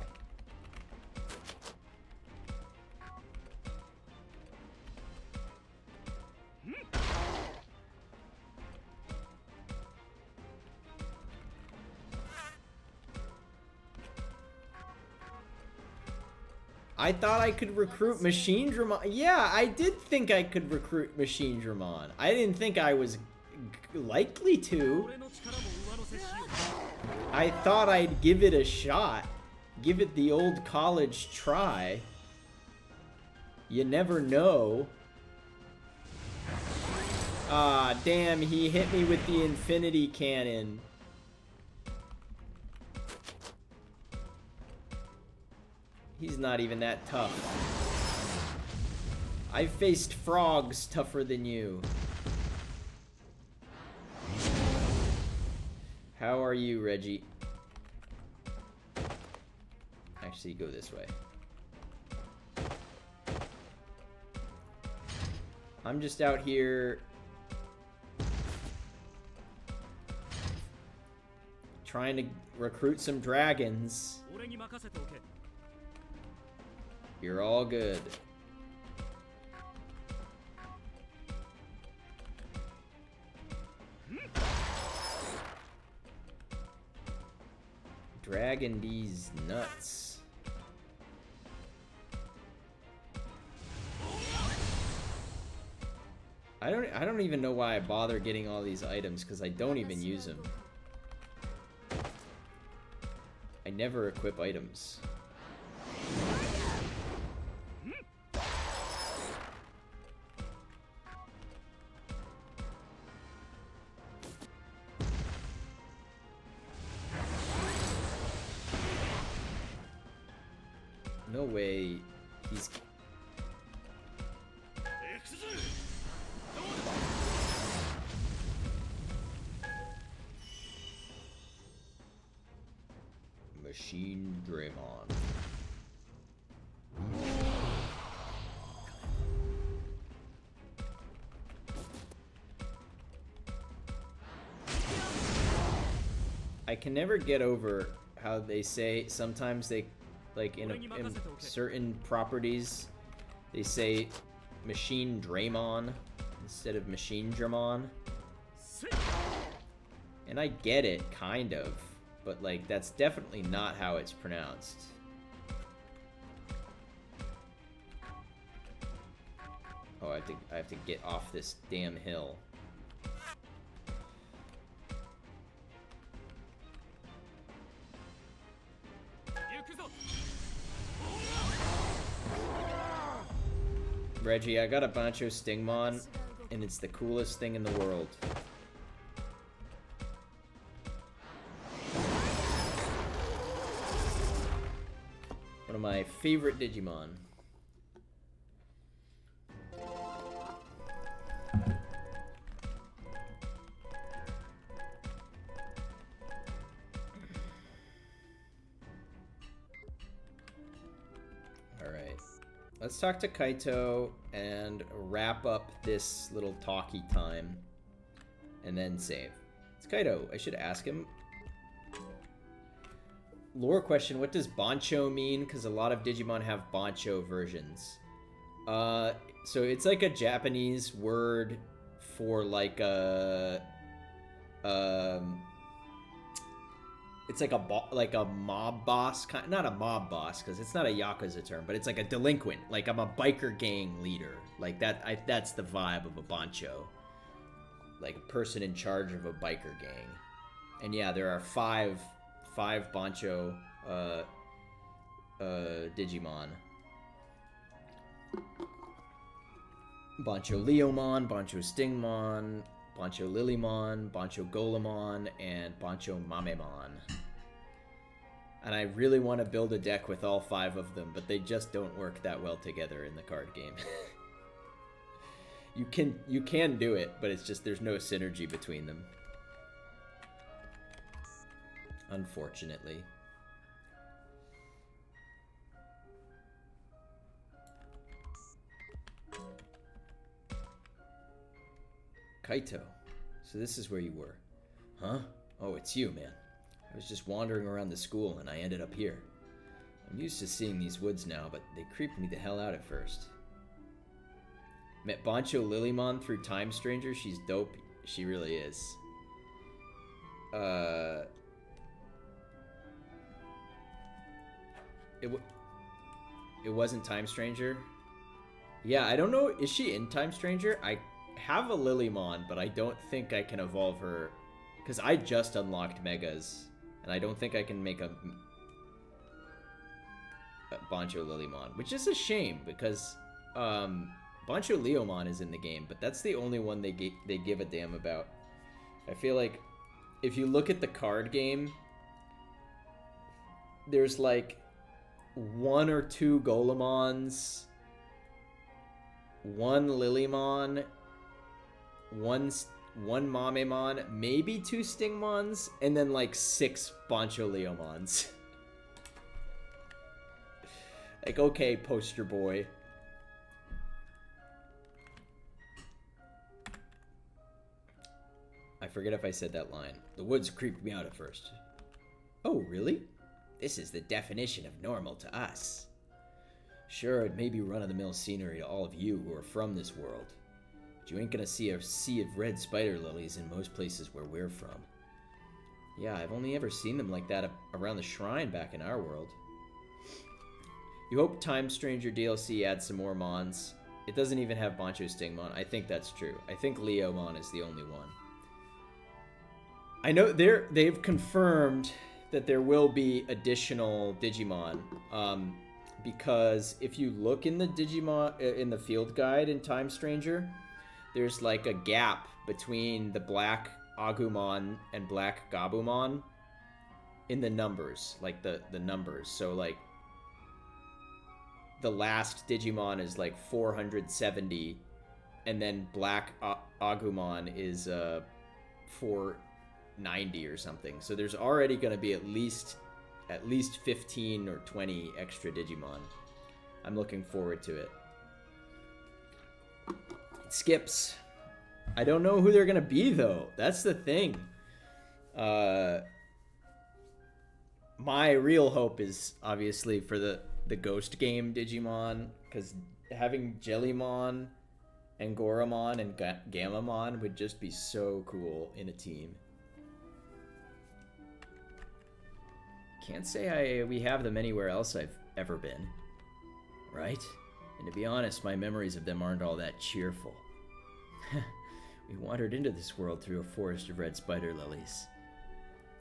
I thought I could recruit Machine Dramon. Yeah, I did think I could recruit Machine Dramon. I didn't think I was likely to. I thought I'd give it a shot. Give it the old college try. You never know. Ah, damn, he hit me with the Infinity Cannon. He's not even that tough. I've faced frogs tougher than you. How are you, Reggie? Actually, go this way. I'm just out here trying to recruit some dragons. You're all good. Dragon these nuts. I don't even know why I bother getting all these items, because I don't even use them. I never equip items. No way he's... Machine Draymon. I can never get over how they say sometimes they, like in certain properties, they say Machine Draymon instead of Machine Dramon. And I get it, kind of, but like that's definitely not how it's pronounced. Oh, I have to get off this damn hill. Reggie, I got a Bancho Stingmon, and it's the coolest thing in the world. One of my favorite Digimon. Alright. Let's talk to Kaito and wrap up this little talkie time. And then save. It's Kaito. I should ask him. Lore question, what does Bancho mean? Because a lot of Digimon have Bancho versions. So it's like a Japanese word for like a... it's like a mob boss, not a mob boss because it's not a Yakuza term, but it's like a delinquent. Like I'm a biker gang leader. Like that. That's the vibe of a Bancho. Like a person in charge of a biker gang. And yeah, there are five Bancho Digimon. Bancho Leomon, Bancho Stingmon, Bancho Lilymon, Bancho Golemon, and Bancho Mamemon. And I really want to build a deck with all 5 of them, but they just don't work that well together in the card game. You can do it, but it's just there's no synergy between them. Unfortunately. Kaito. So this is where you were. Huh? Oh, it's you, man. I was just wandering around the school and I ended up here. I'm used to seeing these woods now, but they creeped me the hell out at first. Met Bancho Lilymon through Time Stranger. She's dope. She really is. It wasn't Time Stranger? Yeah, I don't know. Is she in Time Stranger? I have a Lilymon, but I don't think I can evolve her. Because I just unlocked Megas. And I don't think I can make a Bancho Lilymon. Which is a shame, because Bancho Leomon is in the game. But that's the only one they give a damn about. I feel like if you look at the card game, there's like 1 or 2 Golemons, 1 Lilymon, one Mamemon, maybe 2 Stingmons, and then like 6 Bancho Leomons. Like, okay, poster boy. I forget if I said that line. The woods creeped me out at first. Oh, really? This is the definition of normal to us. Sure, it may be run-of-the-mill scenery to all of you who are from this world, but you ain't gonna see a sea of red spider lilies in most places where we're from. Yeah, I've only ever seen them like that around the shrine back in our world. You hope Time Stranger DLC adds some more Mons. It doesn't even have Bancho Stingmon. I think that's true. I think Leomon is the only one. I know they've confirmed that there will be additional Digimon, because if you look in the Digimon in the field guide in Time Stranger, there's like a gap between the black Agumon and black Gabumon in the numbers, like the numbers. So like the last Digimon is like 470, and then black Agumon is 490 or something. So there's already going to be at least 15 or 20 extra Digimon. I'm looking forward to it. It skips. I don't know who they're going to be though. That's the thing. My real hope is obviously for the Ghost game Digimon, because having Jellymon and Goramon and Gamamon would just be so cool in a team. Can't say we have them anywhere else I've ever been. Right? And to be honest, my memories of them aren't all that cheerful. We wandered into this world through a forest of red spider lilies.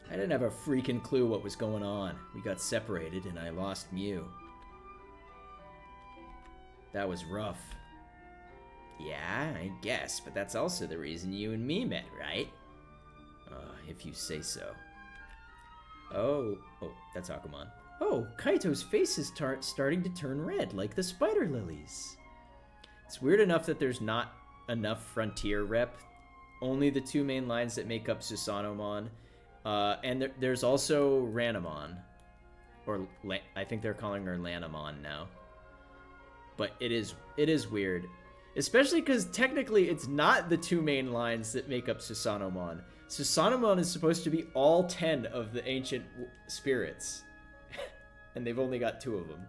I didn't have a freaking clue what was going on. We got separated and I lost Mew. That was rough. Yeah, I guess, but that's also the reason you and me met, right? If you say so. Oh, that's Agumon. Oh, Kaito's face is starting to turn red, like the spider lilies. It's weird enough that there's not enough Frontier rep. Only the 2 main lines that make up Susanomon. And there's also Ranamon. Or I think they're calling her Lanamon now. but it is weird. Especially because technically it's not the two main lines that make up Susanomon. Susanomon is supposed to be all 10 of the ancient spirits. And they've only got 2 of them.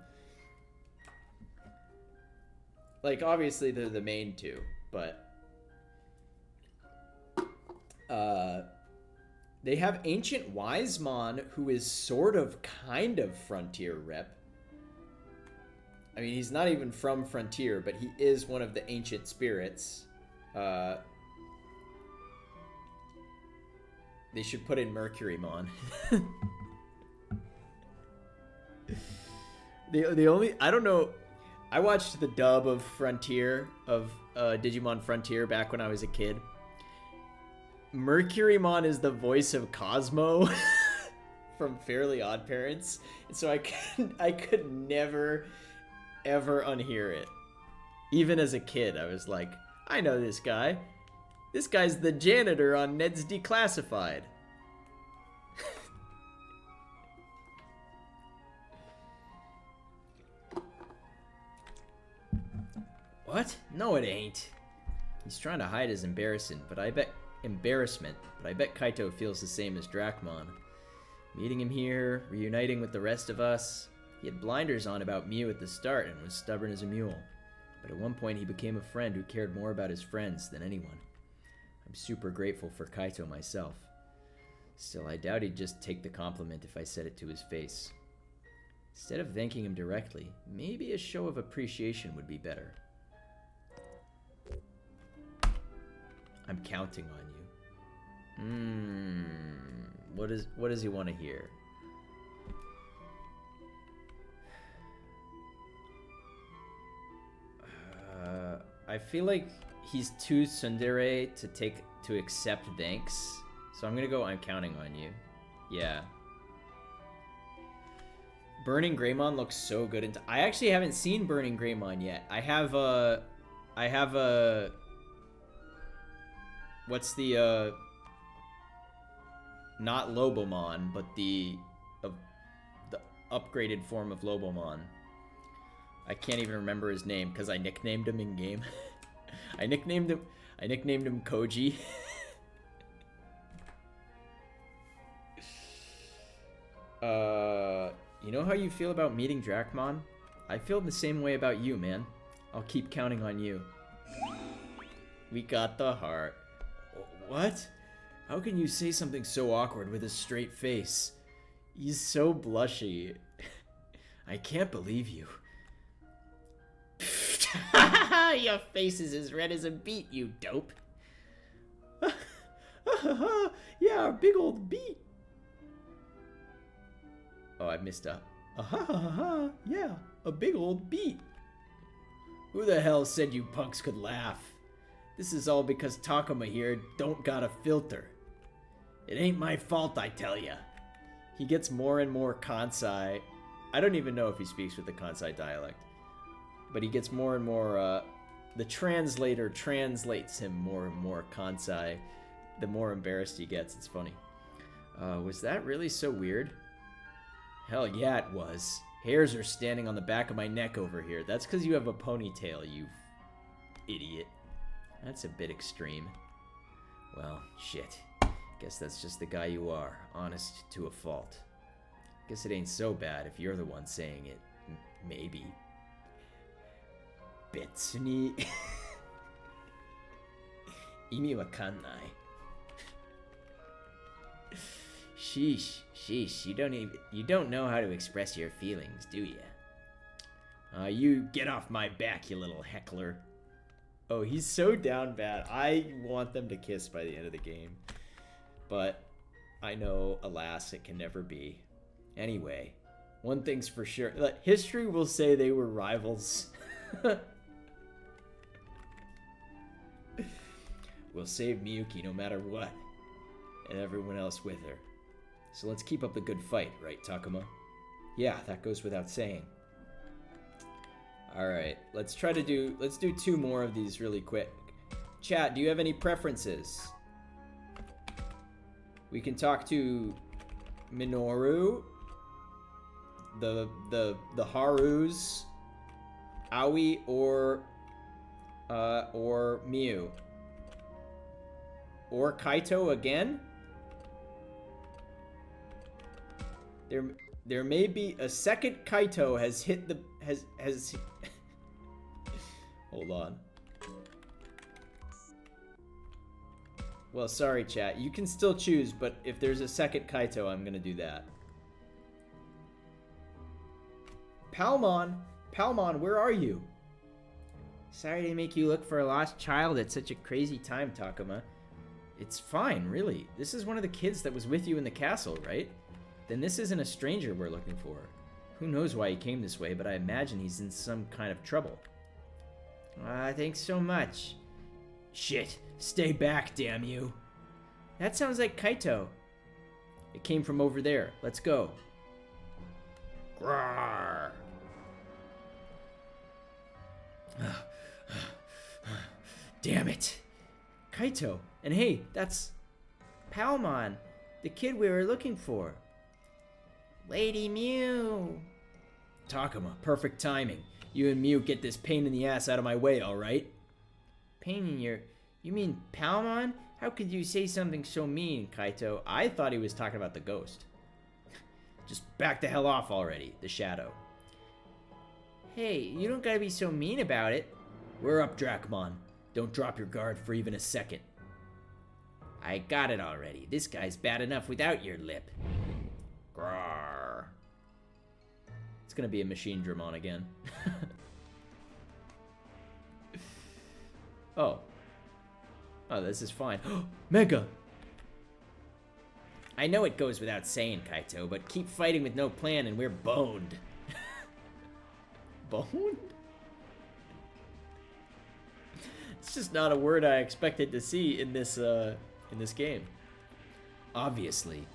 Like, obviously they're the main 2, but... they have Ancient Wisemon, who is sort of, kind of Frontier rep. I mean, he's not even from Frontier, but he is one of the ancient spirits. They should put in Mercurymon. the only... I don't know... I watched the dub of Frontier, of Digimon Frontier back when I was a kid. Mercurymon is the voice of Cosmo from Fairly Odd Parents. And so I could never... ever unhear it. Even as a kid, I was like, I know this guy. This guy's the janitor on Ned's Declassified. What? No, it ain't. He's trying to hide his embarrassment, but I bet Kaito feels the same as Dracmon. Meeting him here, reuniting with the rest of us. He had blinders on about Mew at the start and was stubborn as a mule. But at one point he became a friend who cared more about his friends than anyone. I'm super grateful for Kaito myself. Still, I doubt he'd just take the compliment if I said it to his face. Instead of thanking him directly, maybe a show of appreciation would be better. I'm counting on you. What does he want to hear? I feel like he's too tsundere to accept thanks. So I'm gonna go, I'm counting on you. Yeah. Burning Greymon looks so good. I actually haven't seen Burning Greymon yet. I have a... What's the, not Lobomon, but the upgraded form of Lobomon. I can't even remember his name because I nicknamed him in game. I nicknamed him Koji. You know how you feel about meeting Dracmon? I feel the same way about you, man. I'll keep counting on you. We got the heart. What? How can you say something so awkward with a straight face? He's so blushy. I can't believe you. Your face is as red as a beet, you dope. Yeah, a big old beet. Oh, I missed up. Yeah, a big old beet. Who the hell said you punks could laugh? This is all because Takuma here don't got a filter. It ain't my fault, I tell ya. He gets more and more Kansai. I don't even know if he speaks with the Kansai dialect. But he gets more and more, the translator translates him more and more Kansai. The more embarrassed he gets, it's funny. Was that really so weird? Hell yeah, it was. Hairs are standing on the back of my neck over here. That's because you have a ponytail, you idiot. That's a bit extreme. Well, shit. Guess that's just the guy you are. Honest to a fault. Guess it ain't so bad if you're the one saying it. Maybe. Betsuni. Imi wakannai. Sheesh, you don't know how to express your feelings, do ya? You get off my back, you little heckler. Oh, he's so down bad. I want them to kiss by the end of the game. But I know, alas, it can never be. Anyway, one thing's for sure. History will say they were rivals. We'll save Miyuki no matter what. And everyone else with her. So let's keep up the good fight, right, Takuma? Yeah, that goes without saying. Alright, let's do 2 more of these really quick. Chat, do you have any preferences? We can talk to Minoru, the Harus. Aoi or Mew. Or Kaito again? There may be a second Kaito has hit the has Hold on. Well, sorry chat. You can still choose, but if there's a second Kaito, I'm going to do that. Palmon, where are you? Sorry to make you look for a lost child at such a crazy time, Takuma. It's fine, really. This is one of the kids that was with you in the castle, right? Then this isn't a stranger we're looking for. Who knows why he came this way, but I imagine he's in some kind of trouble. Thanks so much. Shit, stay back, damn you. That sounds like Kaito. It came from over there. Let's go. Grawr. Damn it. Kaito. And hey, that's Palmon, the kid we were looking for. Lady Mew. Takuma, perfect timing. You and Mew get this pain in the ass out of my way, alright? Pain in your... You mean Palmon? How could you say something so mean, Kaito? I thought he was talking about the ghost. Just back the hell off already, the shadow. Hey, you don't gotta be so mean about it. We're up, Dracmon. Don't drop your guard for even a second. I got it already. This guy's bad enough without your lip. Grawr. It's gonna be a machine Dramon again. Oh. Oh, this is fine. Mega! I know it goes without saying, Kaito, but keep fighting with no plan and we're boned. Boned? It's just not a word I expected to see in this game. Obviously.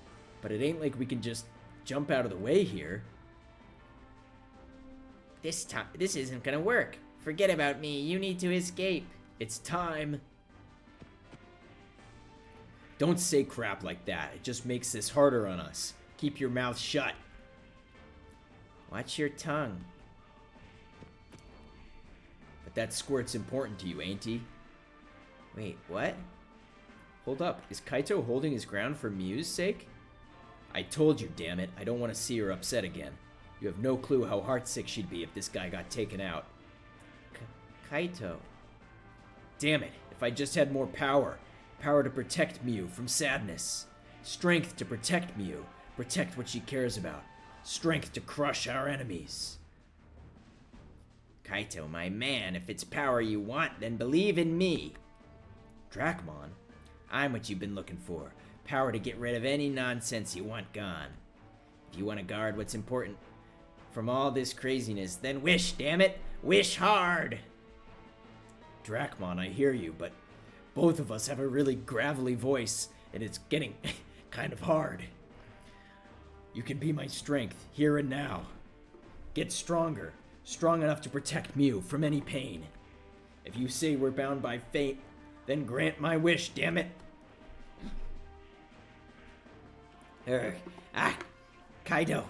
But it ain't like we can just jump out of the way here. This isn't gonna work. Forget about me. You need to escape. It's time. Don't say crap like that. It just makes this harder on us. Keep your mouth shut. Watch your tongue. But that squirt's important to you, ain't he? Wait, what? Hold up. Is Kaito holding his ground for Mew's sake? I told you, damn it. I don't want to see her upset again. You have no clue how heartsick she'd be if this guy got taken out. Kaito. Damn it. If I just had more power. Power to protect Mew from sadness. Strength to protect Mew. Protect what she cares about. Strength to crush our enemies. Kaito, my man, if it's power you want, then believe in me. Dracmon, I'm what you've been looking for. Power to get rid of any nonsense you want gone. If you want to guard what's important from all this craziness, then wish, damn it! Wish hard! Dracmon, I hear you, but both of us have a really gravelly voice, and it's getting kind of hard. You can be my strength, here and now. Get stronger, strong enough to protect Mew from any pain. If you say we're bound by fate, then grant my wish, damn it! Kaido.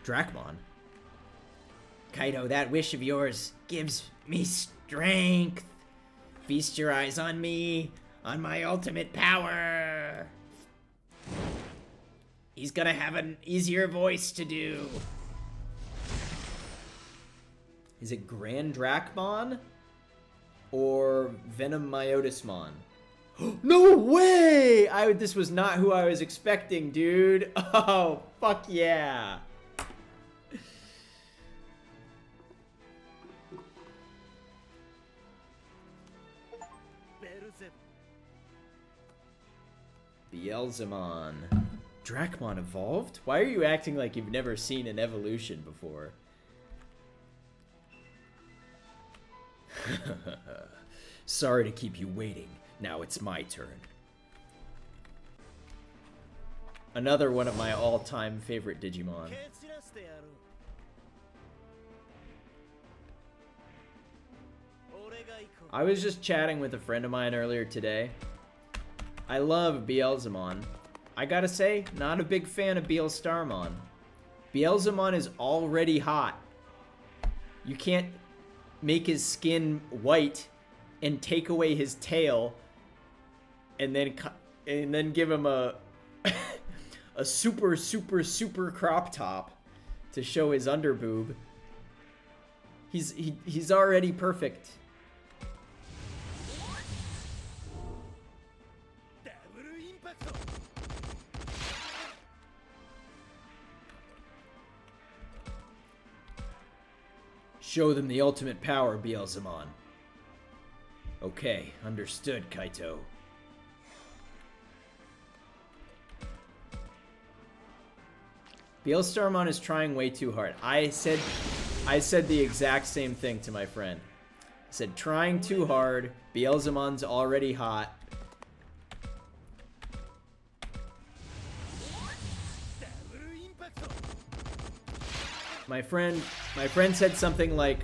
Dracmon. Kaido, that wish of yours gives me strength. Feast your eyes on me, on my ultimate power. He's gonna have an easier voice to do. Is it Grand Dracmon or Venom Myotismon? No way! This was not who I was expecting, dude. Oh, fuck yeah. Beelzemon. Dracmon evolved? Why are you acting like you've never seen an evolution before? Sorry to keep you waiting. Now it's my turn. Another one of my all-time favorite Digimon. I was just chatting with a friend of mine earlier today. I love Beelzemon. I gotta say, not a big fan of Beelstarmon. Beelzemon is already hot. You can't make his skin white and take away his tail and then give him a a super crop top to show his underboob. He's already perfect. Show them the ultimate power, Beelzemon. Okay, understood, Kaito. Beelstarmon is trying way too hard. I said the exact same thing to my friend. I said, trying too hard. Beelzemon's already hot. My friend said something like,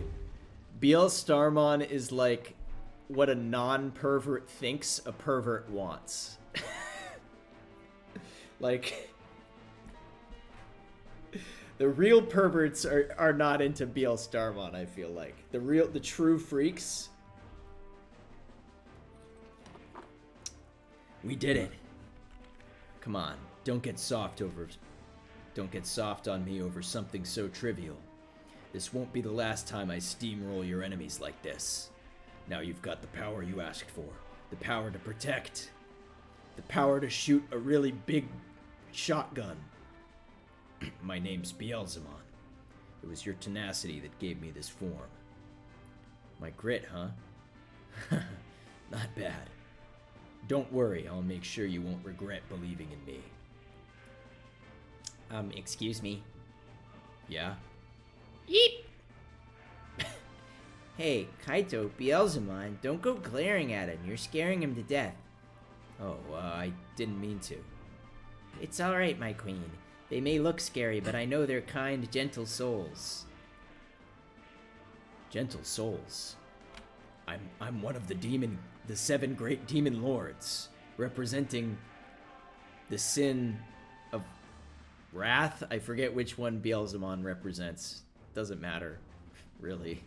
Beelstarmon is like what a non-pervert thinks a pervert wants. Like, the real perverts are not into Beelstarmon, I feel like. The true freaks. We did it. Come on, don't get soft on me over something so trivial. This won't be the last time I steamroll your enemies like this. Now you've got the power you asked for. The power to protect. The power to shoot a really big shotgun. My name's Beelzemon. It was your tenacity that gave me this form. My grit, huh? Not bad. Don't worry, I'll make sure you won't regret believing in me. Excuse me. Yeah? Yeep! Hey, Kaito, Beelzemon, don't go glaring at him. You're scaring him to death. Oh, I didn't mean to. It's alright, my queen. They may look scary, but I know they're kind, gentle souls. Gentle souls? I'm one of the 7 great demon lords, representing the sin of wrath. I forget which one Beelzemon represents. Doesn't matter, really.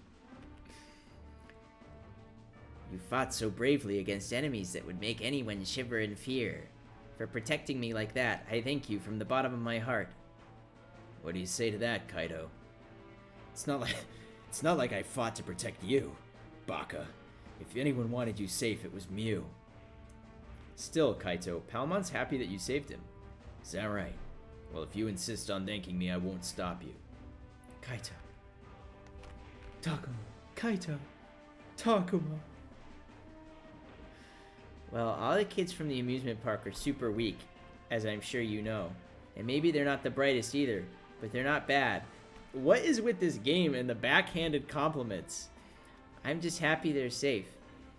You fought so bravely against enemies that would make anyone shiver in fear. For protecting me like that, I thank you from the bottom of my heart. What do you say to that, Kaito? It's not like I fought to protect you, Baka. If anyone wanted you safe, it was Mew. Still, Kaito, Palmon's happy that you saved him. Is that right? Well, if you insist on thanking me, I won't stop you. Kaito. Takuma. Kaito. Takuma. Well, all the kids from the amusement park are super weak, as I'm sure you know. And maybe they're not the brightest either, but they're not bad. What is with this game and the backhanded compliments? I'm just happy they're safe.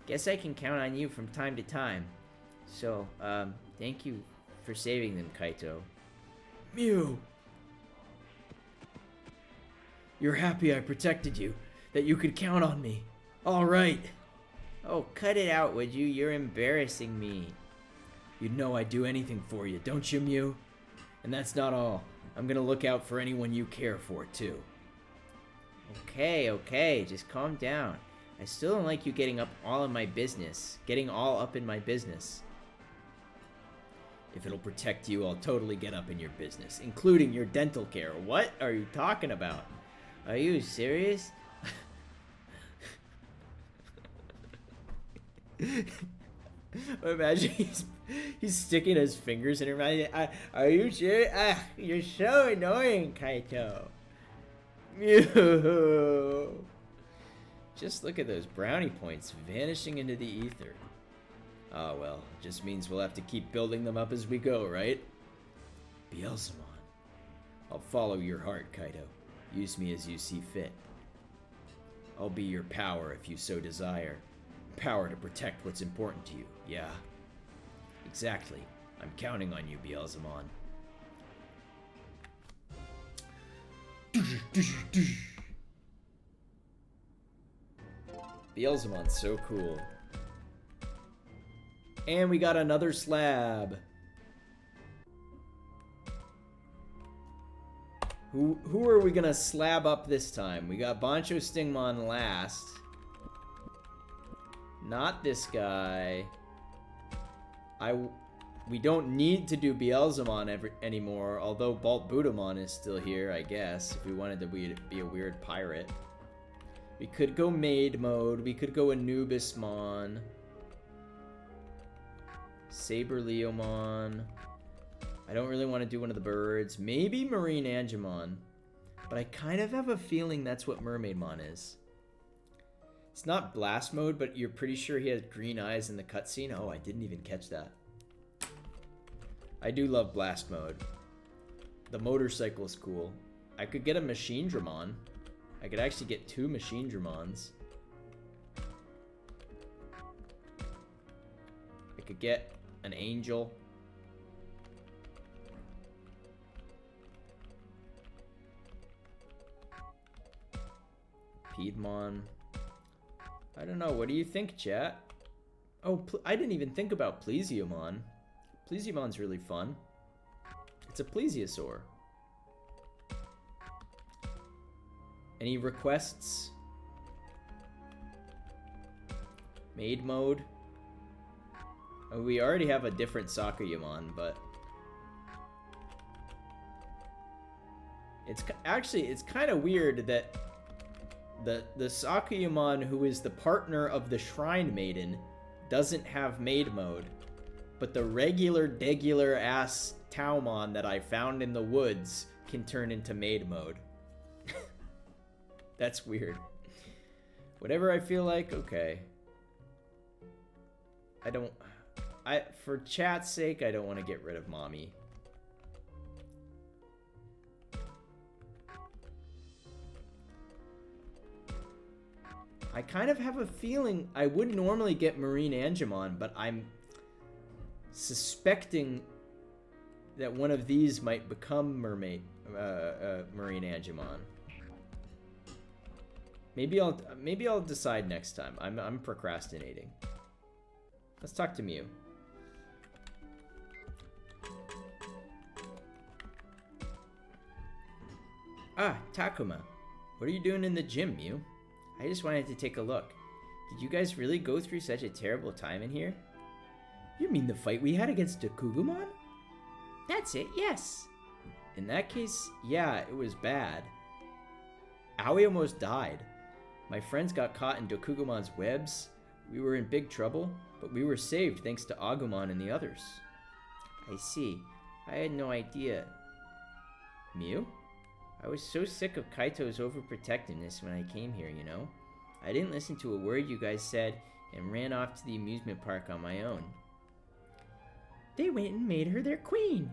Guess I can count on you from time to time. So, thank you for saving them, Kaito. Mew! You're happy I protected you, that you could count on me. All right. Oh, cut it out, would you? You're embarrassing me. You know I'd do anything for you, don't you, Mew? And that's not all. I'm gonna look out for anyone you care for, too. Okay, just calm down. I still don't like you getting all in my business. Getting all up in my business. If it'll protect you, I'll totally get up in your business, including your dental care. What are you talking about? Are you serious? Imagine he's sticking his fingers in her mouth. Are you sure? You're so annoying, Kaito. Mew. Just look at those brownie points vanishing into the ether. Oh well, just means we'll have to keep building them up as we go, right? Beelzemon. I'll follow your heart, Kaito. Use me as you see fit. I'll be your power if you so desire. Power to protect what's important to you, yeah? Exactly. I'm counting on you, Beelzemon. Beelzemon's so cool. And we got another slab. Who are we gonna slab up this time? We got Bancho Stingmon last. Not this guy. We don't need to do Beelzemon anymore, although Bolt Budamon is still here, I guess, if we wanted to be a weird pirate. We could go Maid Mode. We could go Anubismon. Saber Leomon. I don't really want to do one of the birds. Maybe Marine Angemon. But I kind of have a feeling that's what Mermaidmon is. It's not Blast Mode, but you're pretty sure he has green eyes in the cutscene. Oh, I didn't even catch that. I do love Blast Mode. The motorcycle is cool. I could get a Machine Dramon. I could actually get 2 Machine Dramons. I could get an Angel. Piedmon. I don't know. What do you think, chat? Oh, I didn't even think about Plesiomon. Plesiomon's really fun. It's a plesiosaur. Any requests? Maid Mode. Oh, we already have a different Sakuyamon, but it's kind of weird that the Sakuyamon who is the partner of the Shrine Maiden doesn't have Maid Mode, but the regular ass Taumon that I found in the woods can turn into Maid Mode. That's weird. Whatever I feel like, okay. For chat's sake, I don't want to get rid of Mommy. I kind of have a feeling I would normally get Marine Angemon, but I'm suspecting that one of these might become Marine Angemon. Maybe I'll decide next time. I'm procrastinating. Let's talk to Mew. Ah, Takuma. What are you doing in the gym, Mew? I just wanted to take a look. Did you guys really go through such a terrible time in here? You mean the fight we had against Dokugumon? That's it, yes. In that case, yeah, it was bad. Aoi almost died. My friends got caught in Dokugumon's webs. We were in big trouble, but we were saved thanks to Agumon and the others. I see. I had no idea. Mew? I was so sick of Kaito's overprotectiveness when I came here, you know? I didn't listen to a word you guys said and ran off to the amusement park on my own. They went and made her their queen.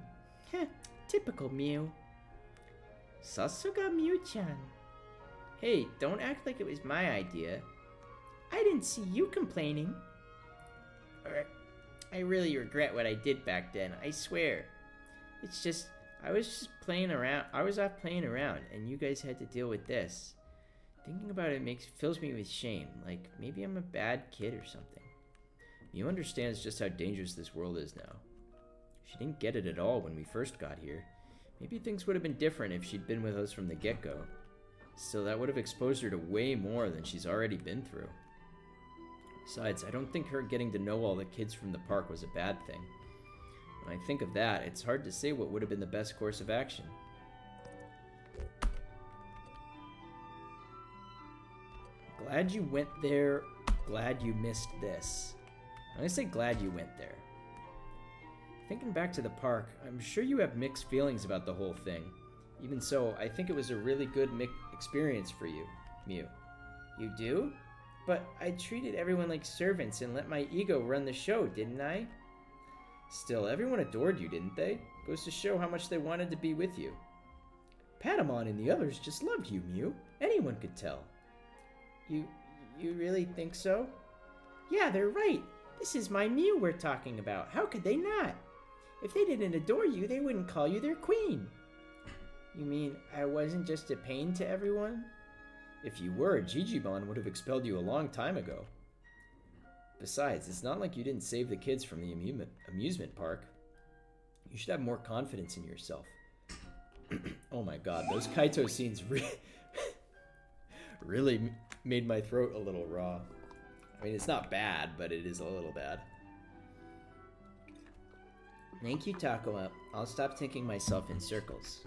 Heh, typical Mew. Sasuga Mew-chan. Hey, don't act like it was my idea. I didn't see you complaining. I really regret what I did back then, I swear. It's just, I was just playing around. I was off playing around, and you guys had to deal with this. Thinking about it fills me with shame. Like, maybe I'm a bad kid or something. Mew understands just how dangerous this world is now. She didn't get it at all when we first got here. Maybe things would have been different if she'd been with us from the get-go. Still, that would have exposed her to way more than she's already been through. Besides, I don't think her getting to know all the kids from the park was a bad thing. When I think of that, it's hard to say what would have been the best course of action. Glad you went there. Glad you missed this. I'm gonna say glad you went there. Thinking back to the park, I'm sure you have mixed feelings about the whole thing. Even so, I think it was a really good experience for you, Mew. You do? But I treated everyone like servants and let my ego run the show, didn't I? Still, everyone adored you, didn't they? Goes to show how much they wanted to be with you. Patamon and the others just loved you, Mew. Anyone could tell. You really think so? Yeah, they're right. This is my Mew we're talking about. How could they not? If they didn't adore you, they wouldn't call you their queen. You mean I wasn't just a pain to everyone? If you were, Digimon would have expelled you a long time ago. Besides, it's not like you didn't save the kids from the amusement park. You should have more confidence in yourself. Oh my god, those Kaito scenes really made my throat a little raw. I mean, it's not bad, but it is a little bad. Thank you, Takuma. I'll stop thinking myself in circles.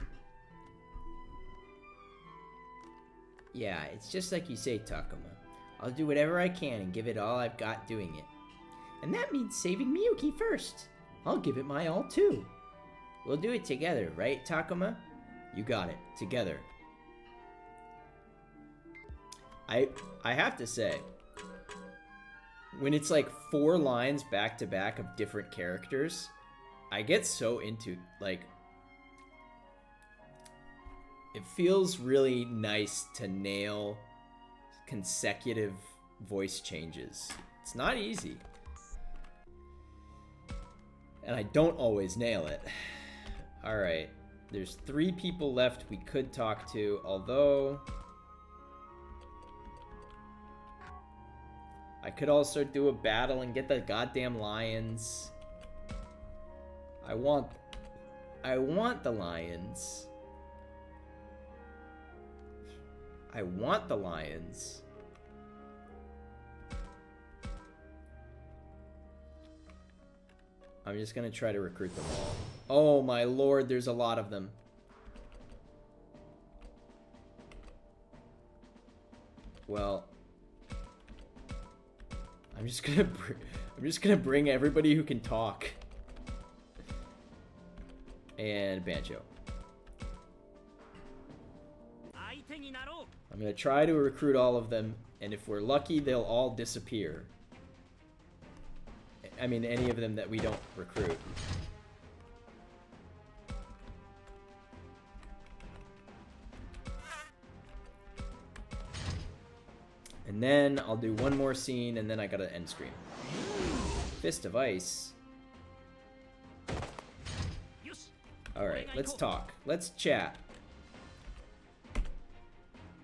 Yeah, it's just like you say, Takuma. I'll do whatever I can and give it all I've got doing it. And that means saving Miyuki first. I'll give it my all, too. We'll do it together, right, Takuma? You got it. Together. I have to say, when it's like 4 lines back to back of different characters, I get so into, like, it feels really nice to nail consecutive voice changes. It's not easy. And I don't always nail it. Alright, there's 3 people left we could talk to, although I could also do a battle and get the goddamn lions. I want the lions. I want the lions. I'm just gonna try to recruit them all. Oh my lord, there's a lot of them. Well, I'm just gonna bring everybody who can talk. And Banjo. I'm gonna try to recruit all of them, and if we're lucky, they'll all disappear. I mean, any of them that we don't recruit. And then I'll do one more scene, and then I gotta end stream. Fist of Ice. Alright, let's talk. Let's chat.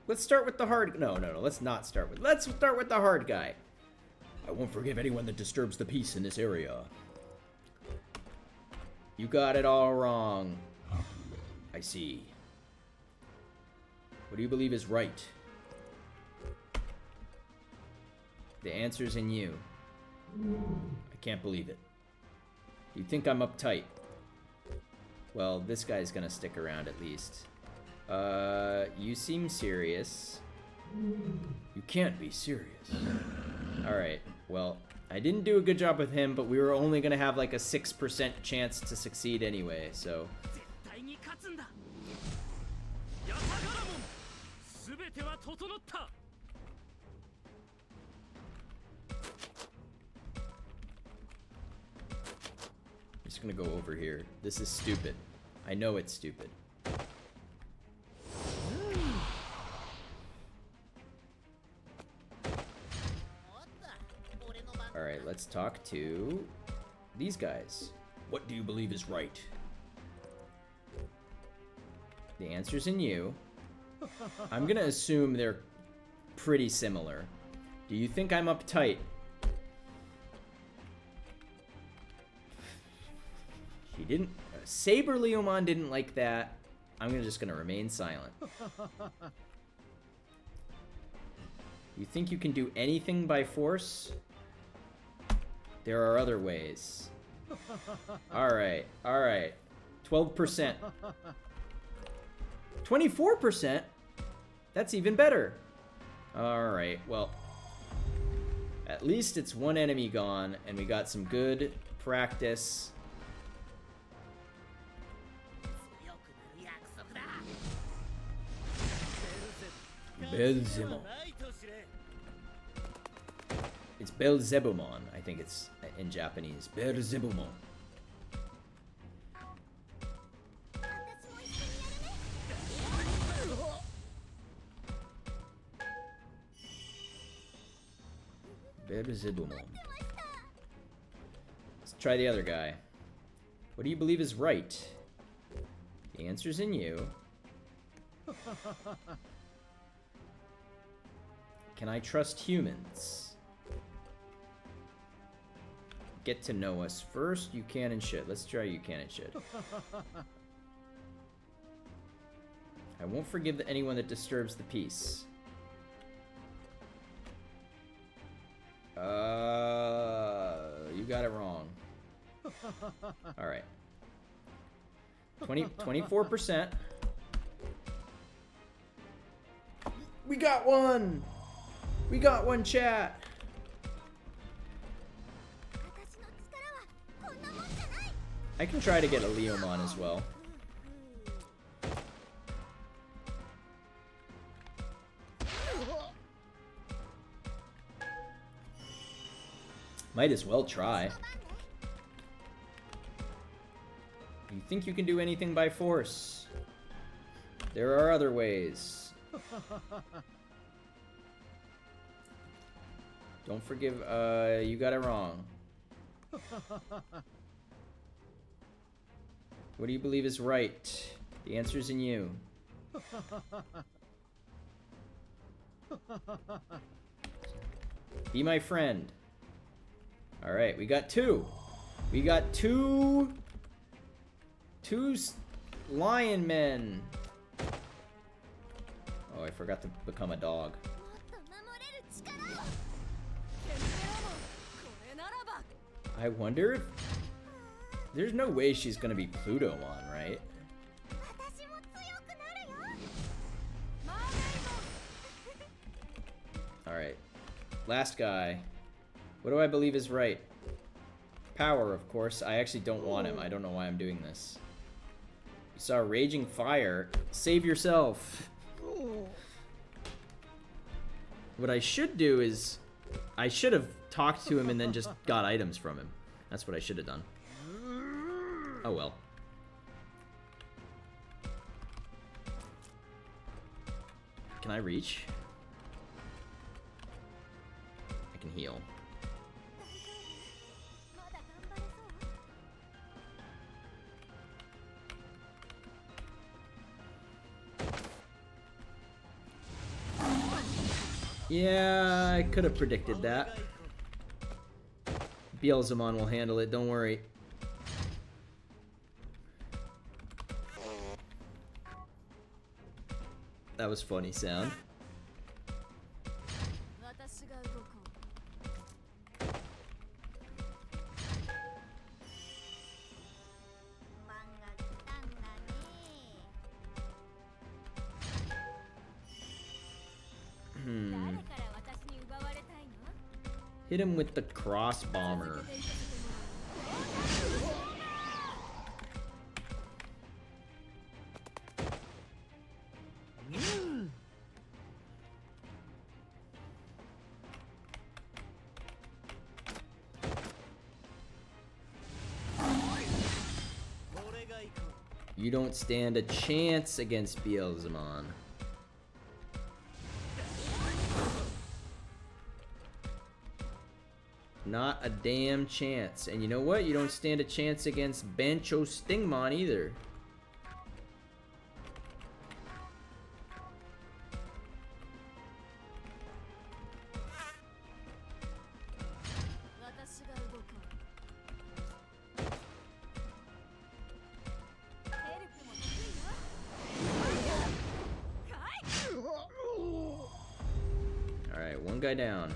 Let's start with the hard... No, let's not start with... Let's start with the hard guy. I won't forgive anyone that disturbs the peace in this area. You got it all wrong. I see. What do you believe is right? The answer's in you. I can't believe it. You think I'm uptight? Well, this guy's gonna stick around at least. You seem serious. You can't be serious. Alright, well, I didn't do a good job with him, but we were only gonna have like a 6% chance to succeed anyway, so... I'm just gonna go over here. This is stupid. I know it's stupid. Alright, let's talk to these guys. What do you believe is right? The answer's in you. I'm gonna assume they're pretty similar. Do you think I'm uptight? He didn't... Saber Leomon didn't like that. I'm just gonna remain silent. You think you can do anything by force? There are other ways. Alright, alright. 12%. 24%? That's even better. Alright, well. At least it's one enemy gone, and we got some good practice. Belzebumon. It's Belzebumon, I think it's in Japanese. Belzebumon. Belzebumon. Let's try the other guy. What do you believe is right? The answer's in you. Can I trust humans? Get to know us first. You can and should. Let's try you can and should. I won't forgive anyone that disturbs the peace. You got it wrong. All right. 24%. We got one! We got one, chat! I can try to get a Leomon as well. Might as well try. You think you can do anything by force? There are other ways. Don't forgive, you got it wrong. What do you believe is right? The answer's in you. Be my friend. Alright, we got two. We got two lion men. Oh, I forgot to become a dog. I wonder if... There's no way she's gonna be Plutomon, right? Alright. Last guy. What do I believe is right? Power, of course. I actually don't want him. I don't know why I'm doing this. You saw raging fire. Save yourself. What I should do is... I should have talked to him and then just got items from him. That's what I should have done. Oh well. Can I reach? I can heal. Yeah, I could have predicted that. Beelzemon will handle it, don't worry. That was funny sound. Hit him with the cross bomber. You don't stand a chance against Beelzemon. Not a damn chance. And you know what? You don't stand a chance against Bancho Stingmon either. Alright, one guy down.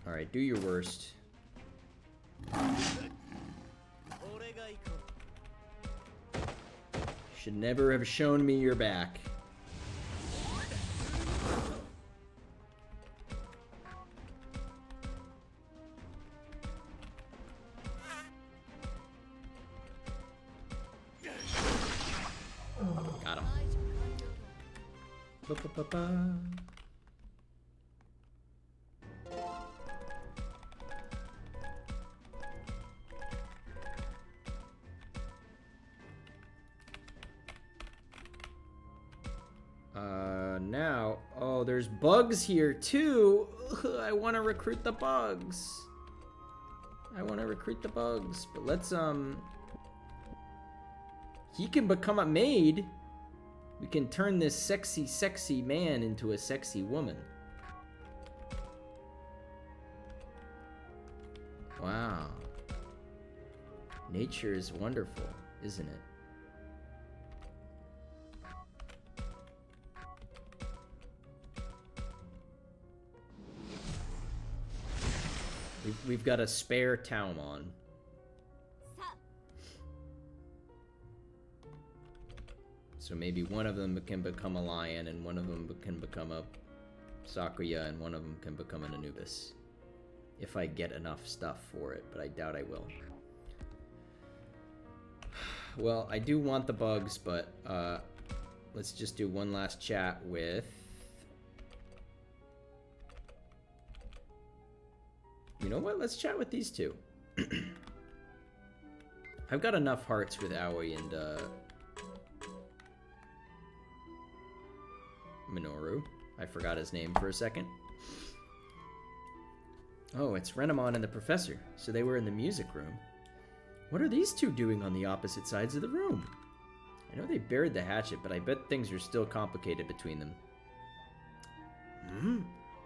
Alright, do your worst. Should never have shown me your back. Got him. Ba-ba-ba-ba. Now, oh, there's bugs here too. Ugh, I want to recruit the bugs. I want to recruit the bugs, but let's he can become a maid. We can turn this sexy man into a sexy woman. Wow. Nature is wonderful, isn't it? We've got a spare Taumon. So maybe one of them can become a lion, and one of them can become a Sakuya, and one of them can become an Anubis. If I get enough stuff for it, but I doubt I will. Well, I do want the bugs, but let's just do one last chat with... You know what? Let's chat with these two. I've got enough hearts with Aoi and Minoru. I forgot his name for a second. Oh, it's Renamon and the professor. So they were in the music room. What are these two doing on the opposite sides of the room? I know they buried the hatchet, but I bet things are still complicated between them. Hmm?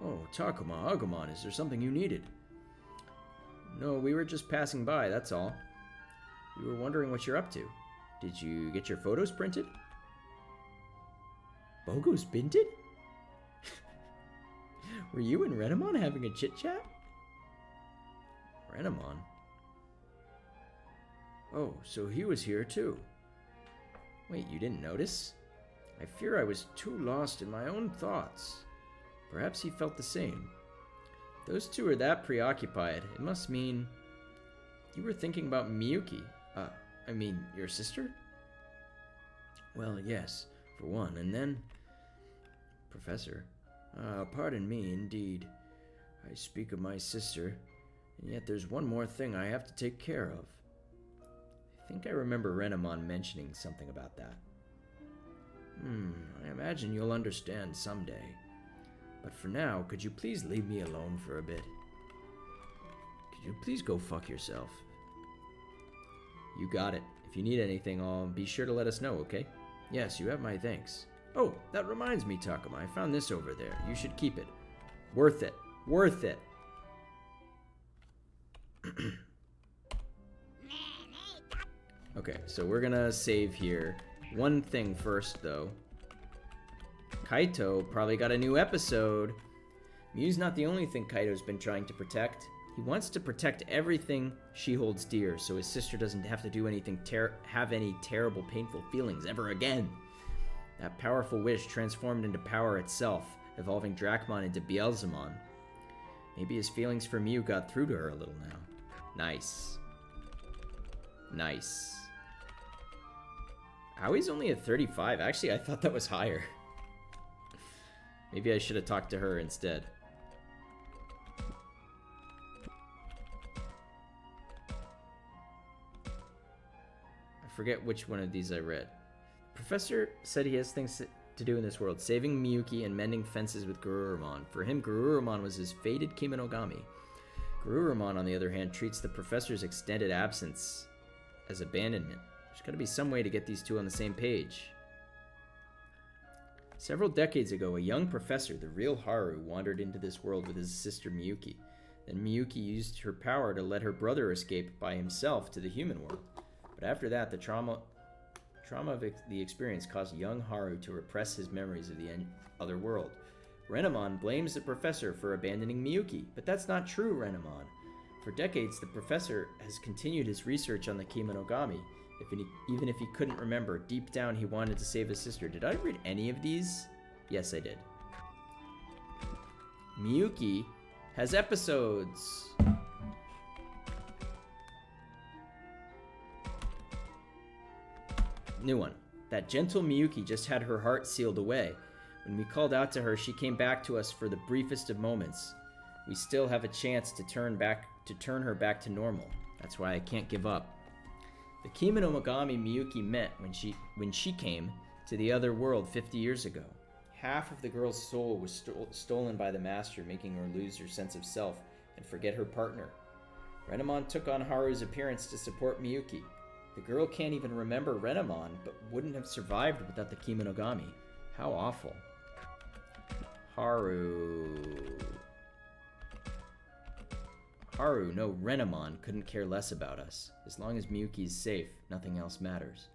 Oh, Takuma, Agumon, is there something you needed? No, we were just passing by, that's all. We were wondering what you're up to. Did you get your photos printed? Bogo's binted? Were you and Renamon having a chit-chat? Renamon? Oh, so he was here too. Wait, you didn't notice? I fear I was too lost in my own thoughts. Perhaps he felt the same. Those two are that preoccupied. It must mean you were thinking about Miyuki. I mean, your sister? Well, yes, for one, and then... Professor. Pardon me, indeed. I speak of my sister, and yet there's one more thing I have to take care of. I think I remember Renamon mentioning something about that. I imagine you'll understand someday. But for now, could you please leave me alone for a bit? Could you please go fuck yourself? You got it. If you need anything, be sure to let us know, okay? Yes, you have my thanks. Oh, that reminds me, Takuma. I found this over there. You should keep it. Worth it. Worth it. Okay, so we're gonna save here. One thing first, though. Kaito probably got a new episode. Miu's not the only thing Kaito's been trying to protect. He wants to protect everything she holds dear, so his sister doesn't have to do anything have any terrible, painful feelings ever again. That powerful wish transformed into power itself, evolving Drachmon into Beelzemon. Maybe his feelings for Miu got through to her a little now. Nice. Nice. Aoi's only at 35. Actually, I thought that was higher. Maybe I should have talked to her instead. I forget which one of these I read. Professor said he has things to do in this world, saving Miyuki and mending fences with Garurumon. For him, Garurumon was his fated Kemonogami. Garurumon, on the other hand, treats the professor's extended absence as abandonment. There's got to be some way to get these two on the same page. Several decades ago, a young professor, the real Haru, wandered into this world with his sister Miyuki. Then Miyuki used her power to let her brother escape by himself to the human world. But after that, the trauma of the experience caused young Haru to repress his memories of the other world. Renamon blames the professor for abandoning Miyuki, but that's not true, Renamon. For decades, the professor has continued his research on the Kemonogami. Even if he couldn't remember, deep down he wanted to save his sister. Did I read any of these? Yes, I did. Miyuki has episodes. New one. That gentle Miyuki just had her heart sealed away. When we called out to her, she came back to us for the briefest of moments. We still have a chance to turn her back to normal. That's why I can't give up. The Kemonogami Miyuki met when she came to the other world 50 years ago. Half of the girl's soul was stolen by the master, making her lose her sense of self and forget her partner. Renamon took on Haru's appearance to support Miyuki. The girl can't even remember Renamon, but wouldn't have survived without the Kemonogami. How awful. Haru, no, Renamon couldn't care less about us. As long as Miyuki's safe, nothing else matters.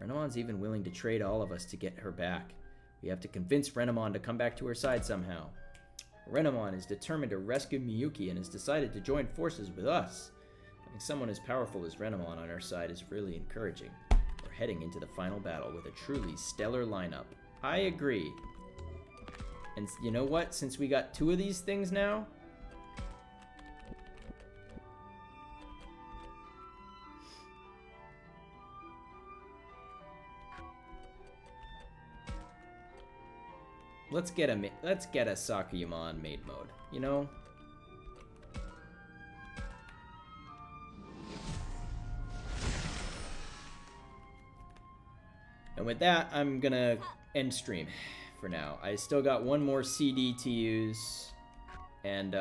Renamon's even willing to trade all of us to get her back. We have to convince Renamon to come back to her side somehow. Renamon is determined to rescue Miyuki and has decided to join forces with us. Having someone as powerful as Renamon on our side is really encouraging. We're heading into the final battle with a truly stellar lineup. I agree. And you know what? Since we got 2 of these things now, let's get a Sakuyamon maid mode, you know? And with that, I'm gonna end stream for now. I still got 1 more CD to use, and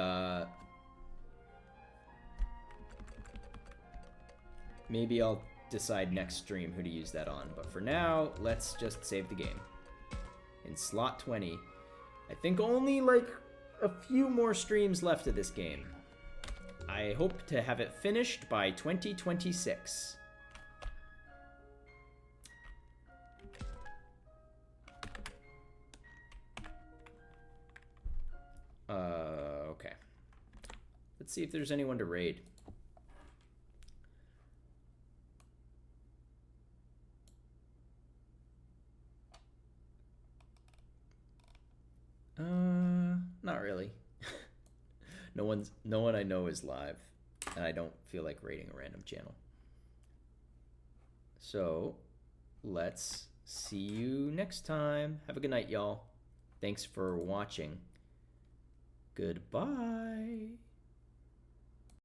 maybe I'll decide next stream who to use that on. But for now, let's just save the game. In slot 20. I think only like a few more streams left of this game. I hope to have it finished by 2026. Okay. Let's see if there's anyone to raid. Not really. No one I know is live, and I don't feel like raiding a random channel. So, let's see you next time. Have a good night, y'all. Thanks for watching. Goodbye.